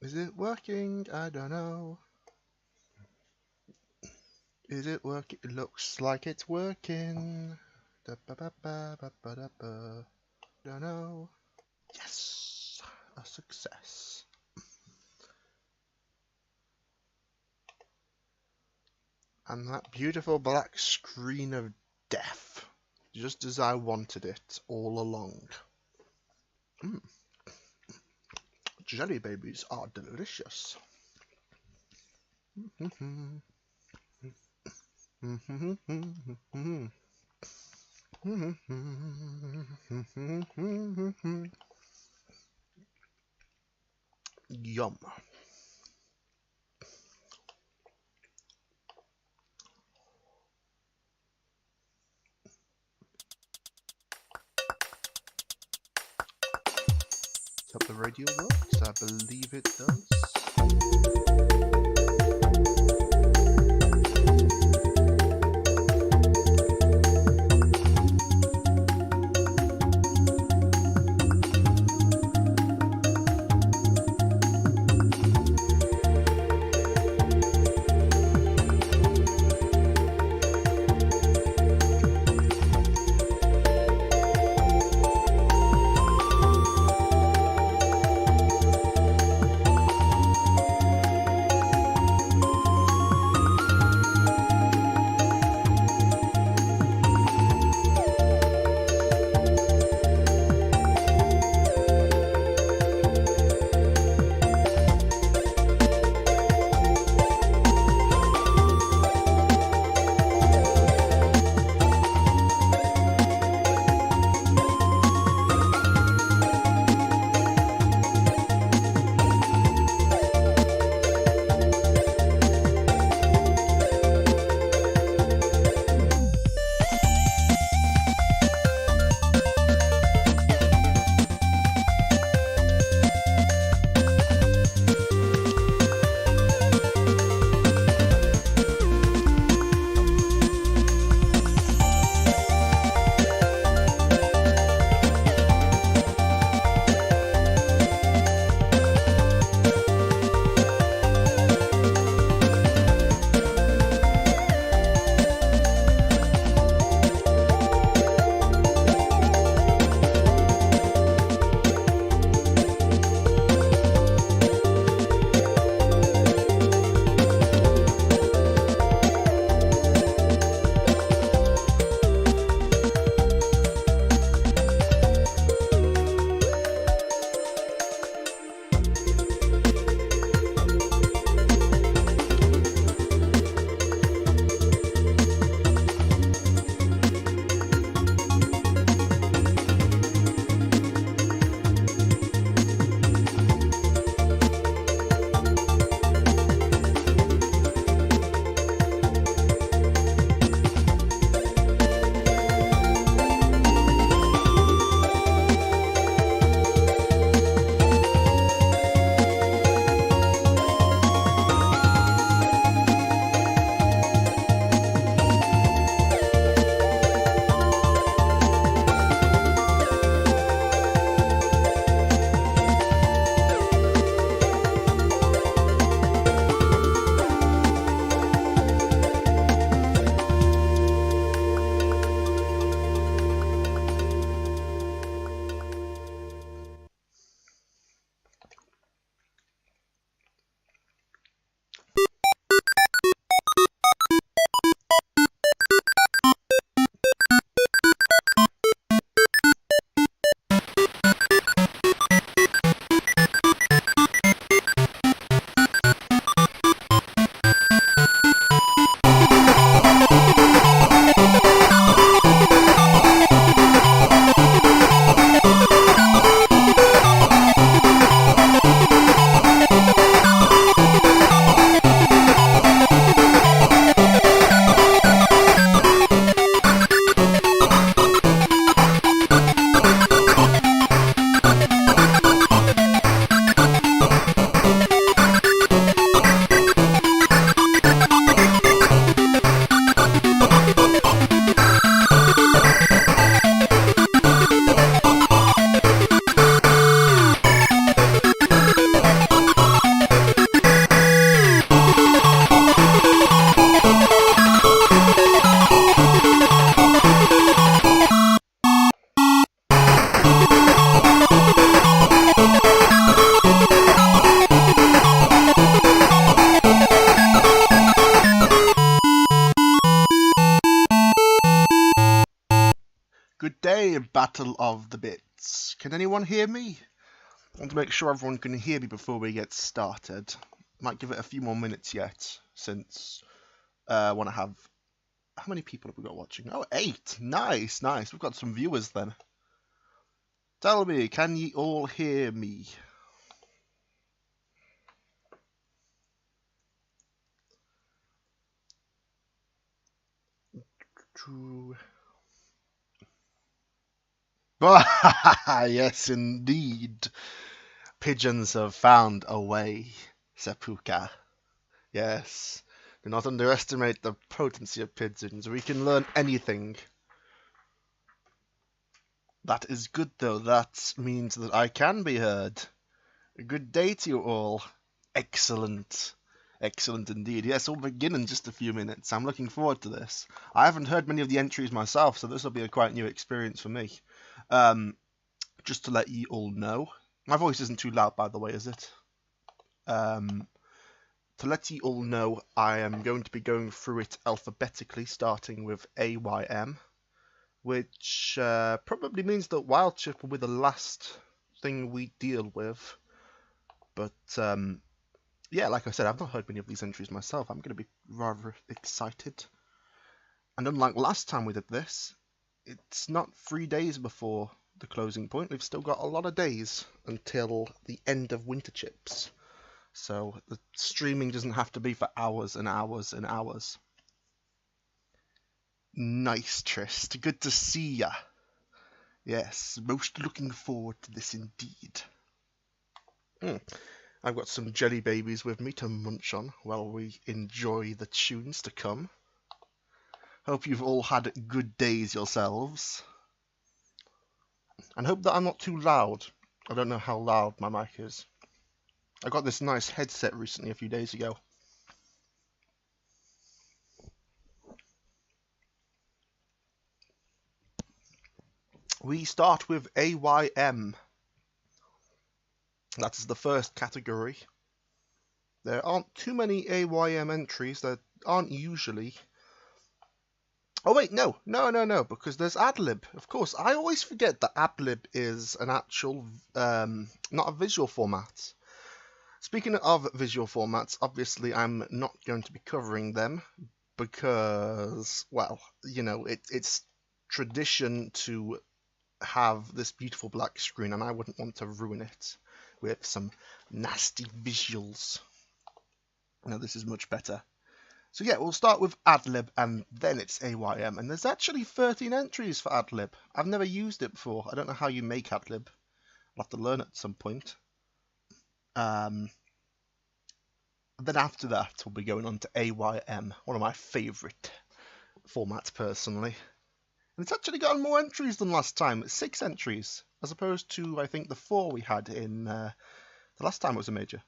Is it working? I don't know. Is it working? It looks like it's working. Don't know. Yes! A success. And that beautiful black screen of death. Just as I wanted it all along. Jelly babies are delicious. Yum. Hope the radio works. I believe it does. Battle of the Bits. Can anyone hear me? I want to make sure everyone can hear me before we get started. Might give it a few more minutes yet, since I want to have... How many people have we got watching? Oh, 8! Nice, nice. We've got some viewers then. Tell me, can ye all hear me? True. Yes, indeed. Pigeons have found a way, Seppuka. Yes. Do not underestimate the potency of pigeons. We can learn anything. That is good, though. That means that I can be heard. A good day to you all. Excellent. Excellent indeed. Yes, we'll begin in just a few minutes. I'm looking forward to this. I haven't heard many of the entries myself, so this will be a quite new experience for me. Just to let you all know. My voice isn't too loud, by the way, is it? To let you all know, I am going to be going through it alphabetically, starting with AYM, which probably means that Wildchip will be the last thing we deal with. But, yeah, like I said, I've not heard many of these entries myself. I'm going to be rather excited. And unlike last time we did this, it's not 3 days before the closing point. We've still got a lot of days until the end of Winterchips. So the streaming doesn't have to be for hours and hours and hours. Nice, Trist. Good to see ya. Yes, most looking forward to this indeed. I've got some jelly babies with me to munch on while we enjoy the tunes to come. Hope you've all had good days yourselves. And hope that I'm not too loud. I don't know how loud my mic is. I got this nice headset recently a few days ago. We start with AYM. That is the first category. There aren't too many AYM entries. There aren't usually. Oh wait, no, because there's AdLib. Of course, I always forget that AdLib is an actual, not a visual format. Speaking of visual formats, obviously I'm not going to be covering them because, well, you know, it's tradition to have this beautiful black screen, and I wouldn't want to ruin it with some nasty visuals. Now this is much better. So yeah, we'll start with AdLib and then it's AYM. And there's actually 13 entries for AdLib. I've never used it before. I don't know how you make AdLib. I'll have to learn at some point. Then after that, we'll be going on to AYM, one of my favourite formats personally. And it's actually gotten more entries than last time. It's 6 entries, as opposed to, I think, the 4 we had in the last time it was a major.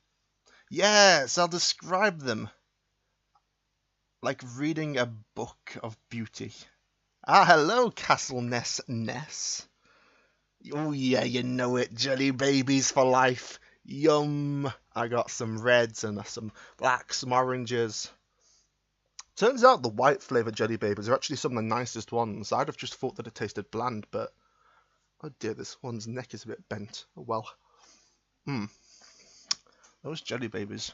Yes, I'll describe them like reading a book of beauty. Ah, hello, Castle Ness. Oh yeah, you know it, jelly babies for life. Yum. I got some reds and some blacks, some oranges. Turns out the white flavoured jelly babies are actually some of the nicest ones. I'd have just thought that it tasted bland, but... Oh dear, this one's neck is a bit bent. Oh well. Those jelly babies.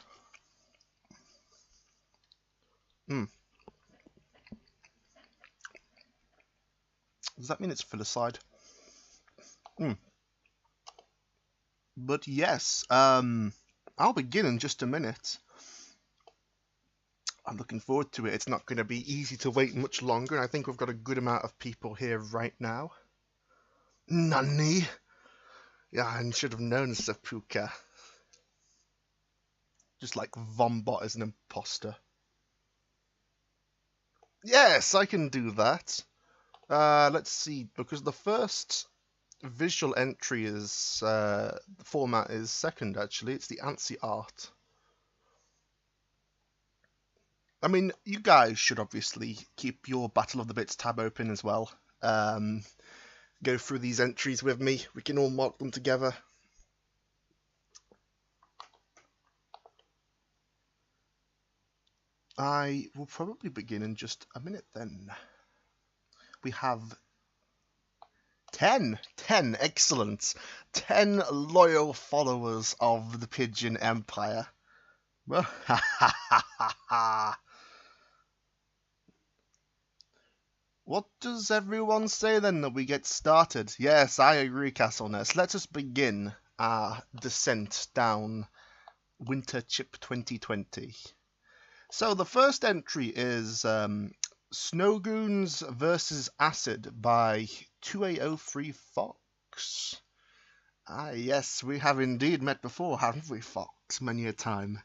Does that mean it's filicide? But yes, I'll begin in just a minute. I'm looking forward to it. It's not going to be easy to wait much longer, and I think we've got a good amount of people here right now. Nani? Yeah, I should have known Seppuka. Just like Vombot is an imposter. Yes, I can do that. Let's see, because the first visual entry is, the format is second actually, it's the ANSI art. I mean, you guys should obviously keep your Battle of the Bits tab open as well. Go through these entries with me, we can all mark them together. I will probably begin in just a minute then. We have 10. Excellent. 10 loyal followers of the Pigeon Empire. Well, what does everyone say then that we get started? Yes, I agree, Castleness. Let us begin our descent down Winterchip 2020. So the first entry is Snowgoons vs. Acid by 2803 Fox. Ah, yes, we have indeed met before, haven't we, Fox? Many a time.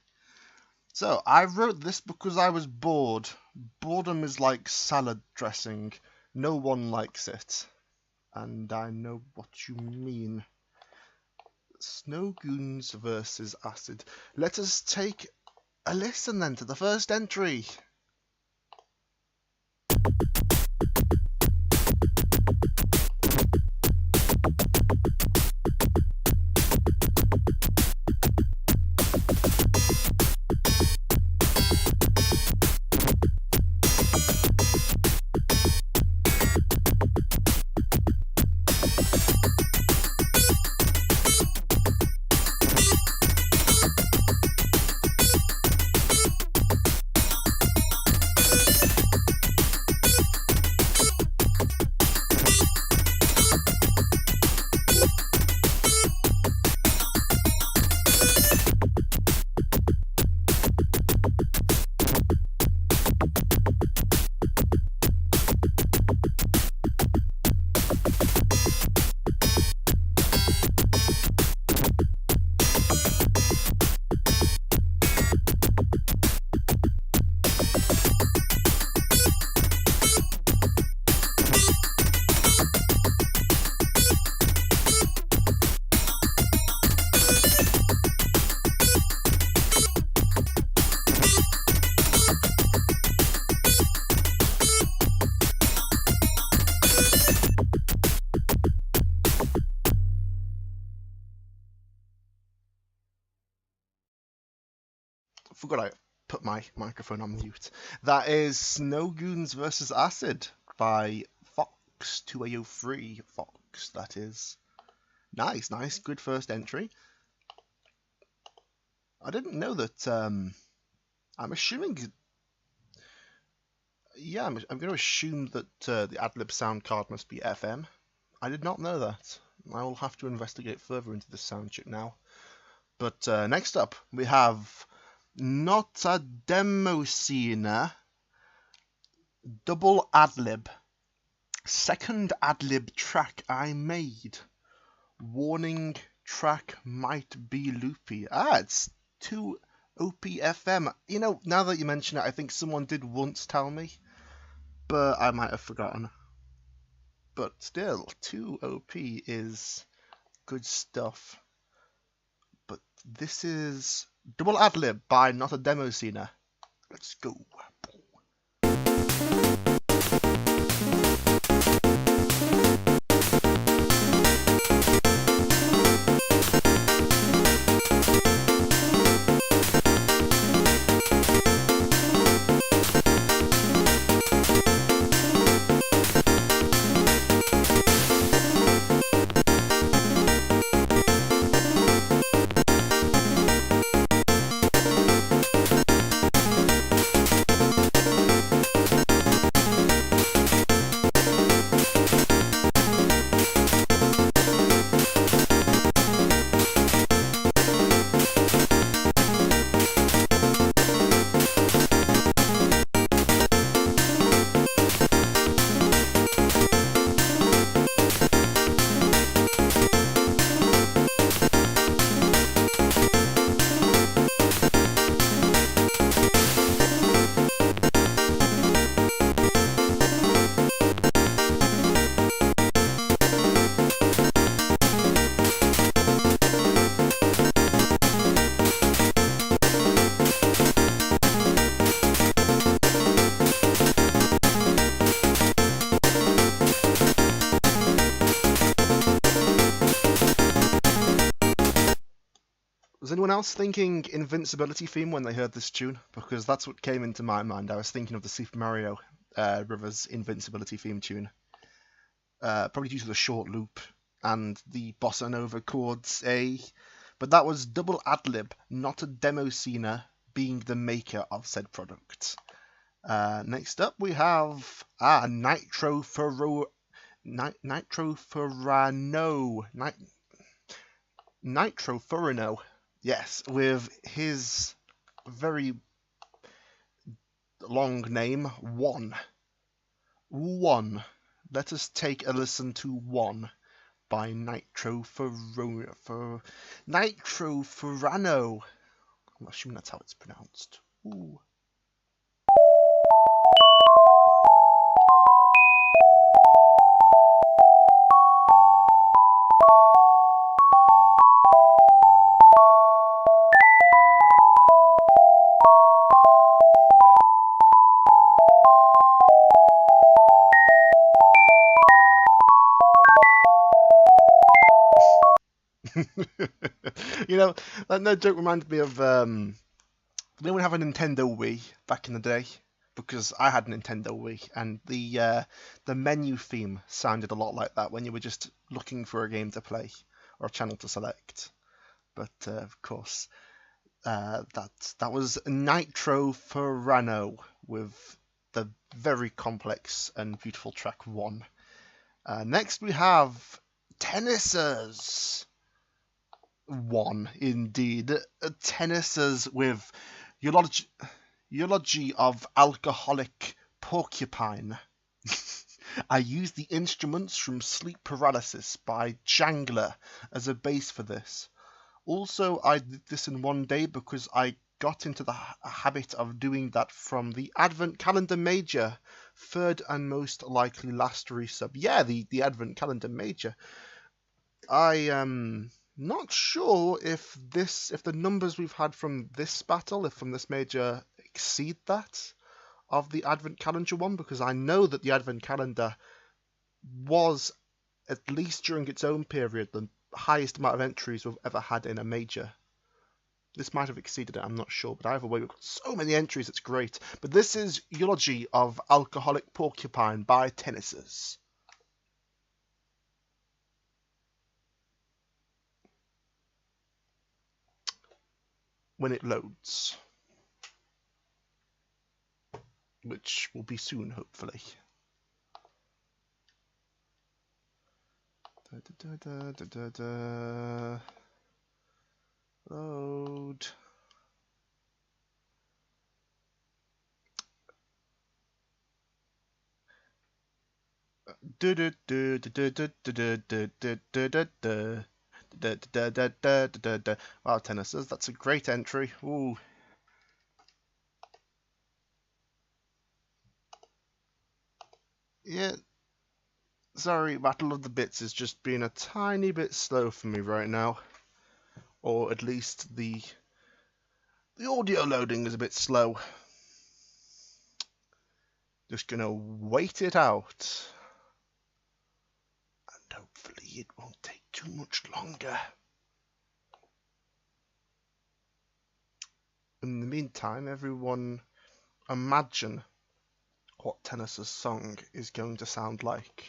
So, I wrote this because I was bored. Boredom is like salad dressing. No one likes it. And I know what you mean. Snowgoons vs. Acid. Let us take a listen then to the first entry. Forgot I put my microphone on mute. That is Snowgoons vs. Acid by Fox 2803 Fox. That is nice, good first entry. I didn't know that. I'm assuming. Yeah, I'm going to assume that the ad-lib sound card must be FM. I did not know that. I will have to investigate further into this sound chip now. But next up, we have Not a Demo Scene, double ad-lib. Second ad-lib track I made. Warning, track might be loopy. Ah, it's 2 OPFM. You know, now that you mention it, I think someone did once tell me, but I might have forgotten. But still, 2 OP is good stuff. But this is double ad-lib by Not a Demo Scene. Let's go. Was anyone else thinking Invincibility theme when they heard this tune? Because that's what came into my mind. I was thinking of the Super Mario Rivers Invincibility theme tune. probably due to the short loop and the bossa nova chords, but that was double ad-lib, not a demo scener, being the maker of said product. Next up we have Nitrofurano, yes, with his very long name, One. Let us take a listen to One by Nitrofurano. I'm assuming that's how it's pronounced. Ooh. You know, that joke reminded me of, did anyone have a Nintendo Wii back in the day? Because I had a Nintendo Wii, and the menu theme sounded a lot like that when you were just looking for a game to play or a channel to select. But of course, that was Nitrofurano with the very complex and beautiful track One. Next we have Tennisers. One, indeed. Tennisers with Eulogy of Alcoholic Porcupine. I used the instruments from Sleep Paralysis by Jangler as a bass for this. Also, I did this in one day because I got into the habit of doing that from the Advent Calendar Major, third and most likely last resub. Yeah, the Advent Calendar Major. I am not sure if the numbers we've had from this battle, from this major, exceed that of the Advent Calendar one, because I know that the Advent Calendar was, at least during its own period, the highest amount of entries we've ever had in a major. This might have exceeded it, I'm not sure, but either way, we've got so many entries, it's great. But this is Eulogy of Alcoholic Porcupine by Tennisers. When it loads, which will be soon, hopefully. Load. Wow, Tennisers, that's a great entry. Ooh. Yeah. Sorry, Battle of the Bits is just being a tiny bit slow for me right now. Or at least the audio loading is a bit slow. Just gonna wait it out. And hopefully it won't take too much longer. In the meantime, everyone imagine what Tennis's song is going to sound like.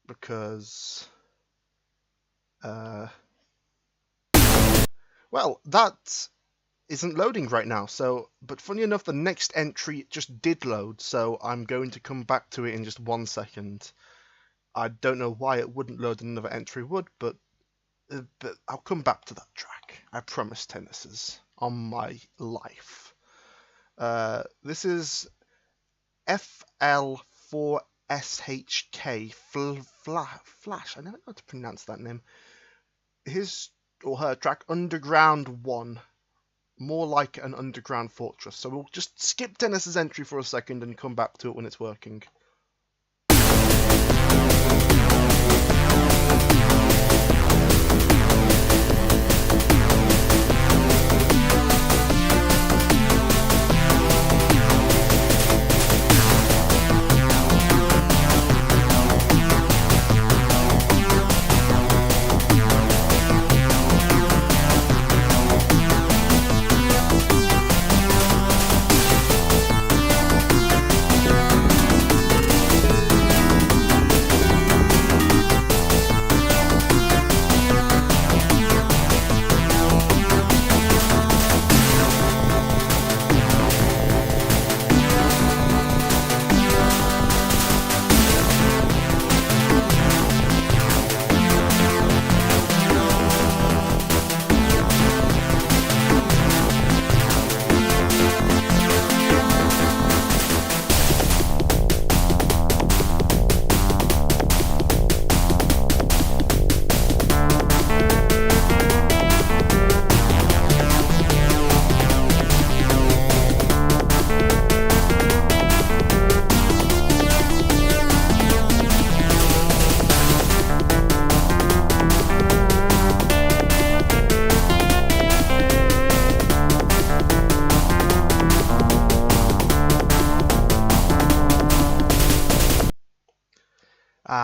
Because, well, that isn't loading right now, but funny enough, the next entry just did load, so I'm going to come back to it in just 1 second. I don't know why it wouldn't load and another entry would, but I'll come back to that track. I promise, Tennisers, on my life. This is FL4SHK Flash. I never know how to pronounce that name. His or her track Underground 1. More like an underground fortress. So we'll just skip Tennis's entry for a second and come back to it when it's working.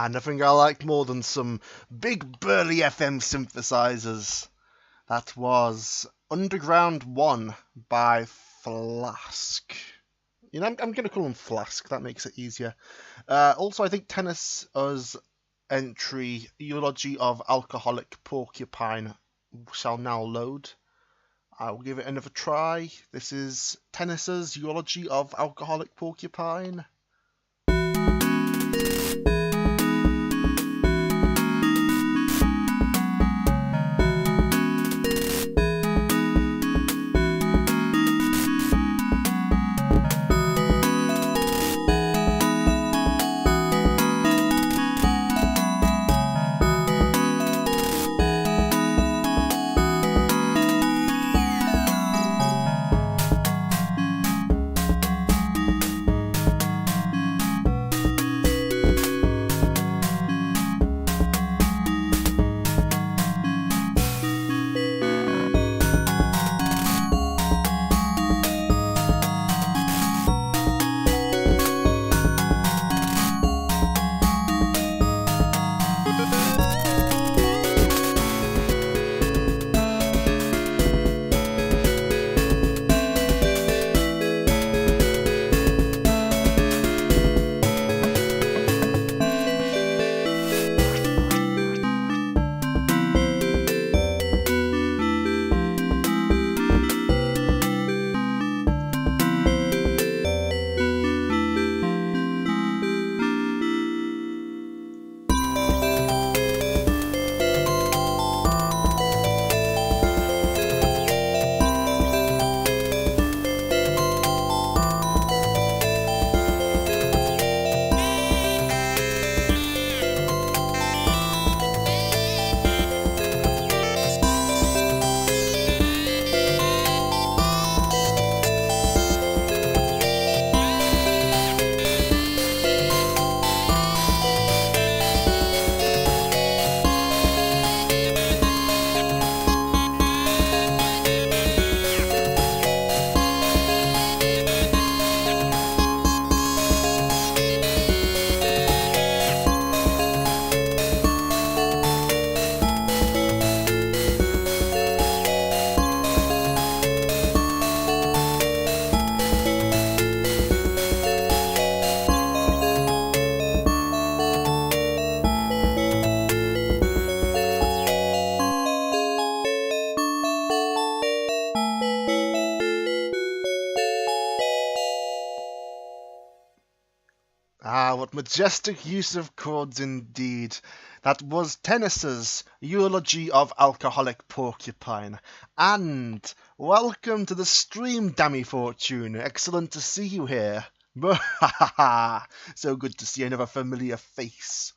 Nothing I like more than some big burly FM synthesizers. That was Underground 1 by Flask. You know, I'm going to call him Flask, that makes it easier. Also, I think Tennis's entry, Eulogy of Alcoholic Porcupine, shall now load. I will give it another try. This is Tennis's Eulogy of Alcoholic Porcupine. Ah, what majestic use of chords indeed. That was Tennis's Eulogy of Alcoholic Porcupine. And welcome to the stream, Dammy Fortune. Excellent to see you here. So good to see another familiar face.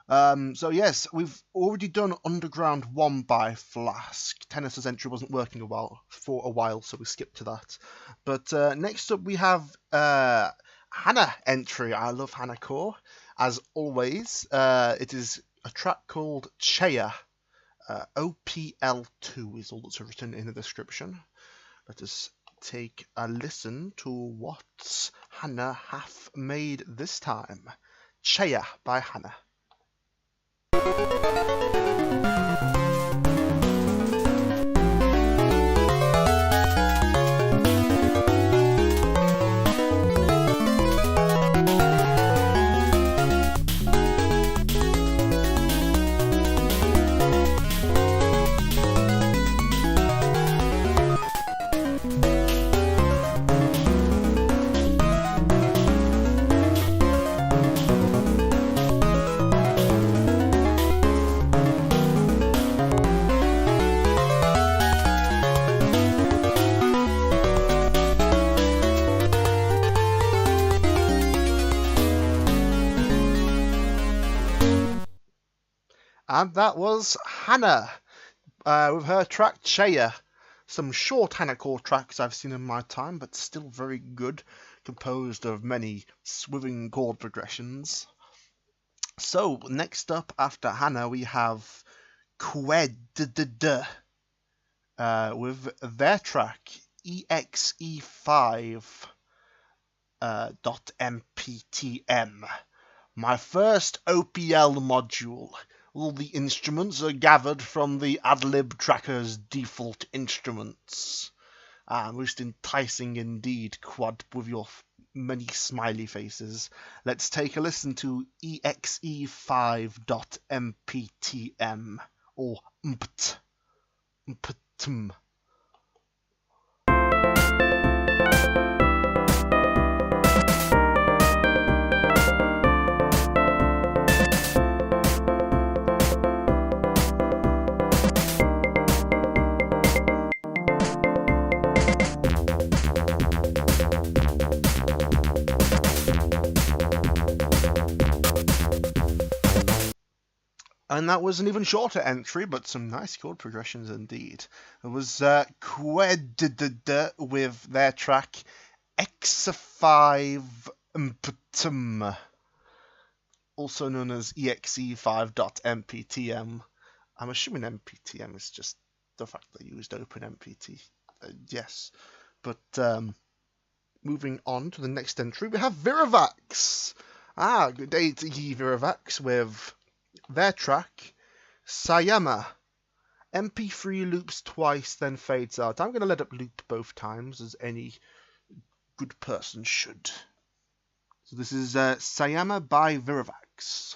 So yes, we've already done Underground 1 by Flask. Tennis's entry wasn't working for a while, so we skipped to that. But next up we have Hannah entry. I love Hannah Core. As always, it is a track called Chaya. OPL2 is all that's written in the description. Let us take a listen to what Hannah hath made this time. Chaya by Hannah. And that was Hannah with her track Chaya. Some short Hannah Core tracks I've seen in my time, but still very good, composed of many swiving chord progressions. So, next up after Hannah we have QUED with their track EXE5.mptm. My first OPL module. All the instruments are gathered from the AdLib tracker's default instruments. Most enticing indeed, Quad, with your many smiley faces. Let's take a listen to exe5.mptm, or mpt. Mptm. And that was an even shorter entry, but some nice chord progressions indeed. It was Qued with their track Exe5mptm, also known as exe5.mptm. I'm assuming mptm is just the fact that I used OpenMPT. Yes, but moving on to the next entry, we have Viravax. Good day to ye, Viravax, with their track, Sayama. MP3 loops twice, then fades out. I'm going to let it loop both times, as any good person should. So this is Sayama by Viravax.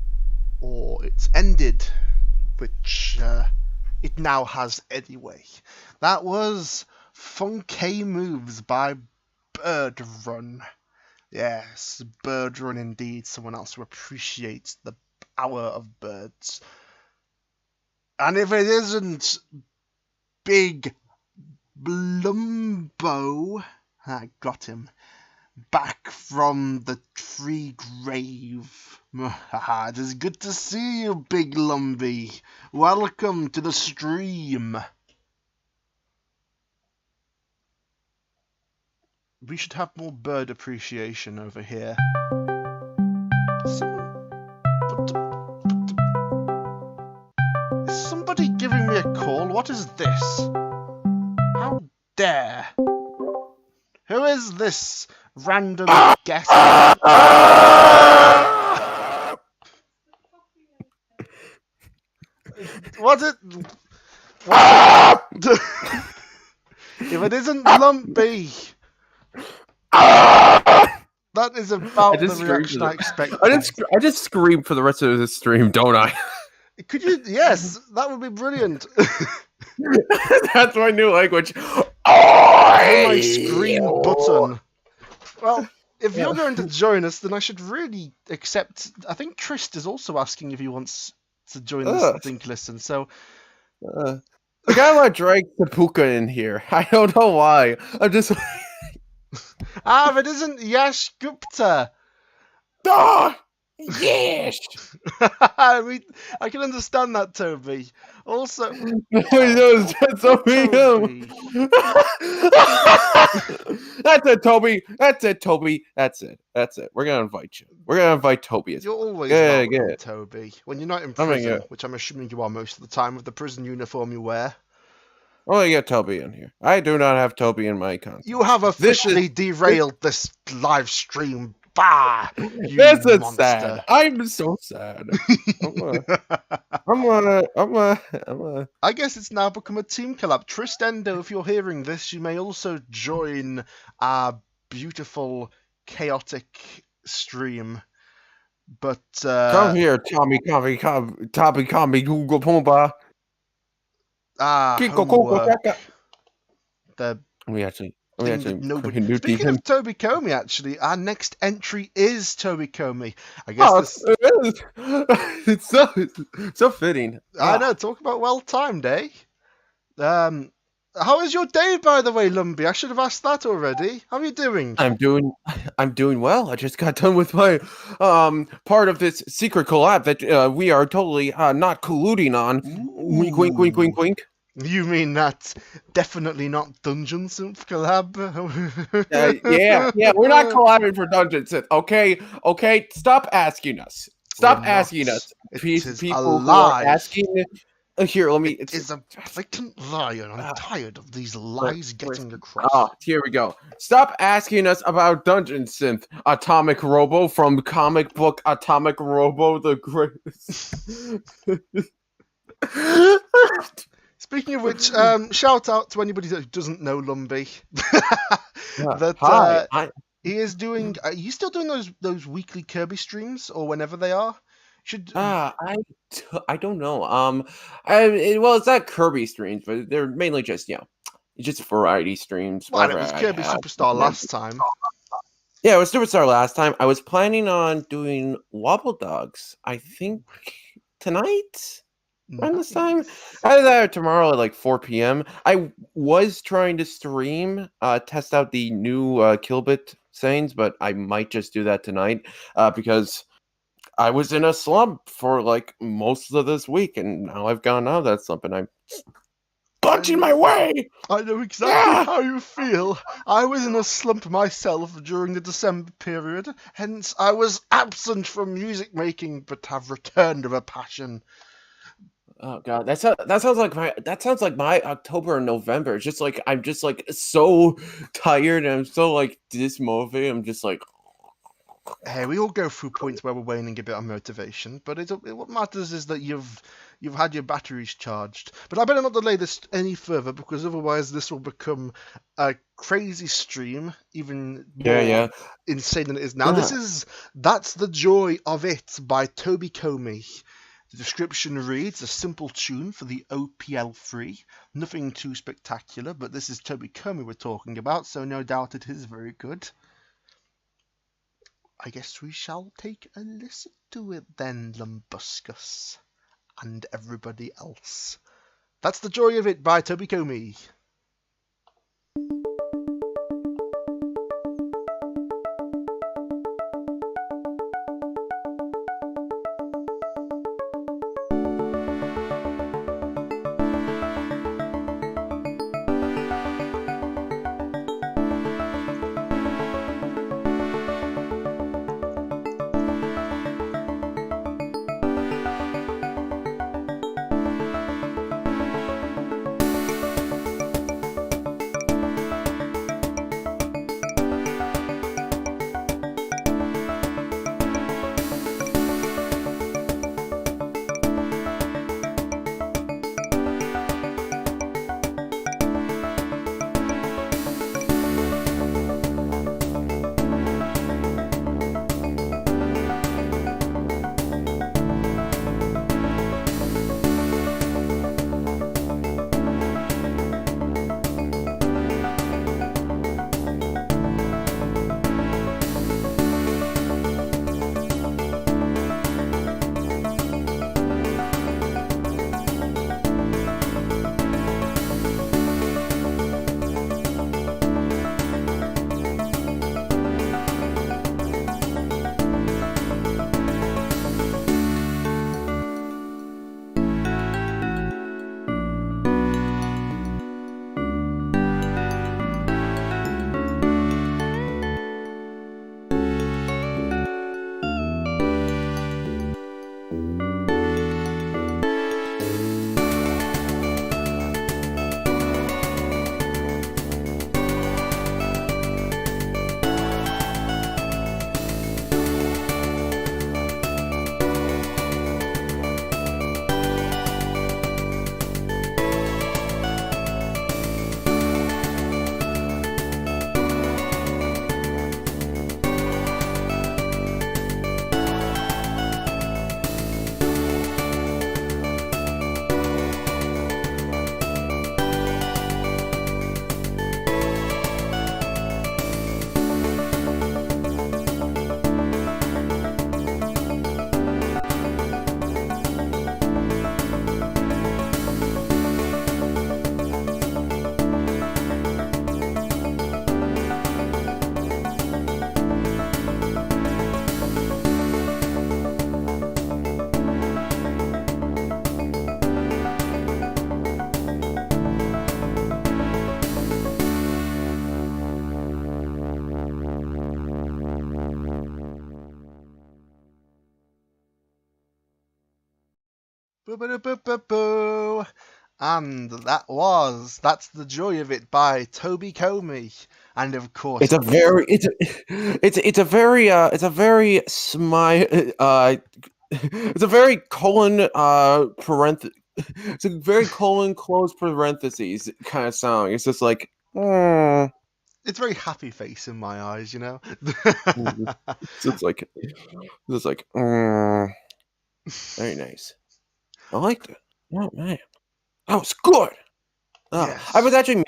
before it ended, which it now has anyway. That was Funky Moves by Bird Run. Yes, Bird Run indeed. Someone else who appreciates the power of birds. And if it isn't Big Blumbo, I got him, back from the tree grave. It is good to see you, Big Lumbie. Welcome to the stream. We should have more bird appreciation over here. Is somebody giving me a call? What is this? How dare? Who is this random guest? What it? If it isn't Lumpy, that is about the reaction I expected. I just scream for the rest of this stream, don't I? Could you? Yes, that would be brilliant. That's my new language. My screen button. Well, if you're going to join us, then I should really accept. I think Trist is also asking if he wants to join this Think Listen. So, the guy want to drag Tapuka in here. I don't know why. I'm just. If it isn't Yash Gupta. Yes. I can understand that, Toby. Also, Toby. That's it, Toby. That's it, Toby. That's it. We're gonna invite you. We're gonna invite Toby. You're always welcome, Toby. When you're not in prison, which I'm assuming you are most of the time with the prison uniform you wear. I want to get Toby in here. I do not have Toby in my account. You have officially derailed this live stream. Bah! This is sad. I'm so sad. I guess it's now become a team collab. Tristendo, if you're hearing this, you may also join our beautiful, chaotic stream. But come here, Tommy, Google Pumba. Speaking of Toby Comey, actually, our next entry is Toby Comey. I guess it is. It's so fitting. I know. Talk about well timed, eh? How is your day, by the way, Lumbie? I should have asked that already. How are you doing? I'm doing well. I just got done with my part of this secret collab that we are totally not colluding on. Wink, wink, wink, wink, wink. You mean that definitely not Dungeon Synth collab? Yeah, we're not collabing for Dungeon Synth. Okay, stop asking us. Stop asking us. People who are asking. Here, let me. It is a blatant lie, and I'm tired of these lies getting across. Here we go. Stop asking us about Dungeon Synth. Atomic Robo from comic book Atomic Robo the Greatest. Speaking of which, shout out to anybody that doesn't know Lumbie. He is doing. Are you still doing those weekly Kirby streams, or whenever they are? I don't know. Well, it's not Kirby streams, but they're mainly just just variety streams. Well, it was Kirby Superstar last time. Yeah, it was Superstar last time. I was planning on doing Wobble Dogs. I think tonight. Around this time, either that or tomorrow at like 4 p.m. I was trying to stream, test out the new Killbit sayings, but I might just do that tonight because I was in a slump for like most of this week, and now I've gone out of that slump, and I'm punching my way. I know exactly how you feel. I was in a slump myself during the December period, hence I was absent from music making, but have returned with a passion. Oh god, that sounds like my October and November. It's just like I'm just like so tired and I'm so like dismotivated. I'm just like, hey, we all go through points where we're waning a bit on motivation, but what matters is that you've had your batteries charged. But I better not delay this any further because otherwise this will become a crazy stream, even more insane than it is now. That's the joy of it by Toby Comey. The description reads, a simple tune for the OPL3. Nothing too spectacular, but this is Toby Comey we're talking about, so no doubt it is very good. I guess we shall take a listen to it then, Lumbuscus and everybody else. That's The Joy of It by Toby Comey. Boo-ba-da-boo-ba-boo. And that's The Joy of It by Toby Comey. And of course, it's a very it's a very colon parenthesis. It's a very colon close parentheses kind of song. It's just like, it's very happy face in my eyes, you know. it's just like, very nice. I liked it. Oh man, that was good. Yes. I was actually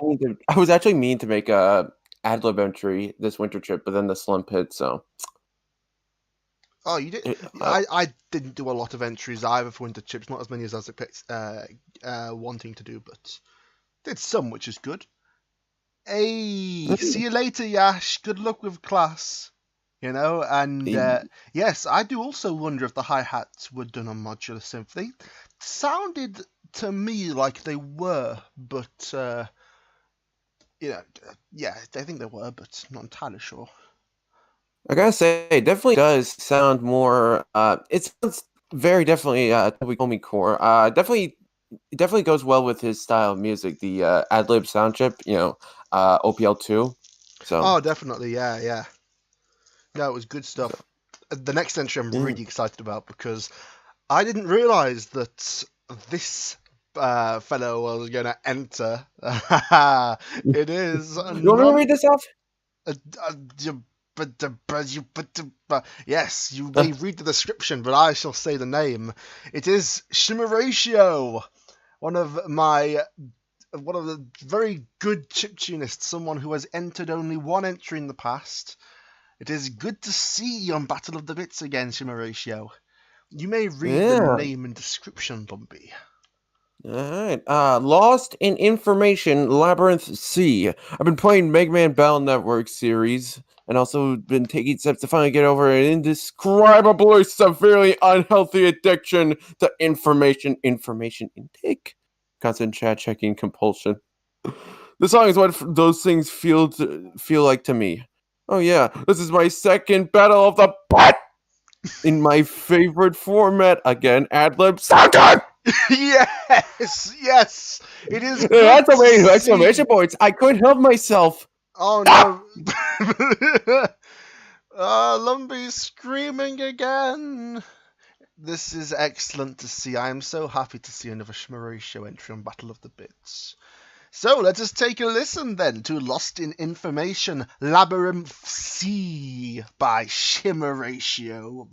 mean to make a ad-lib entry this Winterchip, but then the slump hit. So. Oh, you did? I didn't do a lot of entries either for Winterchips, not as many as I was wanting to do, but did some, which is good. Hey, see you later, Yash. Good luck with class. You know, and yes, I do also wonder if the hi-hats were done on modular synth. They sounded to me like they were, but yeah, I think they were, but not entirely sure. I gotta say, it definitely does sound more. It sounds very definitely Toby Comey core. It definitely goes well with his style of music. The ad-lib sound chip, OPL2. So. Oh, definitely, yeah. No, it was good stuff. The next entry I'm really excited about because I didn't realize that this fellow was going to enter. It is. You want me to read this off? Yes, you may read the description, but I shall say the name. It is Shimmeratio, one of the very good chiptunists, someone who has entered only one entry in the past. It is good to see you on Battle of the Bits again, Shimmeratio. You may read the name and description, Lumpy. Alright. Lost in Information Labyrinth C. I've been playing Mega Man Battle Network series and also been taking steps to finally get over an indescribably severely unhealthy addiction to information intake. Constant chat checking compulsion. The song is what those things feel like to me. Oh yeah, this is my second Battle of the Butt in my favorite format again. Ad-lib soundtrack. yes, it is. That's amazing! Exclamation points! I couldn't help myself. Oh no! Lumpy's screaming again. This is excellent to see. I am so happy to see another Shimmeratio entry on Battle of the Bits. So let us take a listen then to Lost in Information Labyrinth C by Shimmeratio.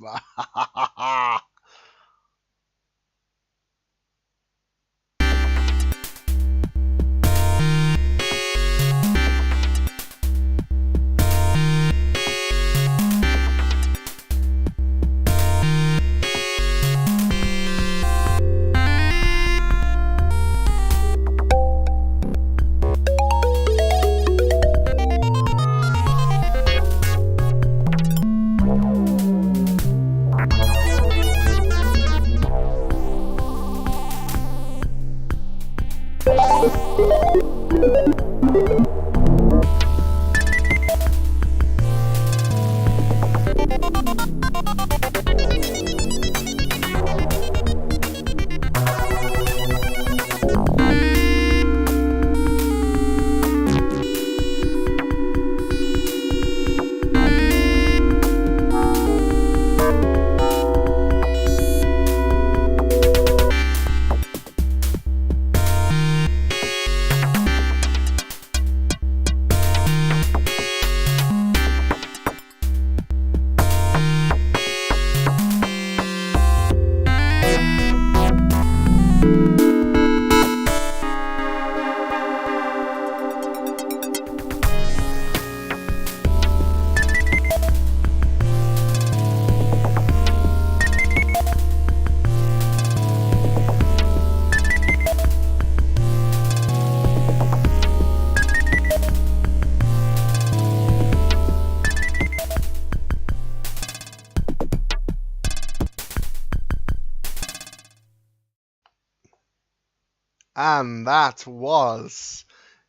And that was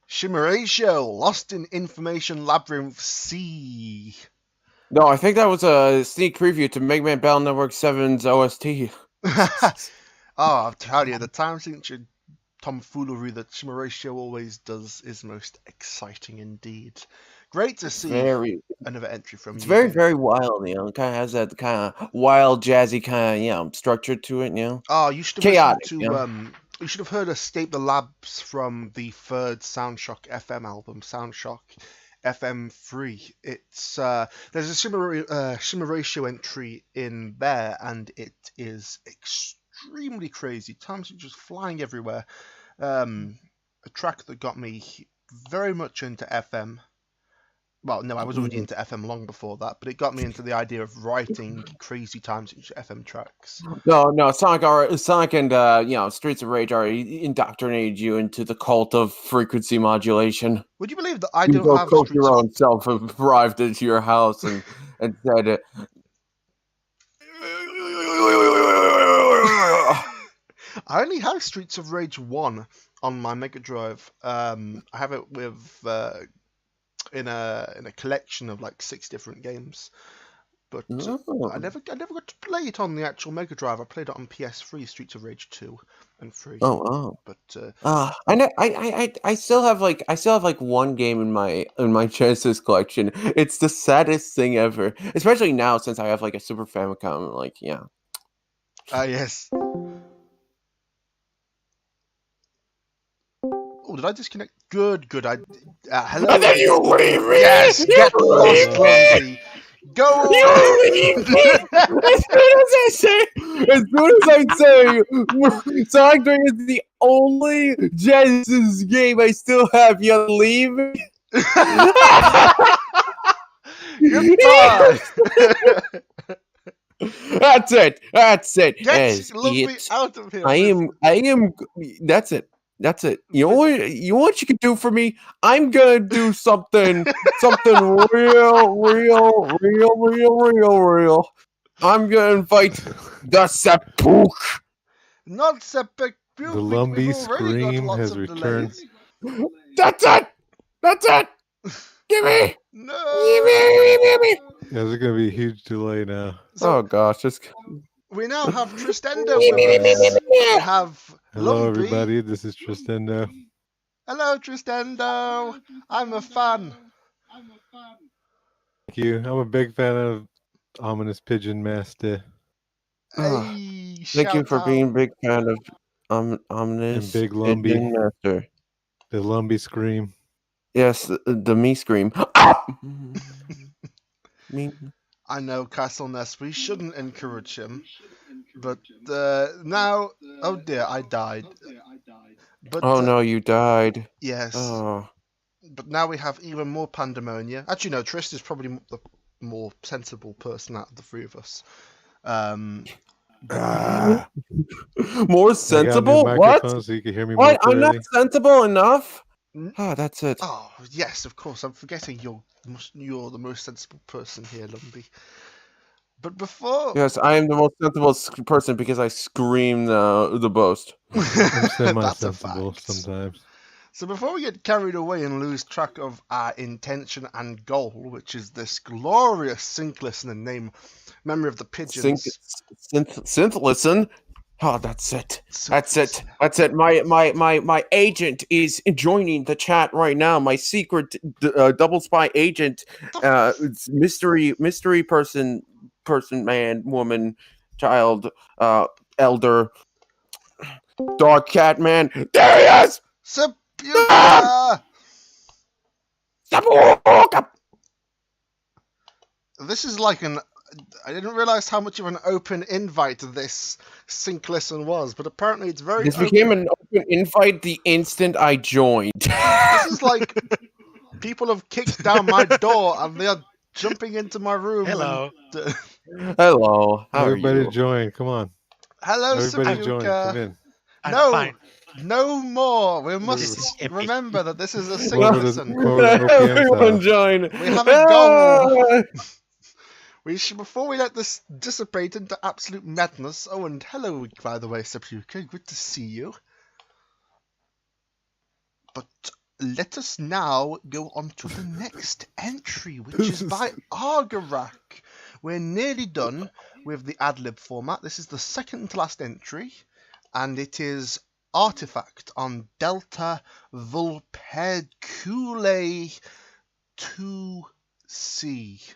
Shimmeratio, Lost in Information Labyrinth C. No, I think that was a sneak preview to Mega Man Battle Network 7's OST. I'll tell you, the time signature tomfoolery that Shimmeratio always does is most exciting indeed. Great to see another entry from you. It's very wild, you know. It kind of has that kind of wild, jazzy kind of, structure to it, you know. Oh, you should have chaotic, to you should have heard Escape the Labs from the third Soundshock FM album, Soundshock FM3. It's there's a Shimmeratio entry in there, and it is extremely crazy. Times just flying everywhere. A track that got me very much into FM. Well, no, I was already into FM long before that, but it got me into the idea of writing crazy times into FM tracks. No, Sonic and Streets of Rage already indoctrinated you into the cult of frequency modulation. Would you believe that I don't have Streets your own self have arrived into your house and said, I only have Streets of Rage 1 on my Mega Drive. I have it with in a collection of like 6 different games, but I never got to play it on the actual Mega Drive. I played it on PS3, Streets of Rage 2 and 3. But I still have like one game in my Genesis collection. It's the saddest thing ever, especially now since I have like a Super Famicom. Like, yeah. Yes. Oh, did I disconnect? Good. Hello. And then you leave me. Yes, You get leave lost, me. Lumpy. Go You away. leave me. As soon as I say, Sonic 3 is the only Genesis game I still have. You leave me. Goodbye. That's it. Get As Lumpy it. out of here. I am. That's it. You know what you can do for me? I'm gonna do something real. I'm gonna invite the Seppuku. Not Seppuku. The Lumpy We've already got scream lots has of returned. delays. That's it. Give me. No. There's gonna be a huge delay now. So Oh gosh, we now have Tristendo with us. We have Hello, Lumpy. everybody. This is Tristendo. Hello, Tristendo. I'm a fan. Thank you. I'm a big fan of Ominous Pigeon Master Hey, thank you shout for out. being a big fan of Ominous and Big Lumpy. Pigeon Master. The Lumpy scream. Yes, the me scream. Me. I know, Castleness, we shouldn't encourage him. But now, oh dear, I died. But Oh no, you died. yes. Oh. But now we have even more pandemonia. Actually, no, Trist is probably the more sensible person out of the three of us. More sensible? I got a new What? microphone so you can hear me What? more I'm not clearly. sensible enough? Mm. Ah, that's it. Oh, yes, of course. I'm forgetting you're the most sensible person here, Lumpy. But before... Yes, I am the most sensible person because I scream the most. I'm That's a semi-sensible fact. sometimes. So before we get carried away and lose track of our intention and goal, which is this glorious sync listening name, Memory of the Pigeons. Synth listen. Oh, that's it. That's it. Listen. That's it. My agent is joining the chat right now. My secret double spy agent, it's mystery person, man, woman, child, elder, dog, cat, man. There he is. Seppuku! This is like I didn't realize how much of an open invite this sync listen was, but apparently it's very This open. became an open invite the instant I joined. This is like people have kicked down my door and they are jumping into my room. Hello. Hello. How Everybody are you? join. Come on. Hello, Everybody join. Come Seppuku. in. I'm No, fine. no more. We This must is epic. remember that this is a sync What was listen. What was OPM Everyone sound? join. We have a goal. Ah! We should, before we let this dissipate into absolute madness. Oh, and hello, by the way, Seppuku. Good to see you. But let us now go on to the next entry, which is by Argarak. We're nearly done with the ad-lib format. This is the second to last entry, and it is Artifact on Delta Vulpeculae 2C.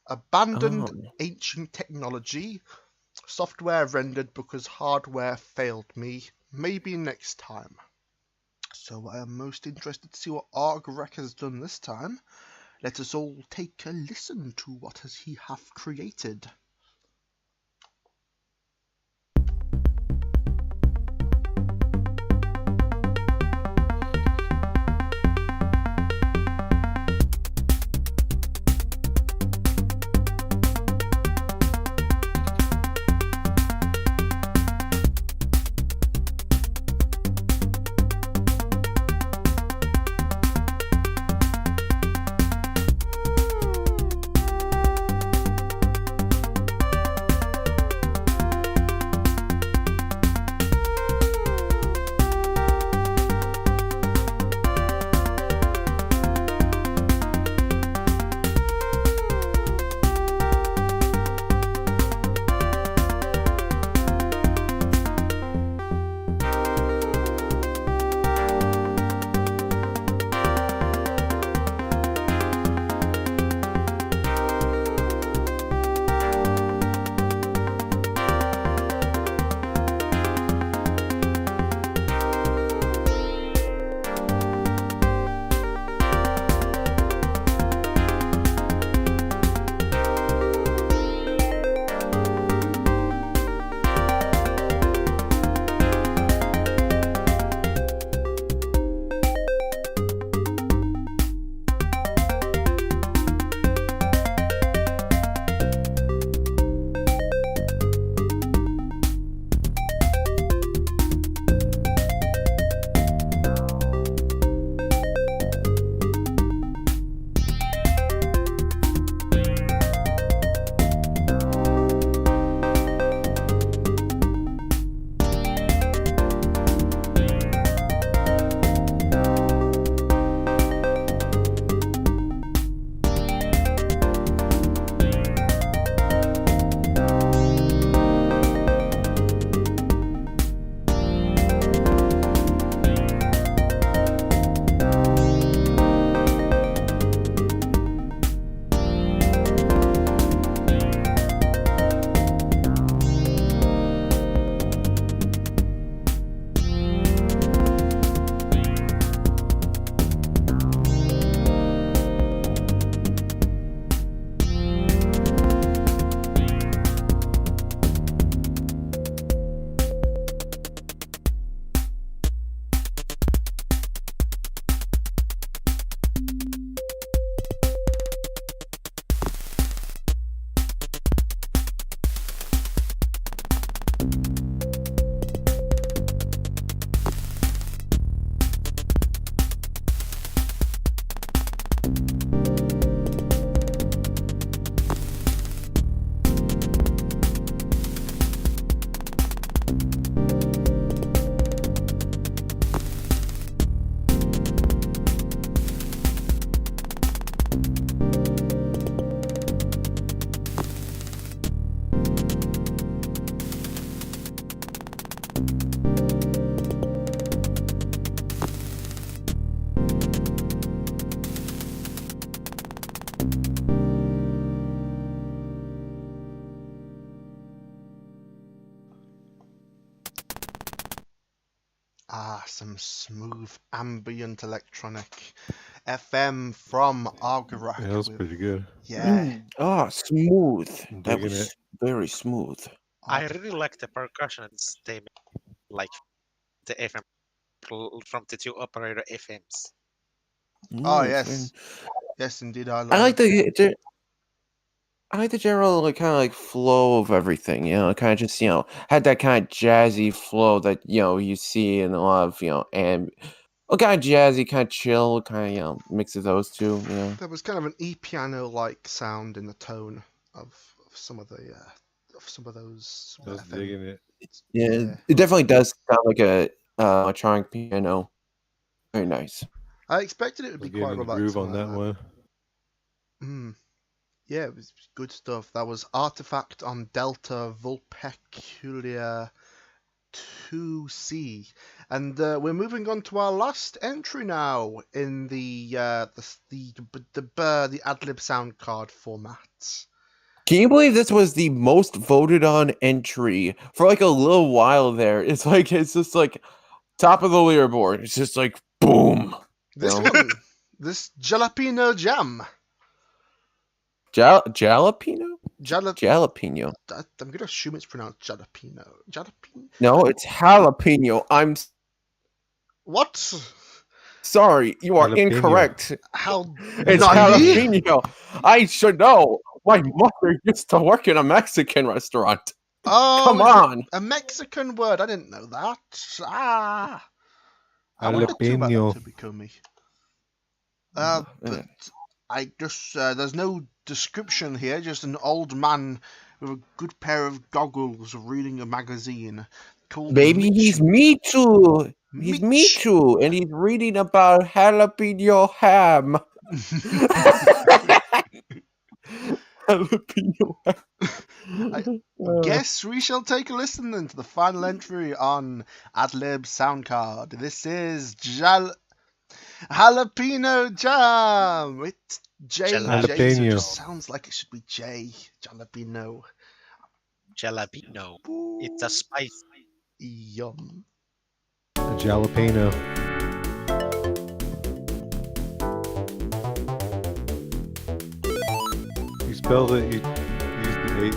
Abandoned ancient technology. Software rendered because hardware failed me. Maybe next time. So I am most interested to see what Argarak has done this time. Let us all take a listen to what has he have created. some smooth ambient electronic FM from Argarak. Yeah, that was pretty good. Yeah. Smooth. I'm That digging was it. very smooth. I really like the percussions they made, like the FM from the two operator FMs. Oh, Mm, yes. Yes, indeed. I like the general kind of like flow of everything. Kind of just had that kind of jazzy flow that you see in a lot of and kind of jazzy, kind of chill, kind of mix of those two. There was kind of an e-piano like sound in the tone of some of the those. I was FM. digging it. Yeah, it definitely does sound like a electronic piano. Very nice. I expected it would I be was quite getting in the relaxing groove on like that one. Yeah, it was good stuff. That was Artifact on Delta Vulpecular 2C, and we're moving on to our last entry now in the Adlib sound card format. Can you believe this was the most voted on entry for like a little while there? It's just like top of the leaderboard. It's just like boom. This one, this Jalapeno Jam. Jalapeno? Jalapeno. I'm going to assume it's pronounced jalapeno. Jalapeno? No, it's jalapeno. What? Sorry, you are Jalapeno. incorrect. How? It's jalapeno. I should know. My mother used to work in a Mexican restaurant. Oh, come on. A Mexican word. I didn't know that. I wondered too about Jalapeno. that, Tobikomi. But I just there's no description here. Just an old man with a good pair of goggles reading a magazine. Called Baby, he's me too. He's me Mitch. too, and he's reading about jalapeno ham. Jalapeno ham. Guess we shall take a listen then to the final entry on Adlib Sound Card. This is Jalapeno Jam. It's J. Jalapeno. J, so it just sounds like it should be J. Jalapeno. Jalapeno. It's a spice. Yum. A jalapeno. You spelled it, you used the H.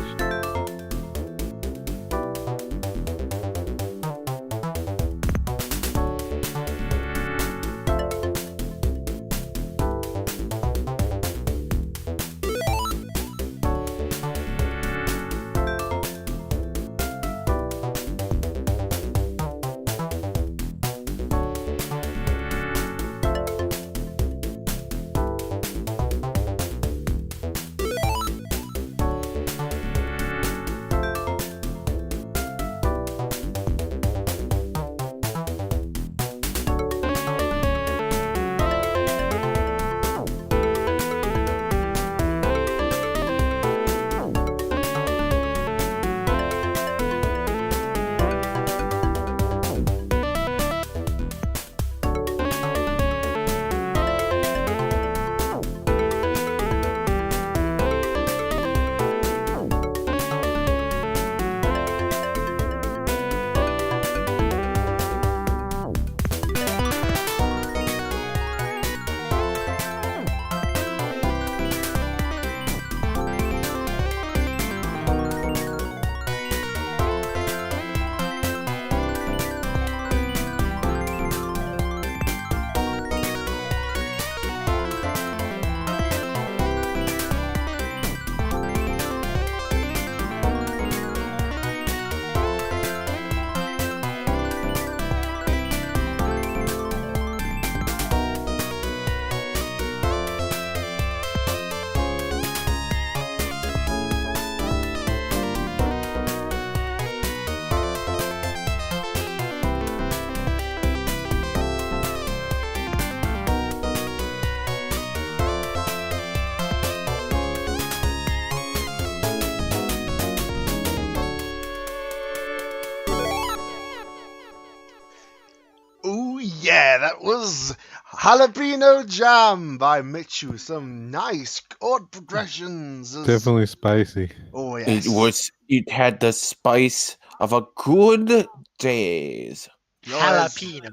Yeah, that was Jalapeno Jam by Mitchu. Some nice chord progressions. Definitely spicy. Oh, yes. It had the spice of a good days. Yours. Jalapeno.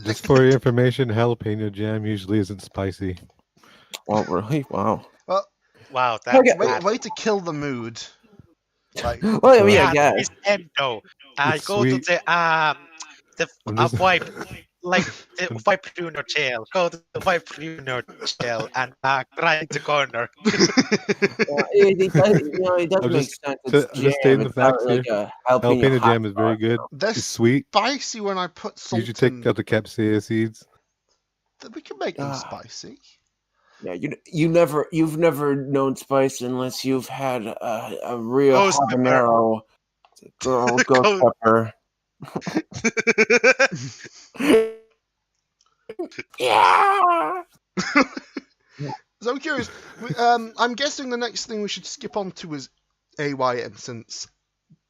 Just for your information, jalapeno jam usually isn't spicy. Oh, really? Wow. Well, Wow, that's Okay. way, bad. way to kill the mood. Like, Well, I mean, I Yeah, guess. it's endo. It's Go sweet. to the I'm just- wipe, like the wipe Bruno jail. Go to the wipe Bruno jail and cry in the corner. It does, it does I'm make just- sense. so- It's I'm just stating jam. the It's not facts like here. a jalapeno Jalapeno hot jam is very sauce, good. they're It's sweet. spicy when I put salt You should take in. out the capsaicin seeds. We can make them Ah. spicy. Yeah, you've never known spice unless you've had a real Ghost pepper. habanero ghost pepper. Yeah. So I'm curious. I'm guessing the next thing we should skip on to is AYM, since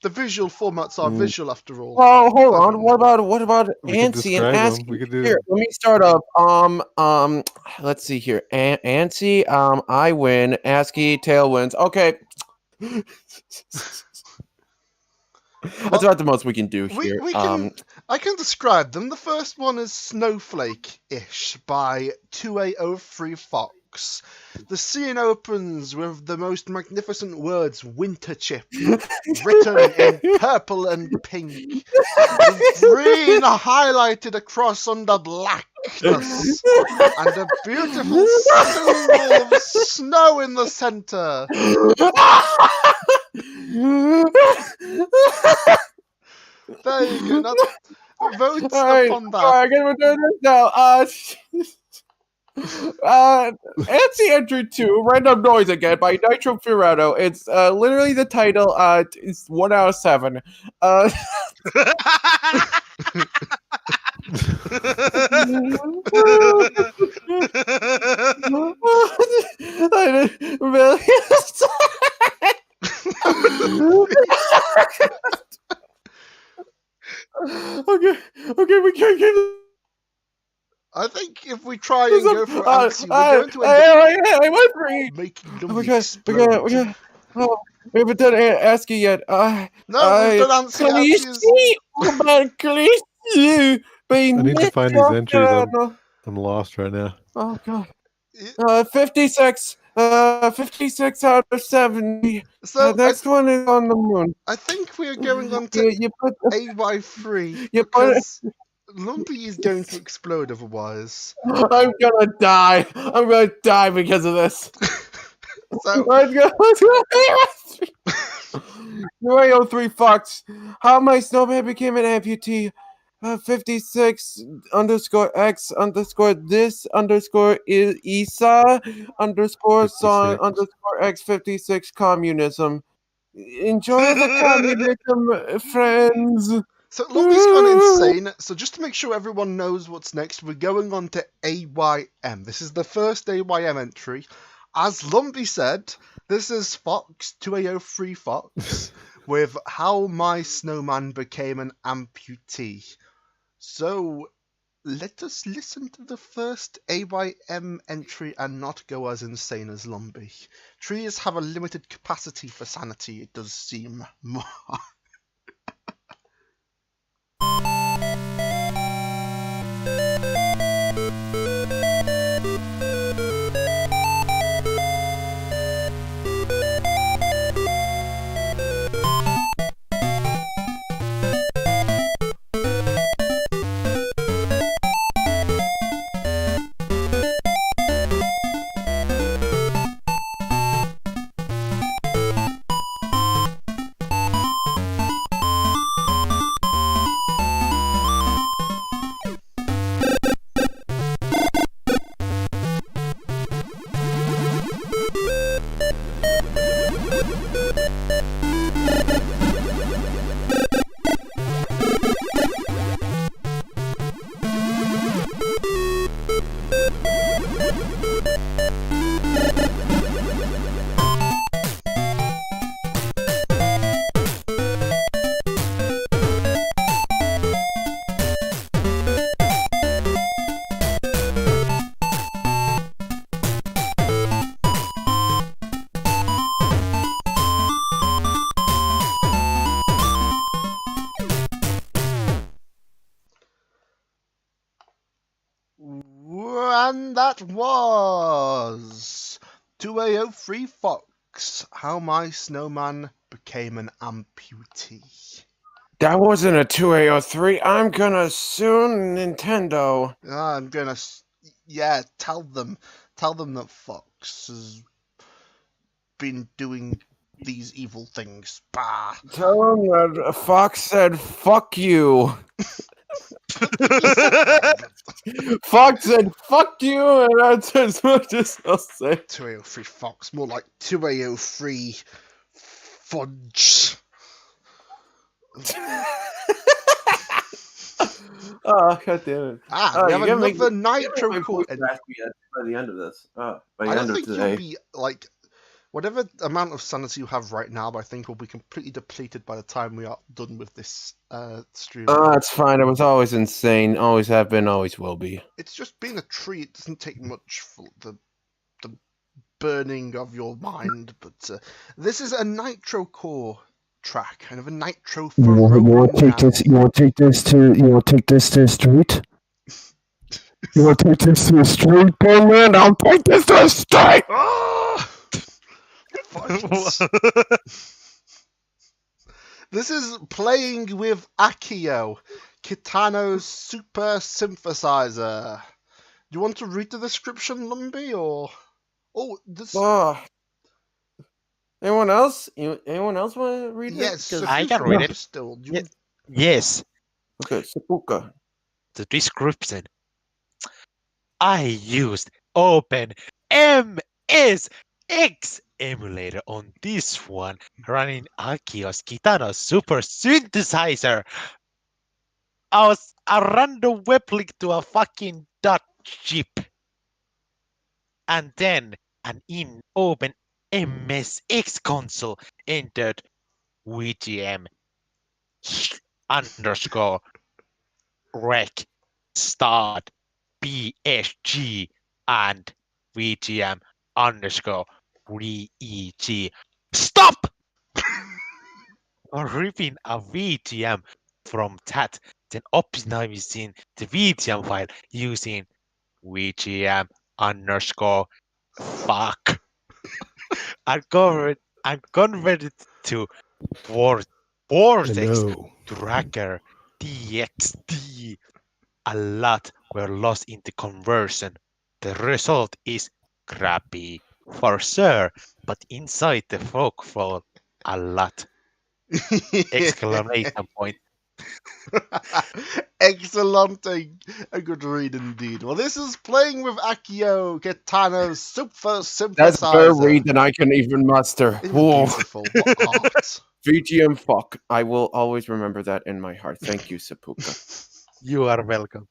the visual formats are visual after all. Oh, hold on. What about We could Ansi and describe 'em. ASCII? We could do- Here, let me start up. Let's see here. Ansi, I win. ASCII, tail wins. Okay. That's about the most we can do here. I can describe them. The first one is Snowflake-ish by 2A03 Fox. The scene opens with the most magnificent words Winterchip written in purple and pink, with green highlighted across under blackness, and a beautiful symbol of snow in the center. There you go. Now, vote upon that. Alright, we're doing this now. Ansi Entry 2, Random Noise Again by Nitro Furado. It's literally the title. It's 1 out of 7. Okay, we can't get. I think if we try and go for Ansi, we're going to end up making them explode. We haven't done ASCII yet. No, we've done Ansi. Can you see? I need to find these entries. I'm lost right now. Oh god. 56. 56 out of 70. So The next one is on the moon. I think we are going on to AY3 You put because Lumpy is going to explode otherwise. I'm gonna die. I'm gonna die because of this. So Let's go. 303 Fox. How my snowman became an amputee. 56 underscore X underscore this underscore Isa underscore song 56. underscore X 56 communism. Enjoy the communism, friends. So Lumpy's gone insane. So just to make sure everyone knows what's next, we're going on to AYM. This is the first AYM entry. As Lumpy said, this is Fox 2A03 Fox with How My Snowman Became an Amputee. So let us listen to the first AYM entry and not go as insane as Lumpy. Trees have a limited capacity for sanity, it does seem. that was 2803 Fox. How my snowman became an amputee. That wasn't a 2803. I'm gonna sue Nintendo. I'm gonna, tell them that Fox has been doing these evil things. Bah. Tell them that Fox said "fuck you." Fox said "fuck you," and that's as much as I'll say. 2803 Fox, more like 2803 Fudge. Oh, god damn it! We have another Nitro By Core. the end of this. By the I end don't of think today. you'll be like whatever amount of sanity you have right now. I think will be completely depleted by the time we are done with this stream. It's fine. It was always insane. Always have been. Always will be. It's just being a tree. It doesn't take much for the burning of your mind. But this is a Nitro Core track, kind of a Nitro for You want to take this? You want to take this to? You want to take this to the street? You want to take this to the street, man? I'll take this to the street. Ah! This is playing with Akio, Kitano's super synthesizer. Do you want to read the description, Lumbee, or this? Anyone else? Anyone else want to read it? Yes, 'Cause- I can read it. Still, Yes, Okay, Sepulka. the description. I used Open MSX emulator on this one, running Akio's Kitano Super Synthesizer. I was a random web link to a fucking chip. And then an in Open MSX console entered VGM underscore rec start BSG and VGM underscore REG. Stop! Ripping a VGM from that, then optimizing the VGM file using VGM underscore fuck. and converted to Vortex Tracker TXT. A lot were lost in the conversion. The result is crappy for sure, but inside the folk fall a lot. Exclamation point. Excellent, a good read indeed. Well, this is playing with Akio Kitano's super synthesizer. That's better read than I can even muster. It Whoa. was beautiful. What art. VGM fuck. I will always remember that in my heart. Thank you, Sepulka. You are welcome.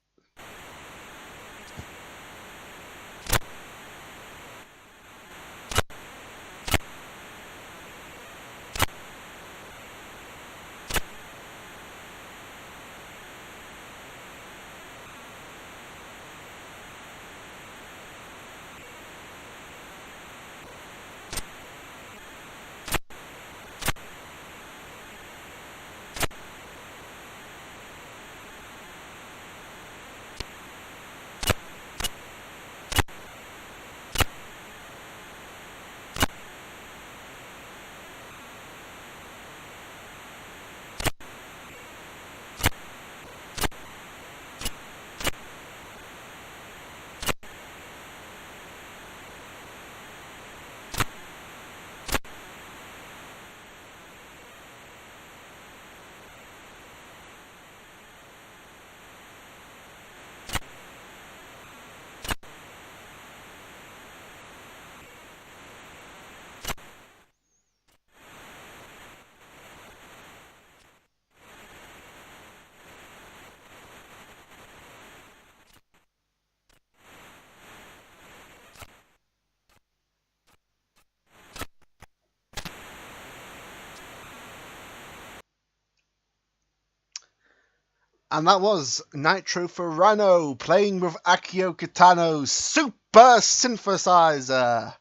And that was Nitro Ferrano playing with Akio Kitano's super synthesizer.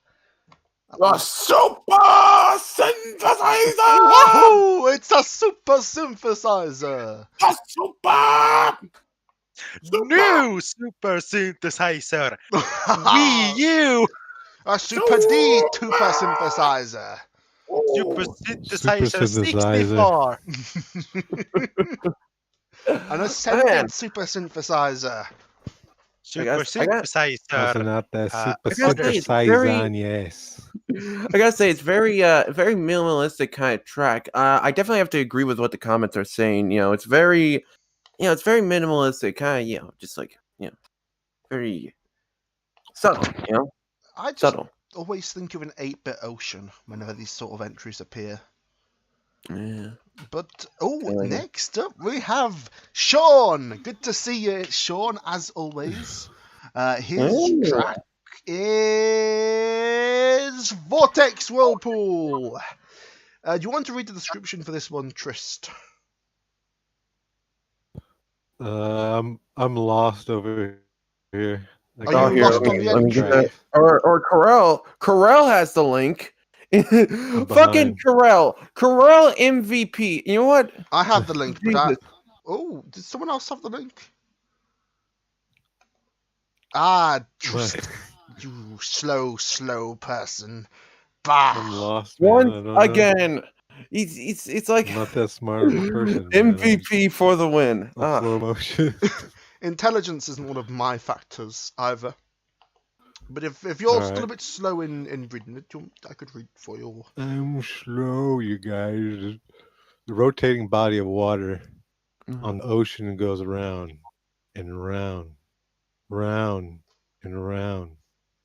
The super synthesizer! Woohoo! It's a super synthesizer. The super! new super synthesizer, Wii U A Super D Super synthesizer. Super Super Synthesizer synthesizer. 64. An ascended Man, Super synthesizer. Super guess- I got- Also Synthesizer. not that super I gotta say, it's very- synthesizer, yes. I gotta say, it's very minimalistic kind of track. I definitely have to agree with what the comments are saying. It's very, it's very minimalistic, kind of, just like, very subtle. I just Subtle. always think of an 8-bit Ocean whenever these sort of entries appear. Yeah. But like it. next up we have Sean. Good to see you, Sean, as always. His Ooh. track is Vortex Whirlpool. Do you want to read the description for this one, Trist? I'm lost over here. I Are can't you read lost on any the of entry? track. Or Carell has the link. Fucking behind. Carell MVP. You know what? I have the link, but Jesus. did someone else have the link? Ah, Trist, you slow person. Bah. I'm lost, man. I Once don't know. again, it's like I'm not that smart of a person. man. MVP for the win. I'm slow motion. Intelligence isn't one of my factors either. But if you're still a Alright. bit slow in reading it, I could read for you. I'm slow, you guys. The rotating body of water on the ocean goes around and around, round and around,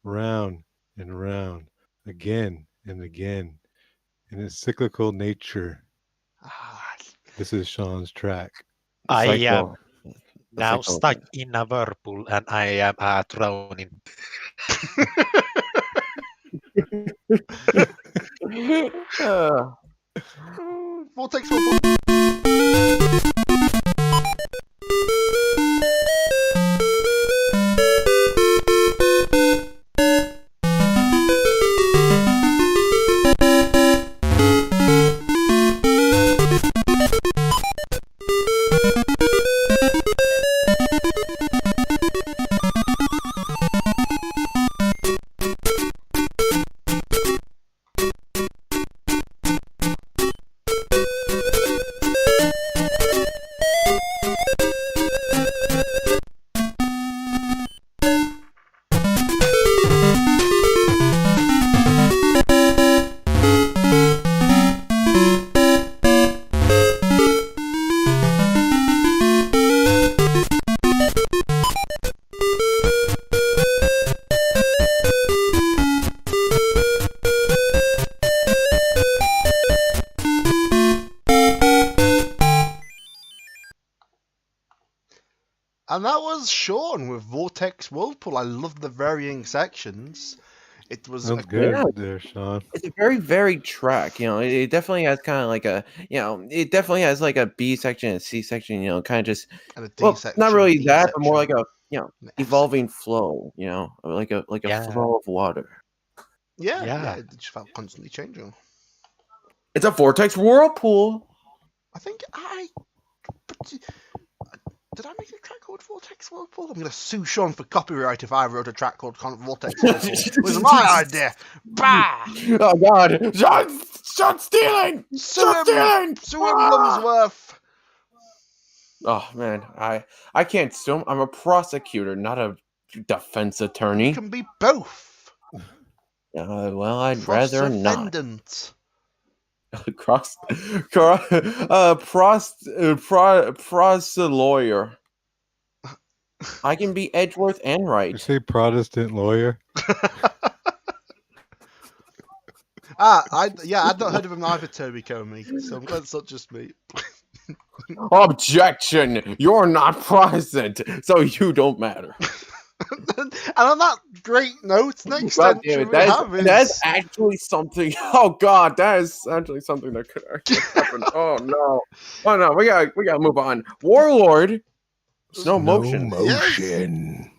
round and around, again and again, in its cyclical nature. Ah, This is Sean's track. I am Cycle. now cycle. stuck in a whirlpool and I am drowning. Vortex Whirlpool. And that was Sean with Vortex Whirlpool. I loved the varying sections. It was Sounds a good Yeah. there, Sean. It's a very varied track. It definitely has kind of like a, it definitely has like a B section and C section. Kind of just, and a D well, section. not really E that, but more section, like a, and an F evolving flow. Like a Yeah. flow of water. section. Yeah, Yeah. it just felt constantly changing. It's a vortex whirlpool. I think did I make a track called Vortex Whirlpool? I'm going to sue Sean for copyright if I wrote a track called Vortex Whirlpool. It was my idea. Bah! Oh God! Sean stealing! Sue him! Sue him, Lumsworth! Oh man, I can't sue him. I'm a prosecutor, not a defense attorney. You can be both. Well, I'd rather not. Cross-defendant. Pros lawyer. I can be Edgeworth and You Wright. say Protestant lawyer? I'd not heard of him either, Toby Comey, so I'm glad it's not just me. Objection! You're not Protestant, so you don't matter. And on that great note, next God entry damn it, we have is... that's actually something. Oh God, that is actually something that could actually happen. Oh no! Oh no! We gotta move on. Warlord, slow motion. motion.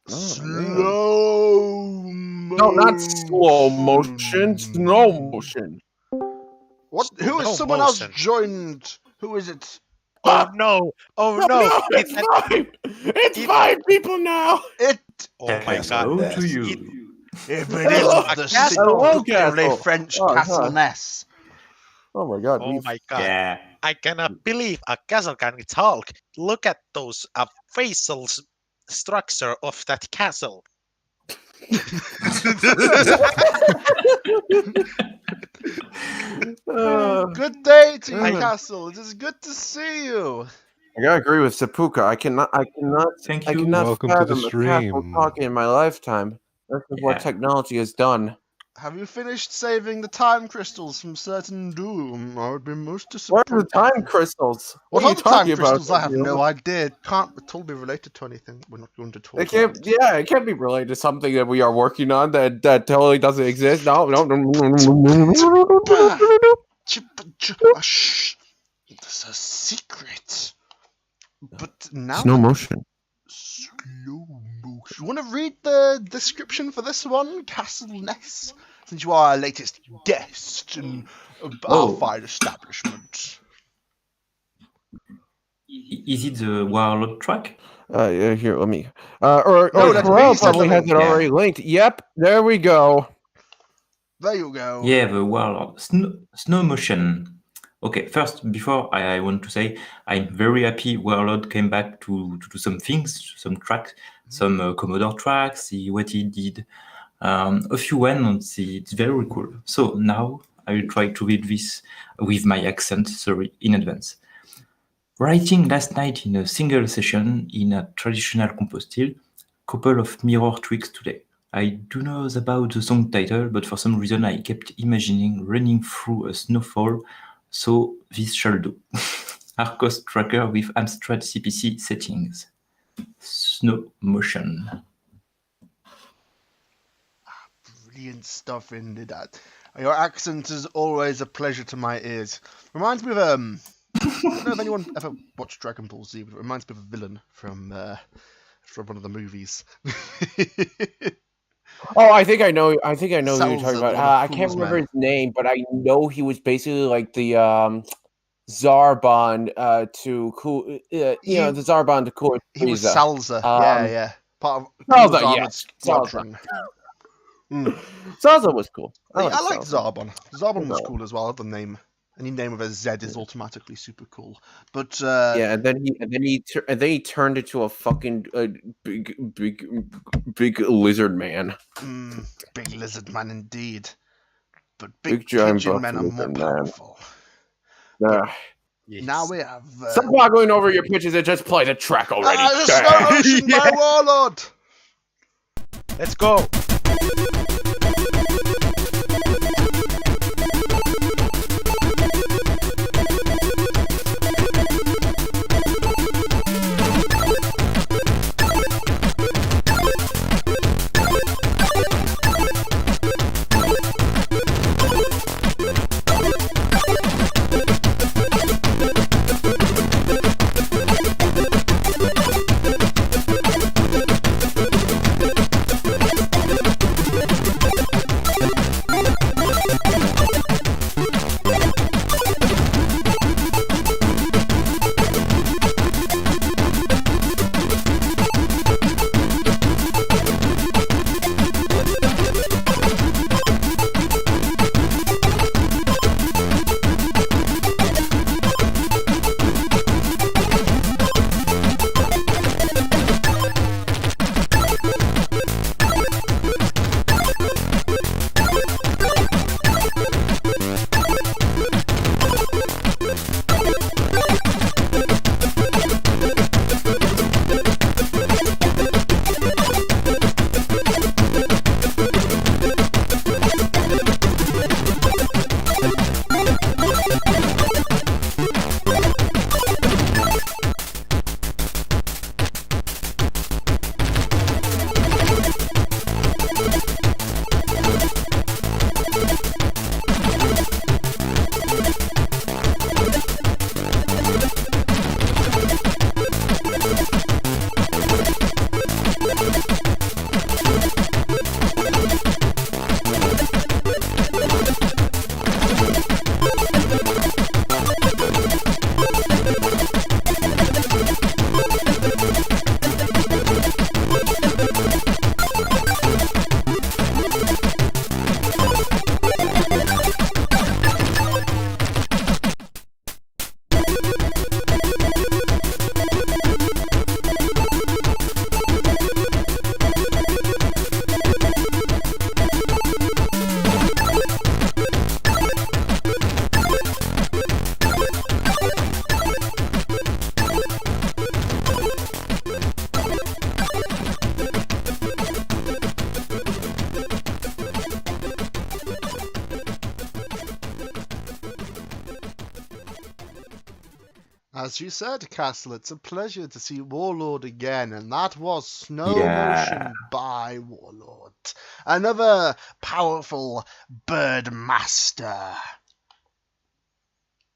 Slow No, not slow motion. Slow motion. What? Who is Slow someone else motion. joined? Who is it? Oh no! Oh no! It's fine. It's fine, people now. Oh my Hello god! to you. If it isn't the Hello, seductively Castle. French Oh, Castle huh. Ness. Oh my god. Oh my god! Yeah. I cannot believe a castle can talk. Look at those facial structure of that castle. Good day to you, uh, Castle. It is good to see you. I gotta agree with Seppuka. I cannot Thank you. Welcome to the fathom a castle stream. talking in my lifetime. This is what Yeah. technology has done. Have you finished saving the time crystals from certain doom? I would be most What are disappointed. the time crystals? What are are you the time talking about? crystals? I have Neil? no idea. Can't totally relate it to anything. We're not going to talk It can't. about. Yeah, it can't be related to something that we are working on that totally doesn't exist. No. Shh. There's a secret. But now Slow motion. slow motion. You want to read the description for this one, Castle Ness? Since you are our latest guest in our fine establishment. Is it the Warlord track? Yeah, here, let me. Or No, that's Corral me, said probably the has link. it already linked. Yep, there we go. There you go. Yeah, the Warlord. Snow motion. Okay, first, before I want to say, I'm very happy Warlord came back to do some things, some tracks, some Commodore tracks, see what he did. A few ones, it's very cool. So now I will try to read this with my accent, sorry, in advance. Writing last night in a single session in a traditional compost style, couple of mirror tweaks today. I do know about the song title, but for some reason I kept imagining running through a snowfall, so this shall do. Arcos tracker with Amstrad CPC settings. Snow motion. Brilliant stuff, indeed. That. Your accent is always a pleasure to my ears. Reminds me of I don't know if anyone ever watched Dragon Ball Z, but it reminds me of a villain from one of the movies. Oh, I think I know. I think I know who you're Salza, talking about. one of I can't Cool's remember men. his name, but I know he was basically like the Zarbon to cool. The Zarbon to cool. He was Frieza. Salza. Yeah. Part of Salza, Cool's armored yes, squadron. Salza was cool. I like Salza. Zarbon. Zarbon was No. cool as well. The name, any name with a Z is automatically super cool. But Yeah, and then he turned into a fucking big lizard man. Big lizard man indeed. But Big big giant pigeon buff men are more lizard man. powerful. Yes. Now we have. Stop boggling over your pitches and just play the track already. Slow motion by Warlord. Let's go. As you said, Castle, it's a pleasure to see Warlord again, and that was Snow Yeah. Motion by Warlord. Another powerful bird master.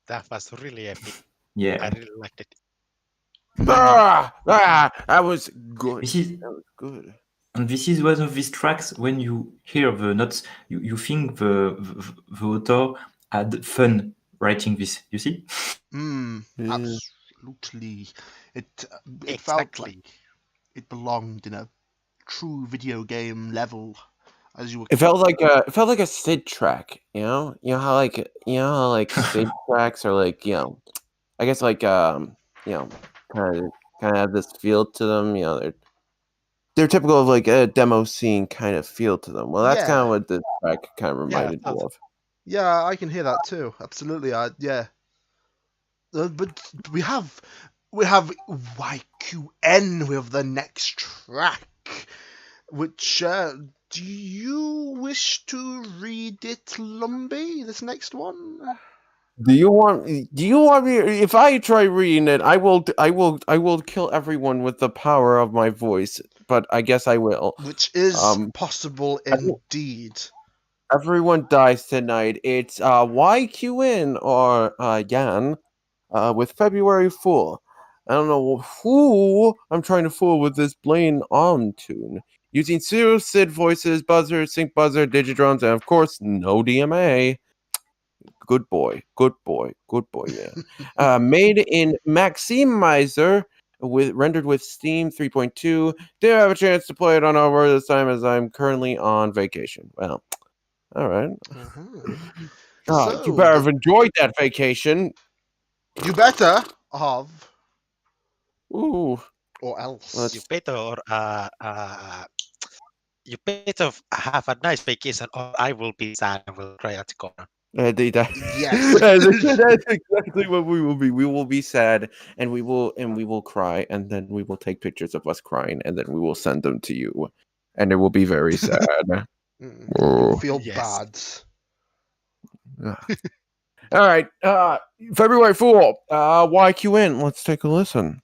That was really epic. I Yeah. really liked it. That was good. This is That was good. and this is one of these tracks when you hear the notes, you think the author had fun writing this. You see? Mm, Yeah. absolutely. It felt Exactly. like it belonged in a true video game level, as you were. It felt like a Sid track, you know? You know how like Sid tracks are like, you know, I guess like you know, kind of have this feel to them, you know, they're typical of like a demo scene kind of feel to them. Well, that's kind Yeah. of what this track kind of reminded me of. Yeah, I can hear that too. Absolutely. Yeah. But we have YQN with the next track, which do you wish to read it, Lumbee? This next one. Do you want me? If I try reading it, I will kill everyone with the power of my voice. But I guess I will. Which is possible indeed. Everyone dies tonight. It's YQN or Yan with February Fool. I don't know who I'm trying to fool with this Blaine tune. Using zero Sid voices, buzzer, sync buzzer, digidrums, and of course, no DMA. Good boy, yeah. Made in Maximizer, rendered with Steam 3.2. Didn't have a chance to play it on over this time as I'm currently on vacation. Well, all right. You better have enjoyed that vacation. You better have. Ooh. Or else. You better you better have a nice vacation, or I will be sad and will cry at the corner. Yes. That's exactly what we will be. We will be sad, and we will cry, and then we will take pictures of us crying, and then we will send them to you, and it will be very sad. You'll feel bad. All right, February Fool, YQN. Let's take a listen.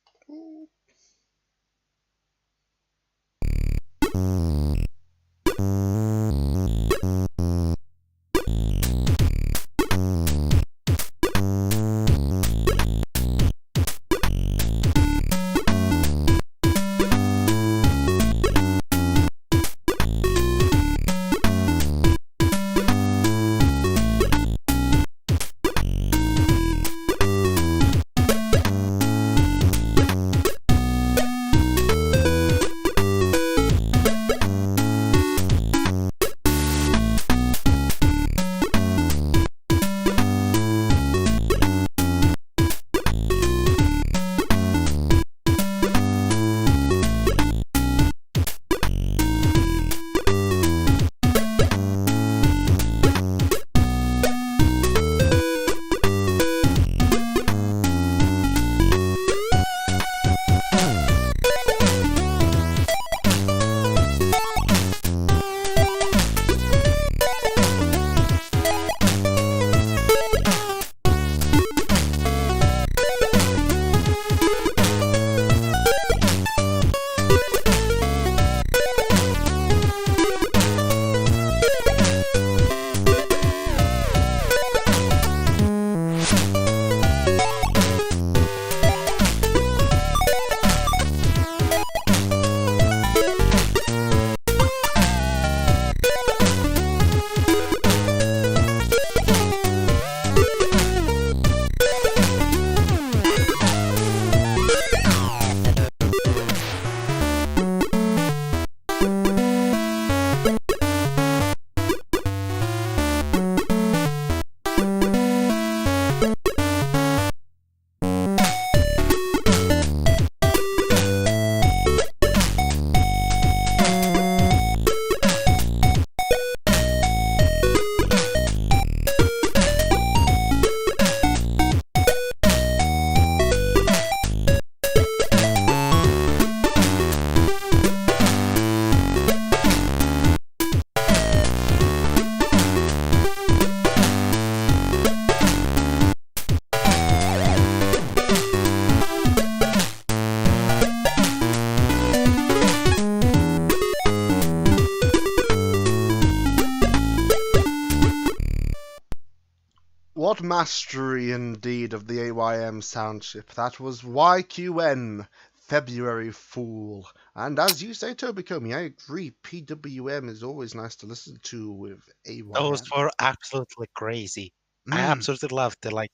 What mastery indeed of the AYM sound chip. That was YQN, February Fool. And as you say, Toby Comey, I agree. PWM is always nice to listen to with AYM. Those were absolutely crazy. I absolutely loved the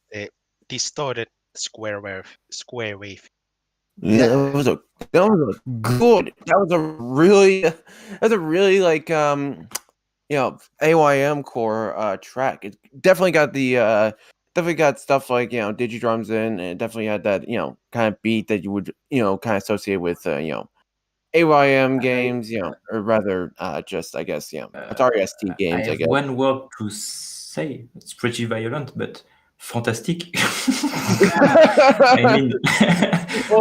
distorted square wave. Yeah, that was a good. That was a really like AYM core track. It definitely got the definitely got stuff like digidrums in, and it definitely had that kind of beat that you would kind of associate with AYM games, or rather just I guess Atari ST games. I I have guess. one word to say. It's pretty violent, but fantastic. I mean,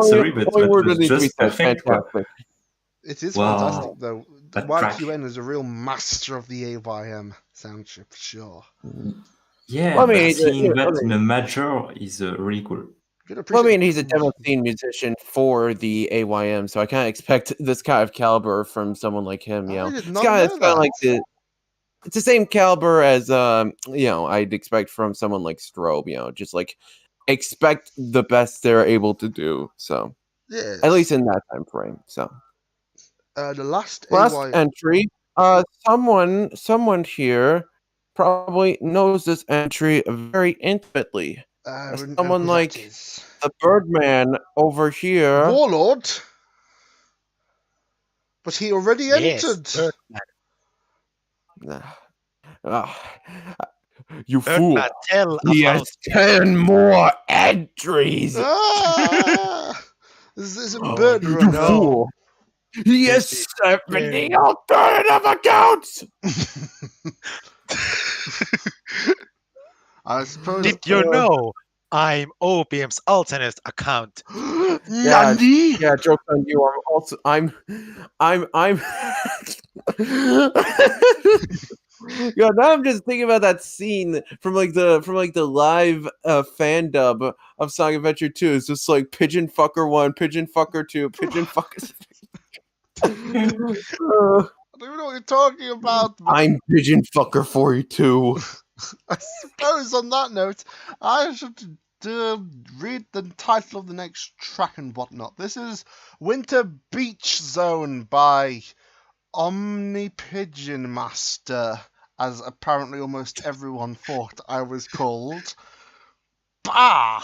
sorry, but that was just perfect. Fantastic. It is Wow. fantastic, though. The That track. YQN is a real master of the AYM sound chip, sure. Yeah, Well, I but mean, seeing that in a major is really cool. Well, I mean, he's a demo scene musician for the AYM, so I kind of expect this kind of caliber from someone like him. I did It's not kind know of that. like it's the same caliber as I'd expect from someone like Strobe. Just like expect the best they're able to do. So Yes. at least in that time frame. So the last entry. Someone here probably knows this entry very intimately. Someone like the Birdman over here. Warlord? But he already entered. You Birdman, fool. tell He about has 10 more entries. This is a Birdman. You fool. He has 70 alternative accounts. I suppose. Did you know I'm OPM's alternate account? Nani? Yeah, joke's on you. I'm Yeah, now I'm just thinking about that scene from the live fan dub of Sonic Adventure 2. It's just like Pigeon Fucker 1, Pigeon Fucker 2, Pigeon Fucker 3. I don't even know what you're talking about. I'm Pigeon Fucker 42. I suppose on that note, I should read the title of the next track and whatnot. This is Winter Beach Zone by Omni Pigeon Master, as apparently almost everyone thought I was called. Bah!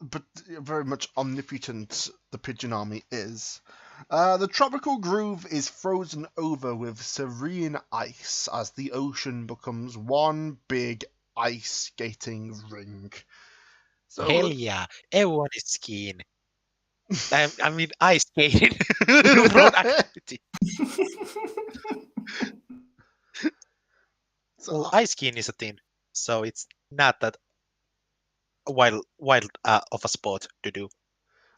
But very much omnipotent the pigeon army is. The tropical groove is frozen over with serene ice as the ocean becomes one big ice skating ring. So, Hell yeah, everyone is skiing. I mean, ice skating. Broad activity. Well, ice skiing is a thing, so it's not that wild of a sport to do.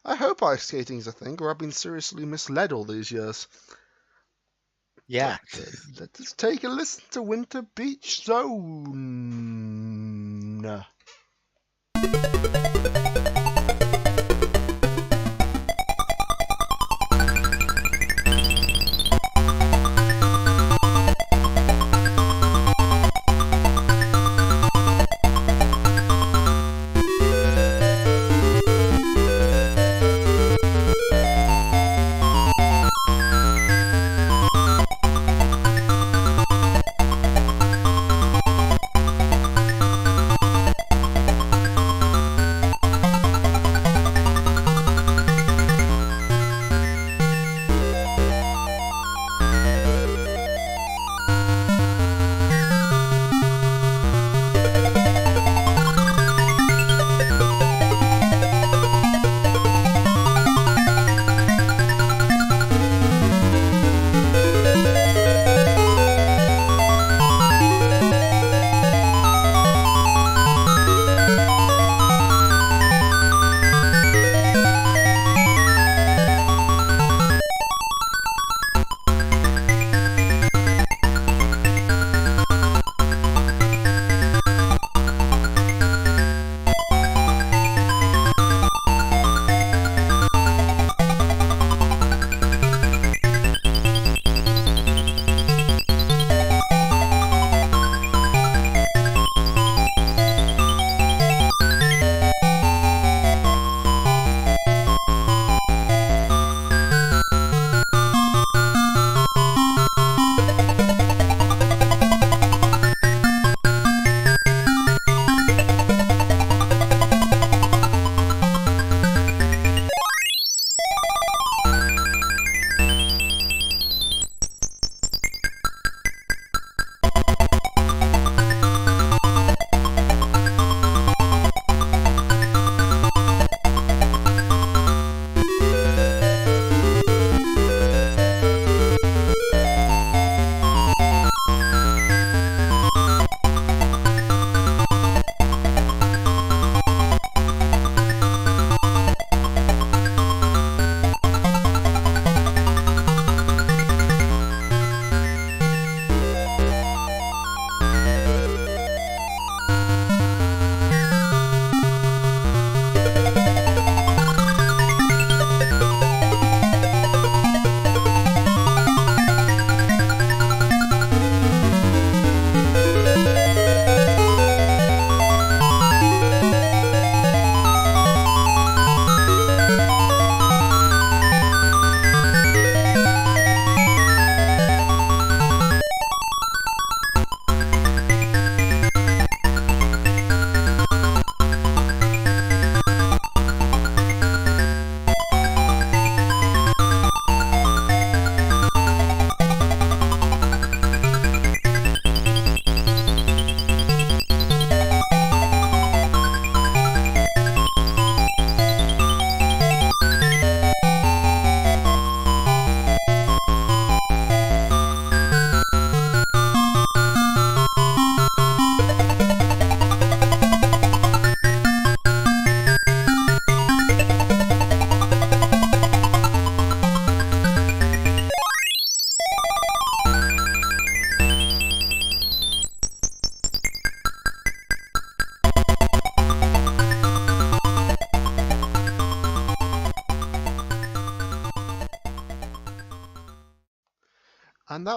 I hope ice skating is a thing, or I've been seriously misled all these years. Yeah. Let us take a listen to Winter Beach Zone.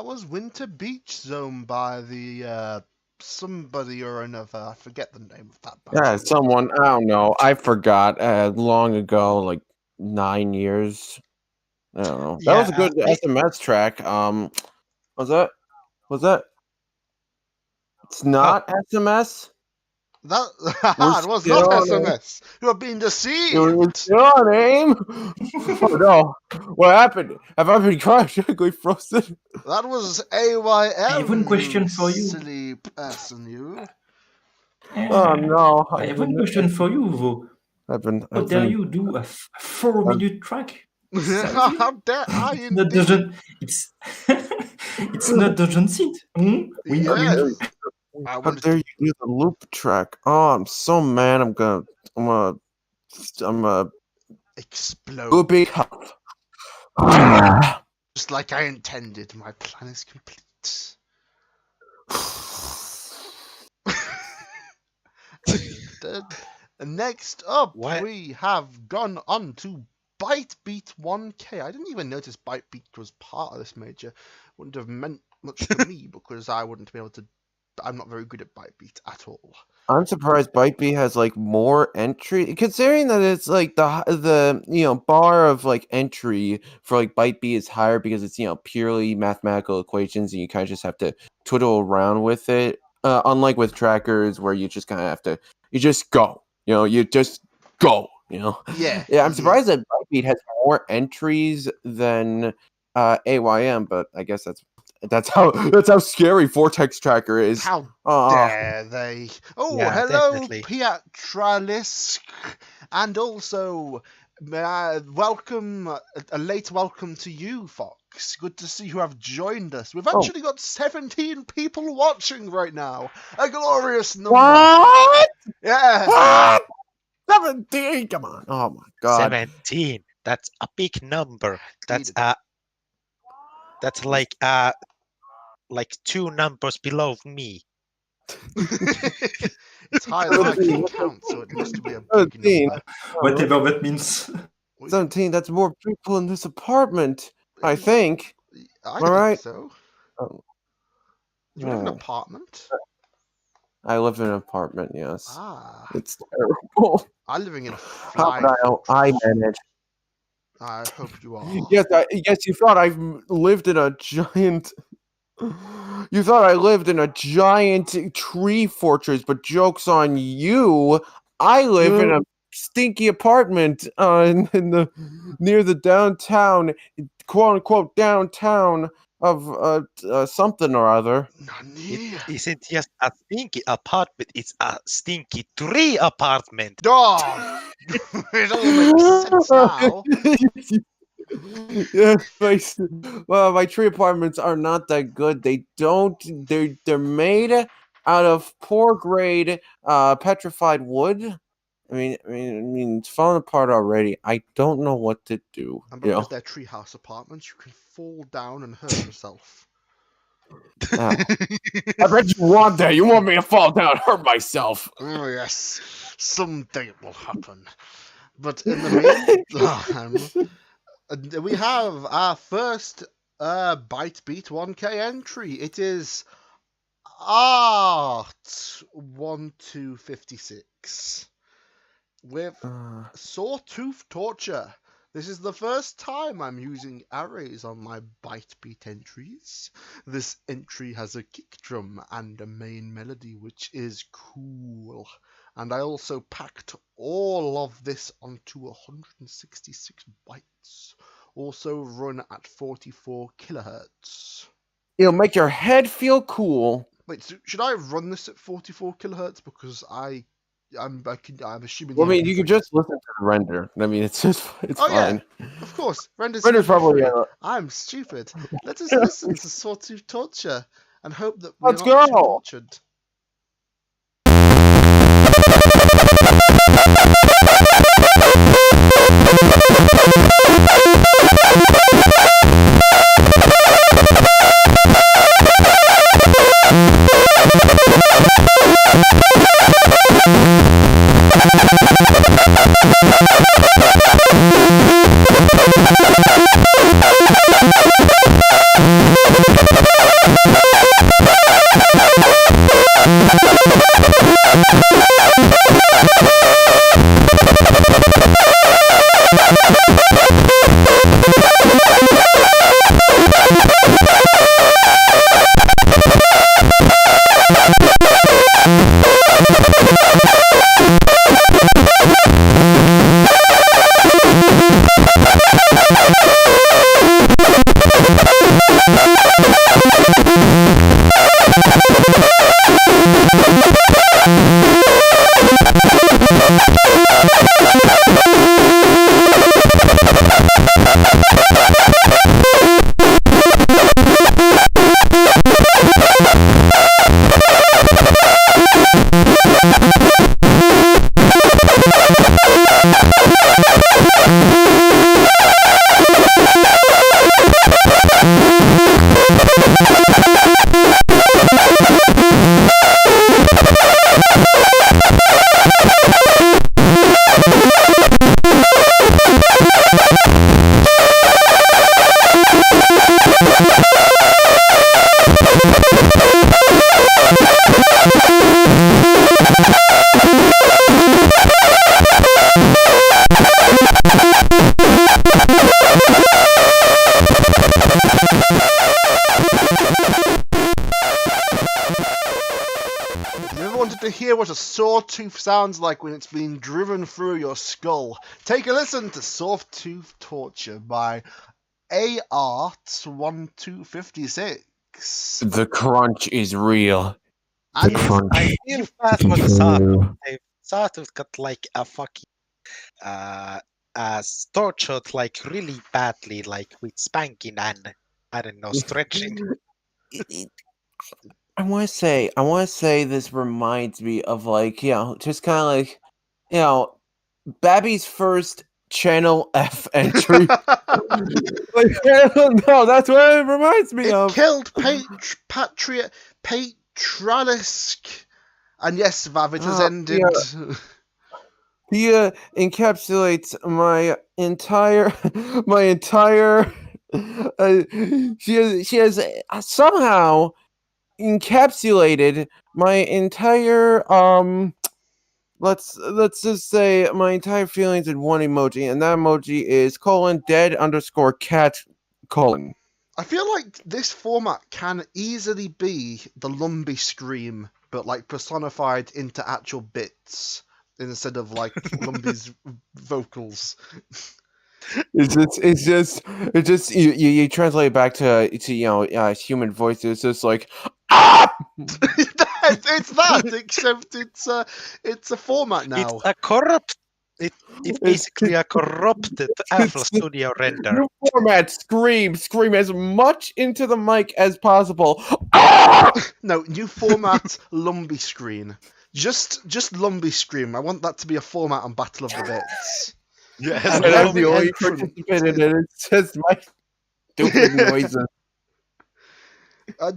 that was Winter Beach Zone by the somebody or another. I forget the name of that band. Yeah, someone, I don't know. I forgot long ago, like 9 years. I don't know. That was a good SMS track. Was that? It's not SMS? That We're it was still not on SMS. You are being deceived. You're still on AIM? Oh no. What happened? Have I been cryogenically frozen? That was AYM. I have one question for you. Silly person, you. Oh no. I have one question for you, though. How dare you do a 4-minute track? How dare I It's not indeed? Dungeon. It's not Dungeon Seat. Wink, wink. Yes. How dare you do the loop track? Oh, I'm so mad. I'm gonna explode. Loopy. Just like I intended. My plan is complete. Next up, we have gone on to BiteBeat 1K. I didn't even notice BiteBeat was part of this major. Wouldn't have meant much to me because I wouldn't be able to. I'm not very good at BiteBeat at all. I'm surprised BiteBeat has like more entry, considering that it's like the bar of like entry for like BiteBeat is higher because it's purely mathematical equations and you kind of just have to twiddle around with it. Unlike with trackers where you just kind of have to just go. You just go. Yeah. Yeah. I'm surprised that BiteBeat has more entries than AYM, but I guess that's how scary Vortex Tracker is. How dare they? Oh, Yeah, hello, definitely. Piatralisk, and also welcome, a late welcome to you, Fox. Good to see you have joined us. We've actually got 17 people watching right now. A glorious number. What? Yeah. What? 17? Come on. Oh my god. 17. That's a big number. That's Indeed. like 2 numbers below me. It's higher than I can count, so it must be a big 17. number. Whatever that means. 17, that's more people in this apartment, I think. I All think right. so. Oh. You live in an apartment? I live in an apartment, yes. Ah. It's terrible. I'm living in a How fly. could I manage? I hope you are. Yes, you thought I lived in a giant... You thought I lived in a giant tree fortress, but joke's on you. I live in a stinky apartment near the downtown, quote unquote downtown of something or other. It isn't just a stinky apartment, it's a stinky tree apartment. Oh, it all makes sense now. Yeah, well, my tree apartments are not that good. They're made out of poor grade petrified wood. I mean, it's falling apart already. I don't know what to do. And because they're treehouse apartments, you can fall down and hurt yourself. I bet you want that. You want me to fall down and hurt myself. Oh yes, someday it will happen. But in the meantime, we have our first BiteBeat 1K entry. It is Art 1256 with Sawtooth Torture. This is the first time I'm using arrays on my BiteBeat entries. This entry has a kick drum and a main melody, which is cool. And I also packed all of this onto 166 bytes. Also run at 44 kilohertz. It'll make your head feel cool. Wait, so should I run this at 44 kilohertz? Because I'm assuming. Well, I mean, you could just listen to the render. I mean, it's fine. Yeah, of course. Render's probably. I'm stupid. Let us listen to Sawtooth Torture and hope that we're Let's not go. tortured. to hear what a sawtooth sounds like when it's being driven through your skull, take a listen to Sawtooth Torture by ART1256. The crunch is real. The And crunch. I feel bad Can for the kill Sawtooth. you. Sawtooth got like a fucking tortured like really badly, like with spanking and I don't know, stretching. I want to say this reminds me of like, just kind of like, Babby's first Channel F entry. Like, I don't know, that's what it reminds me it of. killed Patralisk. And yes, Vav, it has ended. He encapsulates my entire she has somehow encapsulated my entire let's just say my entire feelings in one emoji, and that emoji is : dead_cat : I feel like this format can easily be the Lumbee Scream, but like personified into actual bits instead of like Lumbee's vocals. It's just you translate it back to human voice. It's just like It's that, except it's a format now. It's a corrupt. It's basically a corrupted Afro Studio render. New format, scream as much into the mic as possible. No, new format Lumbee Scream. Just Lumbee Scream. I want that to be a format on Battle of the Bits. Yes, And I'm every the only entrant- participant in it. It's just my stupid noises.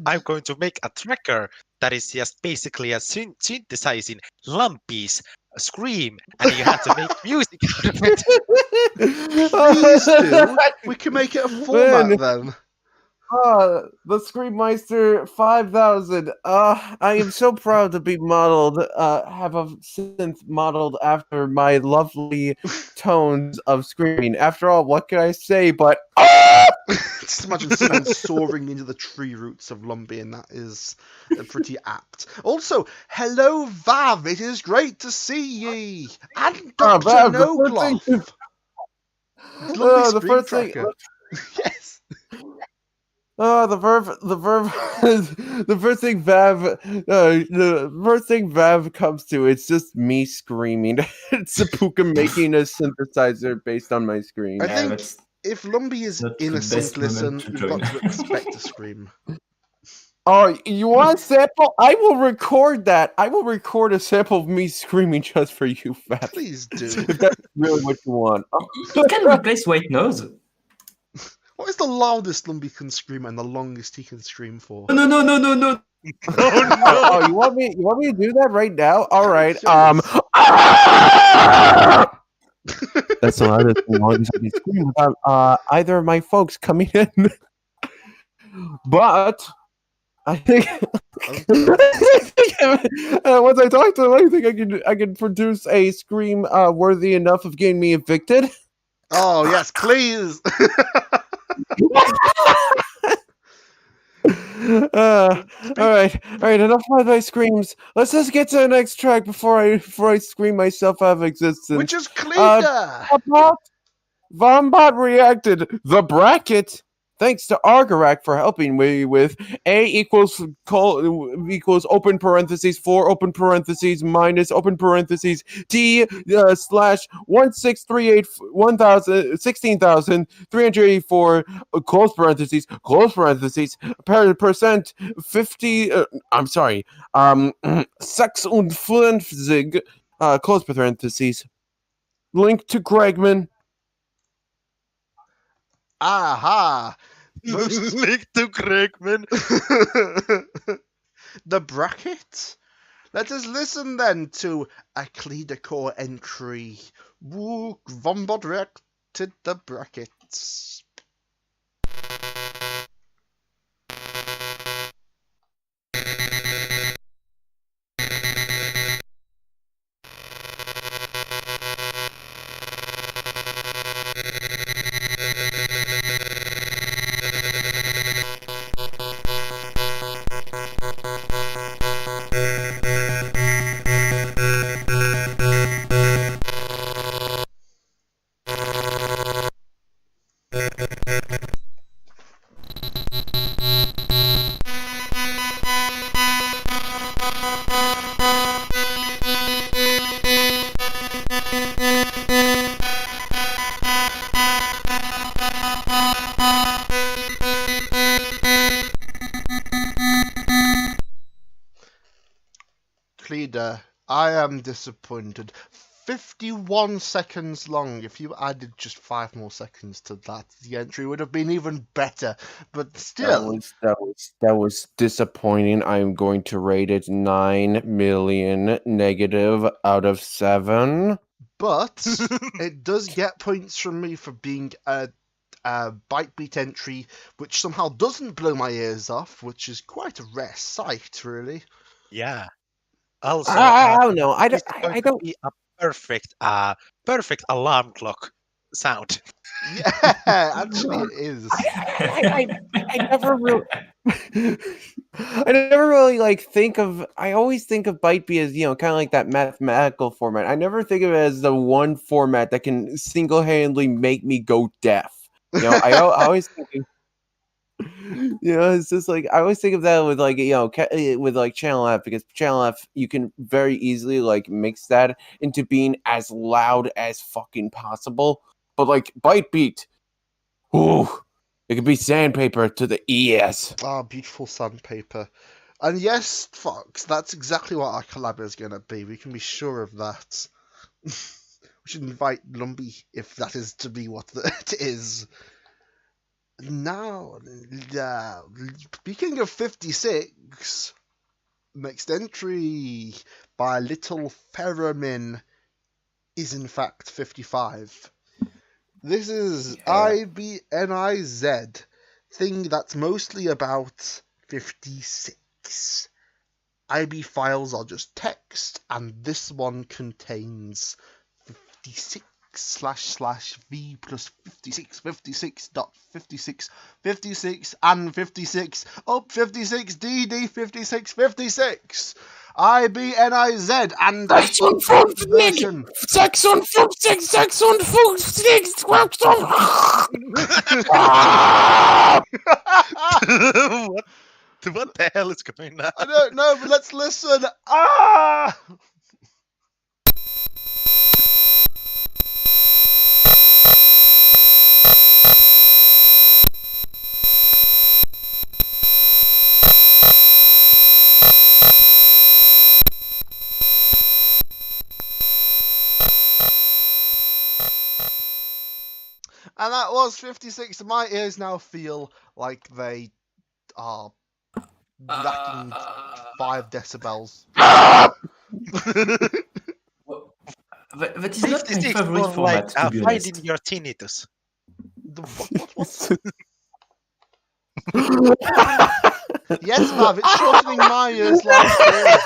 I'm going to make a tracker that is just basically a synthesizing Lumpy's scream, and you have to make music out of it. Please do. We can make it a format Man. then. The Screammeister 5000. I am so proud to be modeled, have a synth modeled after my lovely tones of screaming. After all, what can I say but Just imagine someone soaring into the tree roots of Lumbee, and that is pretty apt. Also, hello Vav, it is great to see ye, and Dr. Vav, Nogloff. the first thing. Yes. The first thing Vav comes to, it's just me screaming. It's Sapuka making a synthesizer based on my scream. I think that's if Lumbee is not in the a best sync listen, moment to we've join. got to expect a scream. Oh, you want a sample? I will record that. I will record a sample of me screaming just for you, Vav. Please do. If that's really what you want. It can replace White Nose. What is the loudest Lumbee can scream and the longest he can scream for? No. Oh, you want me to do that right now? All right. That's the loudest and longest I can scream without either of my folks coming in. But I think once I talk to them, I think I can produce a scream worthy enough of getting me evicted. Oh yes, please. All right. Enough of my screams. Let's just get to the next track before I scream myself out of existence. Which is Kleeda. Vombot reacted. The bracket. Thanks to Argarak for helping me with A equals open parentheses 4 open parentheses minus open parentheses T slash 1638 16,384 close parentheses percent 50 I'm sorry 56 close parentheses. Link to Gregman. Aha! Link to Gregman. The bracket? Let us listen then to a Kleeda Core entry. Woo, Vombot reacted the brackets. Feeder, I am disappointed. 51 seconds long. If you added just 5 more seconds to that, the entry would have been even better. But still, that was disappointing. I'm going to rate it 9 million negative out of 7. but it does get points from me for being a bite beat entry, which somehow doesn't blow my ears off, which is quite a rare sight, really. Yeah. Also, I don't know. I it's don't. going I to don't. be a perfect alarm clock sound. Yeah, actually it is. I never really. I never really like think of. I always think of Bytebee as kind of like that mathematical format. I never think of it as the one format that can single-handedly make me go deaf. I always think. It's just like I always think of that with like with like Channel F, because Channel F you can very easily like mix that into being as loud as fucking possible. But like Bytebeat, ooh, it could be sandpaper to the ES. Ah, beautiful sandpaper. And yes, Fox, that's exactly what our collab is going to be. We can be sure of that. We should invite Lumpy if that is to be what it is. Now, speaking of 56, next entry by Little Ferromin is in fact 55. This is IBNIZ, thing that's mostly about 56. IB files are just text, and this one contains 56//v plus 56, 56.56, 56, and 56, up 56, DD 56, 56. IBNIZ and Section 56, Section 56. What the hell is going on? I don't know, but let's listen. Ah! And that was 56. My ears now feel like they are lacking 5 decibels. That is not my 56 favorite more format, like to be honest. finding your tinnitus. Yes, Mav, it's shortening my ears like this.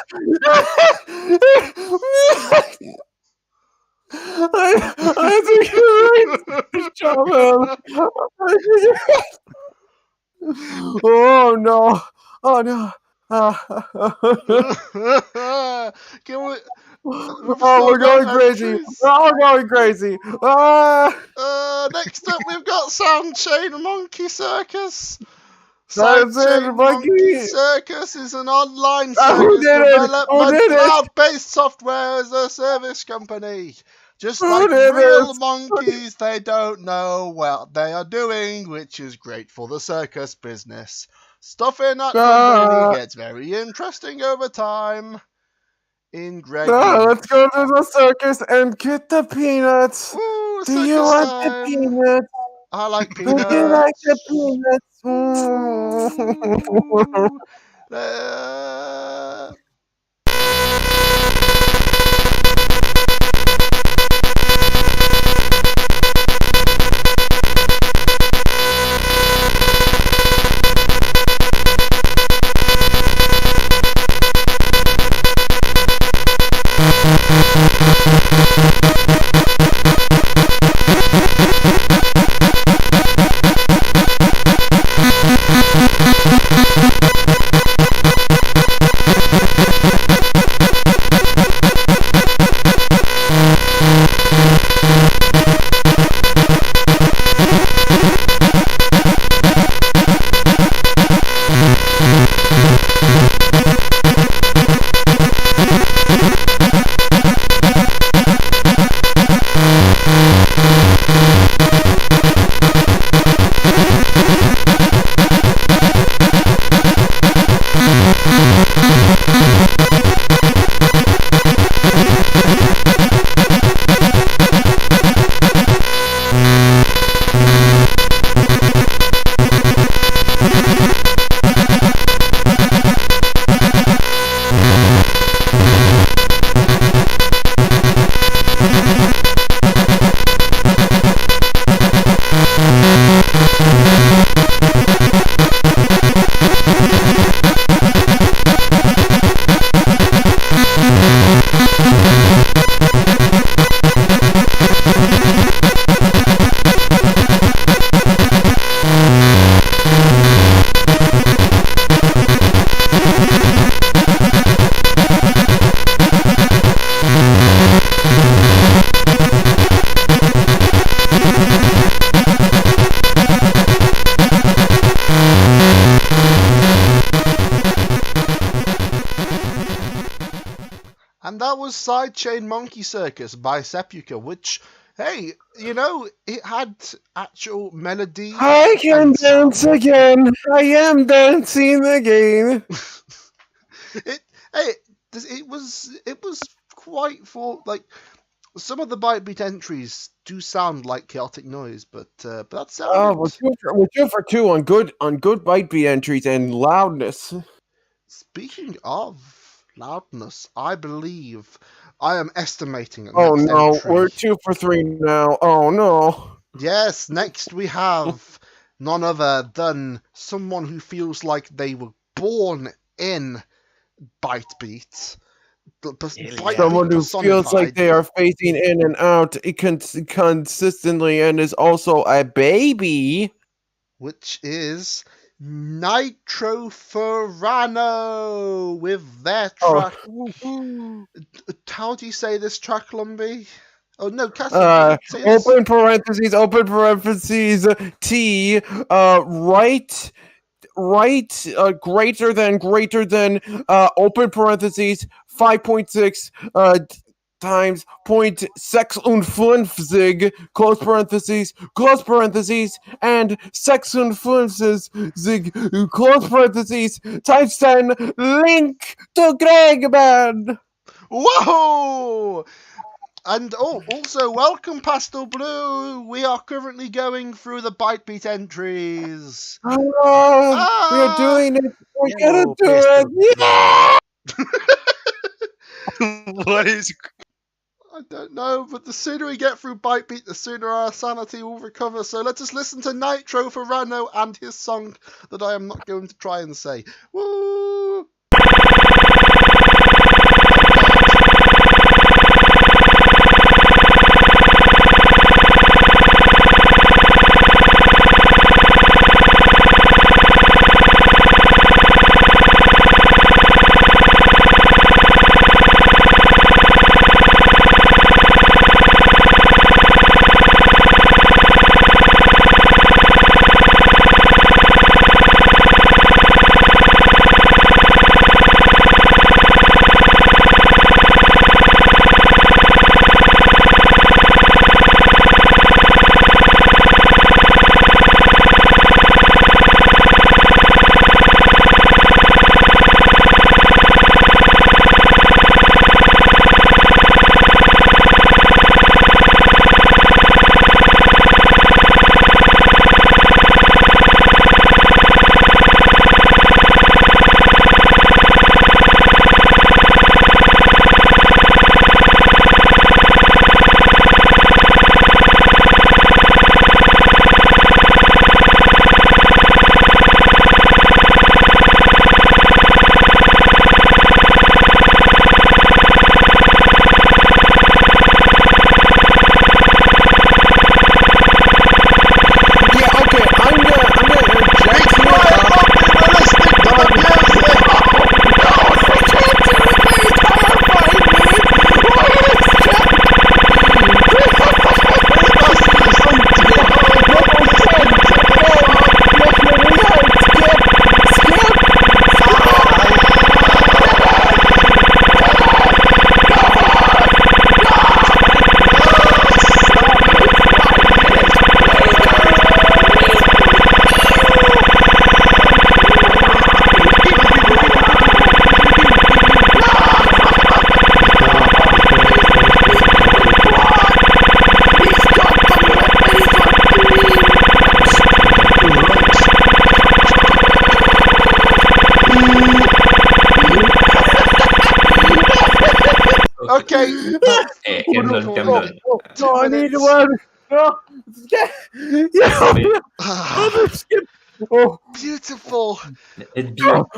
I think you're right. Oh no! Oh no! Can we? We're going crazy! Oh, we're going crazy! Next up, we've got Soundchain Monkey Circus. Soundchain Soundchain Monkey. Monkey Circus is an online Who service did it? developed Who by did it? cloud-based software as a service company. Just Who like did real it? monkeys, they don't know what they are doing, which is great for the circus business. Stuff in that company gets very interesting over time. In Greg. Let's go to the circus and get the peanuts. Woo, Do you circus want time. the peanuts? I like Do you peanuts. like the peanuts? Ooh. Uh, And that was Sidechain Monkey Circus by Sepulchre, which, hey, you know, it had actual melody. I can dance again. I am dancing again. It was quite for like some of the Bytebeat entries do sound like chaotic noise, but that sounded. We're 2 for 2 on good Bytebeat entries and loudness. Speaking of loudness, I believe I am estimating. Oh no, entry. we're 2 for 3 now. Oh no. Yes, next we have none other than someone who feels like they were born in Bytebeat. Someone who feels like they are phasing in and out consistently and is also a baby. Which is Nitro Ferrano with their track. How do you say this track, Lumbee? Oh no, Cassie. Open parentheses, T, greater than, open parentheses, 5.6, times 0.56, close parentheses, and 56, close parentheses, times 10, link to Greg Band. Whoa! And also welcome, Pastel Blue. We are currently going through the Bytebeat entries. We are doing it. We're gonna do it. Yeah! What is? I don't know, but the sooner we get through Bytebeat, the sooner our sanity will recover. So let us listen to Nitro Ferrano and his song that I am not going to try and say. Woo! Okay. Camden. No, I need one. No. Oh, beautiful. It'd be thank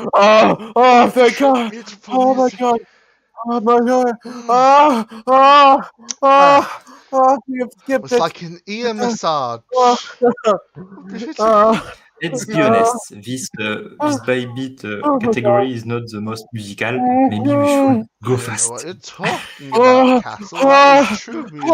God. Beautiful. Oh my music. God. Oh my God. Skip It's like an ear massage. let's be honest. This Bytebeat category is not the most musical. Maybe we should go I fast. know what you're talking about, Castle. That is true music.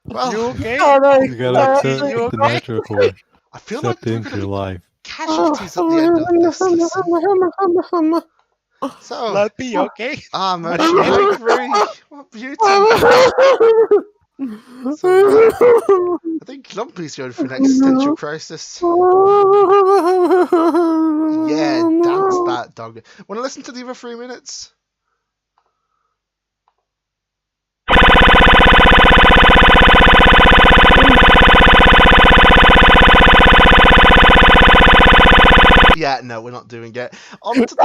Well, You okay? You gotta accept You the okay? natural course. I feel like Step we're into gonna your be life. casualties at the end of this. Listen. So, Lumpy, okay? Motion, I agree. What beauty. So, I think Lumpy's going for an existential crisis. Yeah, dance that dog. Want to listen to the other 3 minutes? Yeah, no, we're not doing it. On to the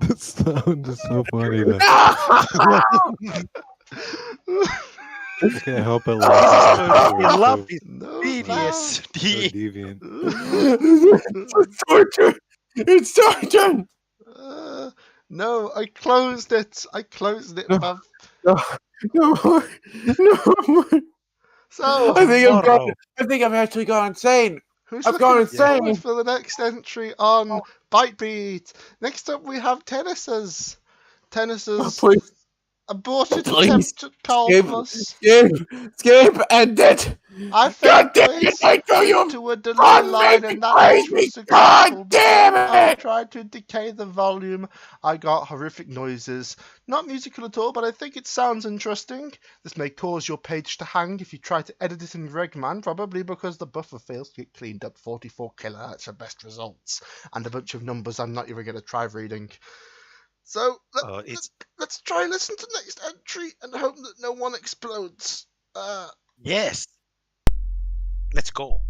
The sound is so funny. That I can't help but laugh. Lumpy, no, tedious. So deviant. It's torture. It's torture. No, I closed it. Bob. No. So, I think Tomorrow. I've actually gone insane. who's I've gone looking forward insane. for the next entry on Bitebeat? Next up, we have Tennis's. Please, Aborted Please. attempt at Carl Skip. Plus. Skip, end it. I God failed damn it, ways I know you. to a delay line, and that was Crazy. successful. God damn I it. tried to decay the volume. I got horrific noises. Not musical at all, but I think it sounds interesting. This may cause your page to hang if you try to edit it in Regman, probably because the buffer fails to get cleaned up. 44 kilohertz are best results, and a bunch of numbers I'm not even going to try reading. So let's try listen to next entry and hope that no one explodes. Yes. Let's go.